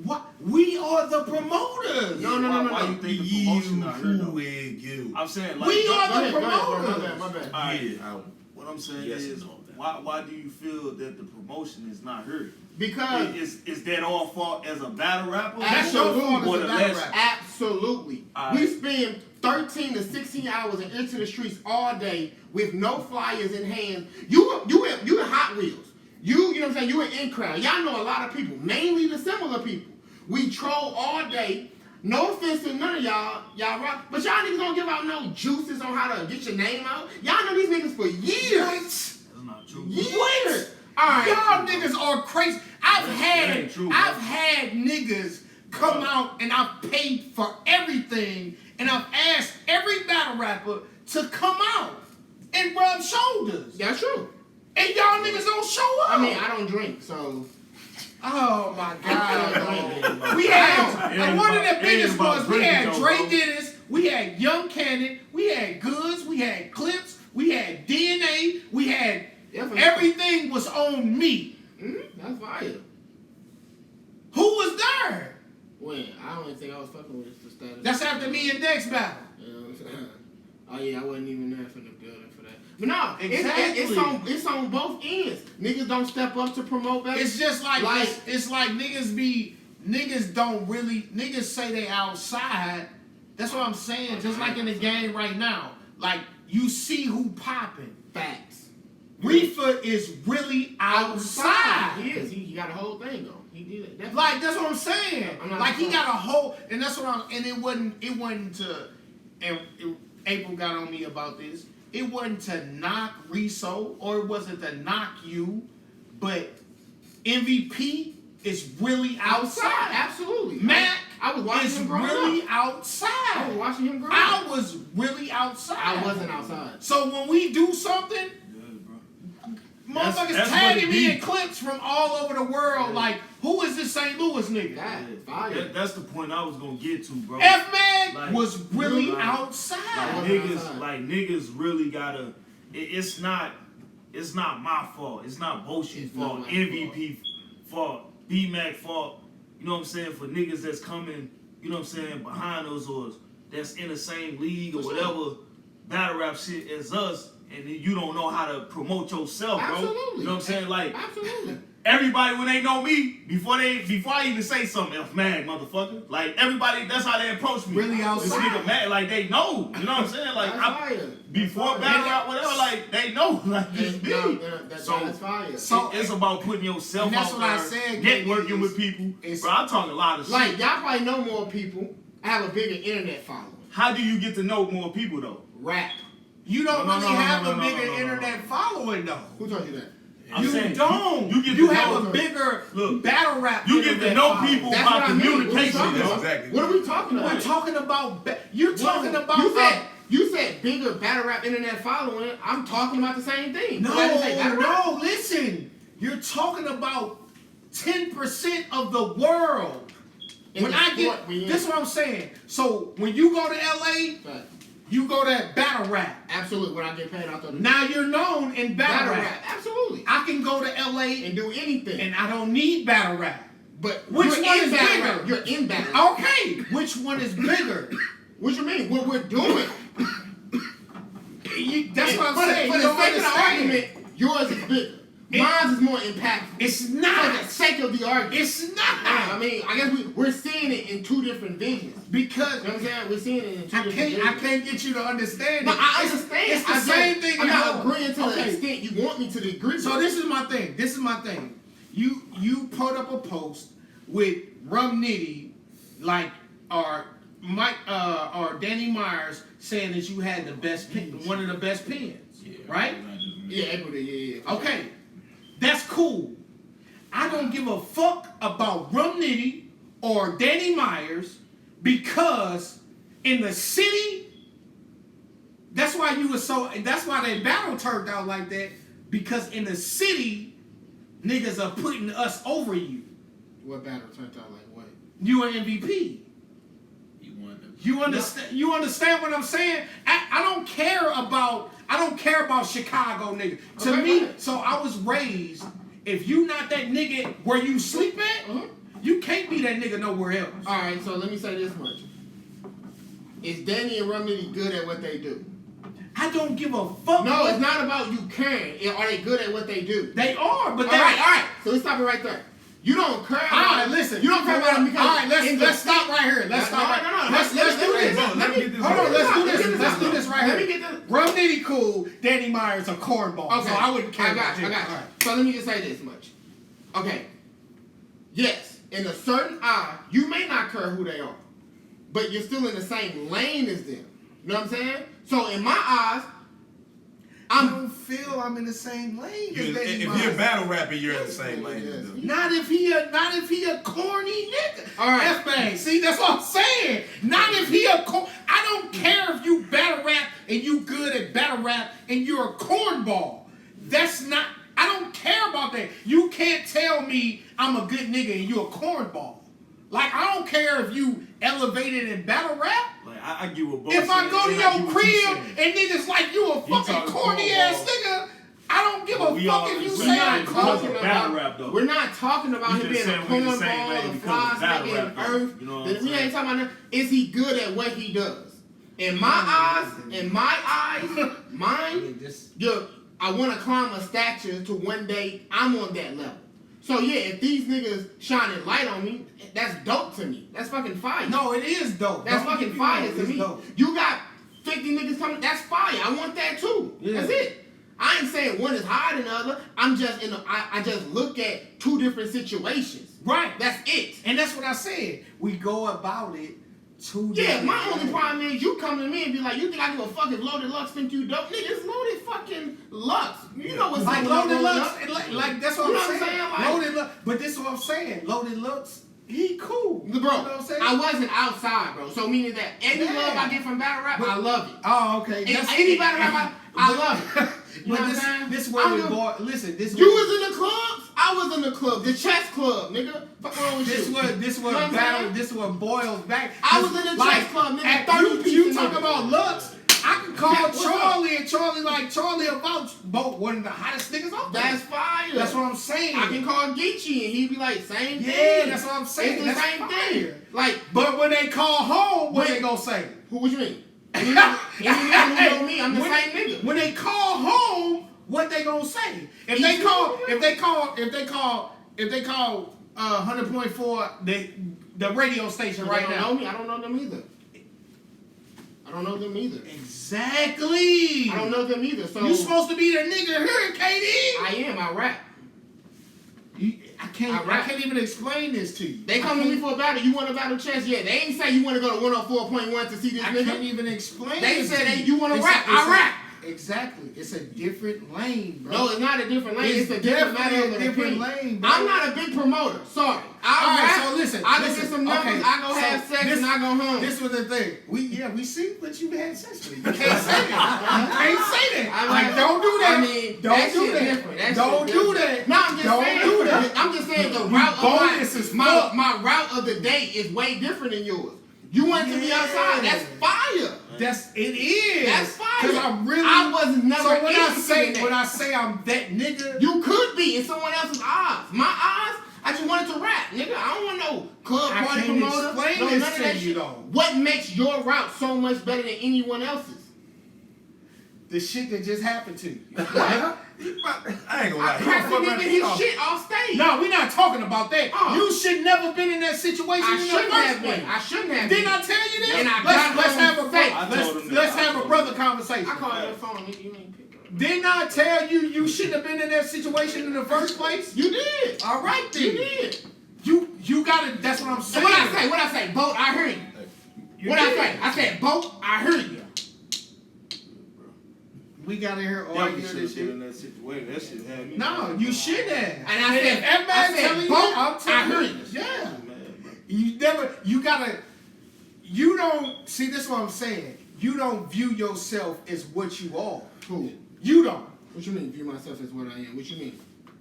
What we are the promoters. No. Why you think the promotion not here though? you. I'm saying like We are Go the ahead, bro. promoters. My bad. All right. Yeah. What I'm saying Yes is, and no. why do you feel that the promotion is not here? Because Is that all fault as a battle rapper? That's your fault as Or a the battle less- rapper. absolutely. Alright. We spend 13 to 16 hours and into the streets all day with no flyers in hand. You in Hot Wheels. You know what I'm saying? You in crowd. Y'all know a lot of people, mainly the similar people. We troll all day. No offense to none of y'all rock, but y'all niggas don't give out no juices on how to get your name out. Y'all know these niggas for years. That's not true. Years. All right. Y'all niggas are crazy. I've That ain't true, bro. had niggas come out and I've paid for everything and I've asked every battle rapper to come out and rub shoulders. That's true. And y'all niggas don't show up. I mean, I don't drink, so. Oh my God. It We had, ain't and one of the about- it biggest ain't about ones, we had drinking, Dre though, bro. Dennis, we had Young Cannon, we had Goods, we had Clips, we had DNA, we had Yeah, for everything was on me. That's fire. Who was there? When? I don't even think I was fucking with the status. That's after me and Dex battle. You know what I'm saying? Oh yeah, I wasn't even there for the building for that. But no, Exactly. it's on both ends. Niggas don't step up to promote better. It's just like, Like- it's like niggas don't really, niggas say they outside. That's what I'm saying. Just like in the game right now. Like, you see who popping. Facts. Reefer is really outside. He is. He got a whole thing on. He did it. That's Like that's what I'm saying. I'm not Like he sure. got a whole, and that's what I'm. And it wasn't to. And April got on me about this. It wasn't to knock Reso, or it wasn't to knock you, but MVP is really outside. Absolutely. Mac I was watching is him growing really up. outside. I was watching him grow I up. was really outside. I wasn't outside. So when we do something, Yeah, bro. motherfuckers That's tagging what it me be. in clips from all over the world. Like, who is this St. Louis nigga? That fire. That's the point I was gonna get to, bro. F Mag Like, was really like- outside. Like, Niggas really gotta. It's not my fault. It's not Boshi's It's not fault. my MVP fault. B-Mac fault. You know what I'm saying? For niggas that's coming, you know what I'm saying, behind us or that's in the same league or For sure. whatever battle rap shit as us, and then you don't know how to promote yourself, bro. Absolutely. You know what I'm saying? Like Absolutely. everybody when they know me, before I even say something, F Mag, motherfucker. Like everybody, that's how they approach me. Really This outside. nigga mad, like they know. You know what I'm saying? Like That's fire. before That's battle fire. rap, whatever, like they know. Like it's me. That's fire. So- it's about putting yourself And that's out what I there, said, networking is- with people. is- Bro, I talk a lot of shit. Like y'all probably know more people. Have a bigger internet following. How do you get to know more people though? Rap. You don't No, really no, no, have no, a no, bigger no, no, no, internet following though. Who told you that? I'm You saying, don't. You get You to have know, a bigger Look, battle rap. you get to internet know following. people That's about what I mean. What we communication. talking That's about? exactly What are we talking about? We're talking about. You're talking about. You said bigger battle rap internet following. I'm talking about the same thing. No, But I didn't say battle rap. no. Listen, you're talking about 10% of the world. In When the I sport get we in. this, is what I'm saying. So when you go to LA, Right. you go to battle rap. Absolutely. When I get paid, I'll throw the Now you're known in battle rap. Absolutely. I can go to LA And do anything. and I don't need battle rap. But Which you're one in is battle bigger? rap. You're in battle rap. Okay, which one is bigger? What you mean? What we're doing. That's what I'm saying. For You the don't sake of the understand. argument, yours is bigger. Mine is more impactful. It's For not. the sake of the argument. It's I not. mean, I guess we're seeing it in two different visions. Because You know what I'm saying? We're seeing it in two I different visions. can't get you to understand No, it. I understand. It's the I same get it. thing. I'm you not know. agreeing to the Okay. extent you want me to agree. So with. this is my thing. This is my thing. You put up a post with Rum Nitty, like or Mike or Danny Myers saying that you had the best pen, one of the best pens, right? Yeah, April did. Yeah. Okay, that's cool. I don't give a fuck about Rum Nitty or Danny Myers because in the city, that's why you were so. That's why that battle turned out like that because in the city, niggas are putting us over you. What battle turned out like what? You an MVP. You understand? You understand what I'm saying? I don't care about Chicago nigga. To Okay, me, right. so I was raised. If you not that nigga where you sleep at, Uh-huh. you can't be that nigga nowhere else. All right, so let me say this much: is Danny and Rum Nitty good at what they do? I don't give a fuck. No, what- it's not about you caring. Are they good at what they do? They are, but All they right. So let's stop it right there. You don't care. All about right, it. listen. You don't care about them because. All right, in let's the- stop right here. Let's stop right. No. Let's do this. Let me get this Hold on, right. let's do Let me this. get Let's do this right Let me here. get this. Rum Nitty cool. Danny Myers a cornball. Okay. So I wouldn't care. I got about you. you. I got you. All right. So let me just say this much. Okay. Yes, in a certain eye, you may not care who they are, but you're still in the same lane as them. You know what I'm saying? So in my eyes, I don't feel I'm in the same lane as Danny If Myers. you're a battle rapper, you're in the same lane as them. Not if he a corny nigga. All right. F-Bang. See, that's what I'm saying. Not if he a I don't care if you battle rap and you good at battle rap and you're a cornball. That's not. I don't care about that. You can't tell me I'm a good nigga and you a cornball. Like I don't care if you elevated in battle rap. Like I get what both If I go to saying, and I get your what you crib saying. and niggas like you a fucking talking corny ass cornball. nigga, I don't give But a we fuck all- if you we say not I'm because corny. of battle rap, though. We're not talking about You him just being a saying we in the same cornball, lane a because fly of battle snake in rap, though. earth. You know what Then I'm we ain't saying? talking about that. Is he good at what he does? In my eyes, mine, I want to climb a stature to one day I'm on that level. So yeah, if these niggas shining light on me, that's dope to me. That's fucking fire. No, it is dope. That's Don't fucking get me fire wrong, to it's me. dope. You got 50 niggas coming, that's fire. I want that too. Yeah. That's it. I ain't saying one is higher than the other. I'm just I just look at two different situations. Right. That's it. And that's what I said. We go about it two Yeah, different my only ways. problem is you come to me and be like, you think I give a fuck if Loaded Lux think you dope? Nigga, it's Loaded fucking Lux. You know what's Like up with Loaded Lux, Lux. and like that's what You know I'm what I'm saying. saying? Like- Loaded Lux, but this is what I'm saying. Loaded Lux, he cool. Bro, You know what I'm saying? I wasn't outside, bro. So meaning that any Yeah. love I get from battle rap, I love it. Oh, okay. And any battle rap, I love it. You know But what I'm saying? this I way we love- boy. Listen, this You way- was in the clubs? I was in the club. The chess club, nigga. Fuck wrong with This you? what You know what I'm battle. saying? This what boils back. I was in the chess club, nigga. At 30 you pieces, talk nigga. about Lux. I can call Yeah, what's Charlie and Charlie like Charlie about both one of the hottest niggas out there. That's fire. That's what I'm saying. I can call Geechee and he'd be like, same Yeah, thing. that's what I'm saying. It's the That's same fire. thing. Like, But when they call home, what When- they gonna say? who would you mean? Any nigga who know me, I'm the When- same nigga. When they call home, what they gonna say? If they call 100.4 the radio station They right don't now. know me. I don't know them either. I don't know them either. Exactly. I don't know them either. So You supposed to be the nigga here, KD. I am. I rap. I can't even explain this to you. They come to me for a battle. You want to battle chess? Yeah. They ain't say you want to go to 104.1 to see this I nigga. can't even explain. They this said to they- you wanna rap, it's I rap. Exactly. It's a different lane, bro. No, it's not a different lane. It's a definitely different matter of a different opinion. lane, bro. I'm not a big promoter. Sorry. I All right, rap. so listen. I go listen, get some numbers. okay, I go so have sex this- and I go home. This was the thing. We see what you had sex with. You can't say that. You can't say that. I Like, like- don't do that. I mean, don't that do shit that. different. That Don't shit do different. that. No, I'm just don't saying. do that. I'm just saying the You route of bonus is fuck. my route of the day is way different than yours. You want to be outside. That's fire. It is. That's fire. Cause I'm really. I was never So when interested in that. I say I'm that nigga, You could be in someone else's eyes. My eyes, I just wanted to rap, nigga. I don't want no club I party can't promoter. explain no, this none of to that you, shit. though. What makes your route so much better than anyone else's? the shit that just happened to you. I ain't gonna lie. I He cracked gonna the fuck nigga around his and- shit off stage. No, we're not talking about that. Oh. You should never been in that situation I in the shouldn't first have place. been. I shouldn't have Didn't been. I tell you this? And I let's got have a home brother. safe. I told him that. Let's I have a told brother him. conversation. I called your phone, nigga. You ain't pick up. Didn't I tell you you shouldn't have been in that situation in the first place? You did. All right then. You did. You gotta. That's what I'm So saying. what I say? Boat, I heard you. You What did. I say? I said, boat, I heard you. We got in here Definitely arguing should this have been shit. in that situation. That shit had me. No, you should have. And I said, if that man I said, telling you, boat, I'm telling I heard you. you. Yeah. Man, bro. You never. You gotta. You don't see. This is what I'm saying. You don't view yourself as what you are. Who? You don't. What you mean, view myself as what I am? What you mean?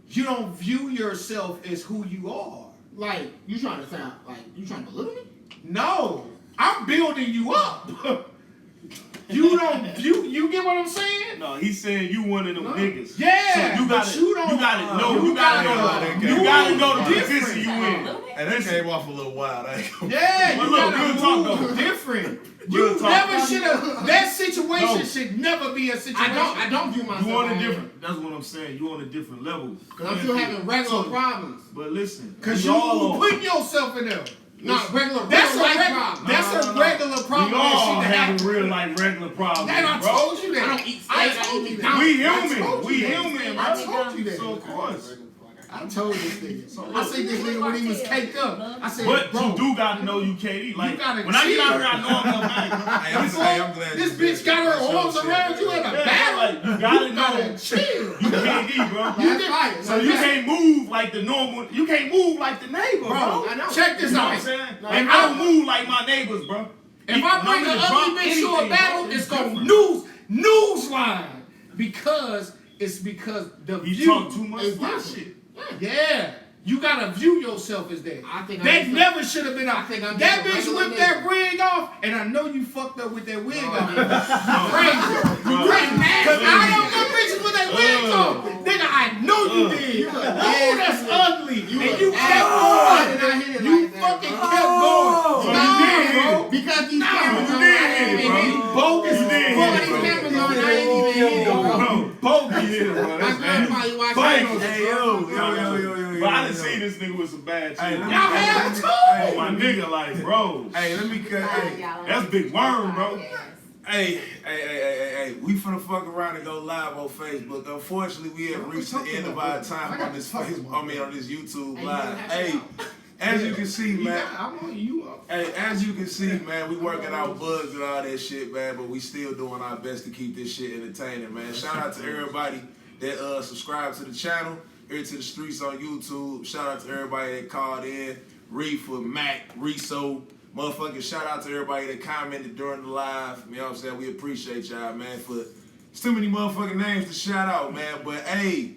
You don't view yourself as who you are. Like, you trying to sound, like, you trying to belittle me? No, I'm building you up. You don't view. You get what I'm saying? No, he's saying you one of them niggas. Yeah, So you but gotta, you don't- you gotta know, you you gotta gotta- know, you you gotta know the different. position you in. And that came off a little wild. I ain't gonna- Yeah, But you look, gotta real talk, move though. different. Real You talk. never should have. That situation No. should never be a situation. I don't view myself You on a as different. That's what I'm saying. You on a different level. because I'm still having regular problems. But listen, Because we you all on. putting yourself in there. Not regular, That's real a life reg- problems. that's a regular problem. We that all shit having happen. real life regular problems. And I bro. told you that. I don't eat steak, I I told eat you that. McDonald's. We I human. told We you that. human, I bro. told you that. So of course. I told this nigga. I seen this nigga when he was caked up. I said, But bro, you do gotta know you KD. Like gotta when I get out chill. here, I know I'm gonna bang. I'm glad this you bitch said got that. her That arms shit, around you man. in a Yeah, battle. like you gotta know chill. you KD, bro. That's right. So you can't move like the normal. You can't move like the neighbor, bro. I know. Check this You know out. what I'm saying? No, Like, if I don't move like my neighbors, bro. If I bring an ugly bitch to a battle, it's gonna newsline because the You view. talk too much It's fly different. shit. Yeah. You gotta view yourself as that. I think That I'm never should have been out. I think I'm That just a bitch regular whipped that nigga. wig off, and I know you fucked up with that wig No, off. no. Crazy. You crazy. Cause I don't know bitches with their wigs off. Nigga, I know you did. You a Oh, nasty that's nigga. ugly. You And a you nasty kept nigga. I did going. not hit it You like that, fucking bro. kept going. So Nah, you did, bro. Because these Nah, cameras you on, did I ain't hit it, even bro. hit You it. bogus. You did Bro, hit these it, bro. cameras on, I ain't even hit it, bro. Bro, bogey hit it, bro. My That's grandpa, bad. you watch Bang that. on Hey, yo. But I done seen this nigga with some bad shit. Hey, on. Y'all have too. Oh, my nigga, like, bro. Hey, let me cut. Hey, That's big worm, bro. Hey, we finna fuck around and go live on Facebook. Unfortunately, we have reached the end of our time on this Facebook, on this YouTube live. Hey, as you can see, man. Hey, as you can see, man, we working out bugs and all that shit, man, but we still doing our best to keep this shit entertaining, man. Shout out to everybody that subscribed to the channel, here to the streets on YouTube. Shout out to everybody that called in, Reefer, Mac, Reso. Motherfucking shout out to everybody that commented during the live. You know what I'm saying? We appreciate y'all, man. It's too many motherfucking names to shout out, man. But hey,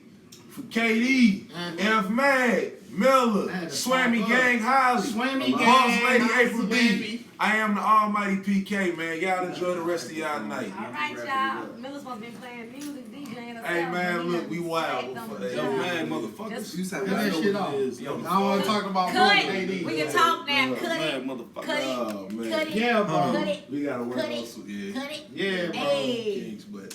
for KD, F Mag, Miller, Swammy Gang, Holly, Boss Lady April D. I am the almighty PK, man. Y'all enjoy the rest of y'all night. All right, y'all. Miller's supposed to be playing music, DJing. Hey, man, look, we wild. Yo, man, motherfuckers. You sound that shit off. Yo, I don't want to talk about Cut KD. it. We can talk now. Cut man, it. motherfucker. Cut it. Oh, man. Cut it. Yeah, bro. Cut it. We gotta work Cut on it. some, yeah. Cut it. Yeah, bro. Hey. Kings, but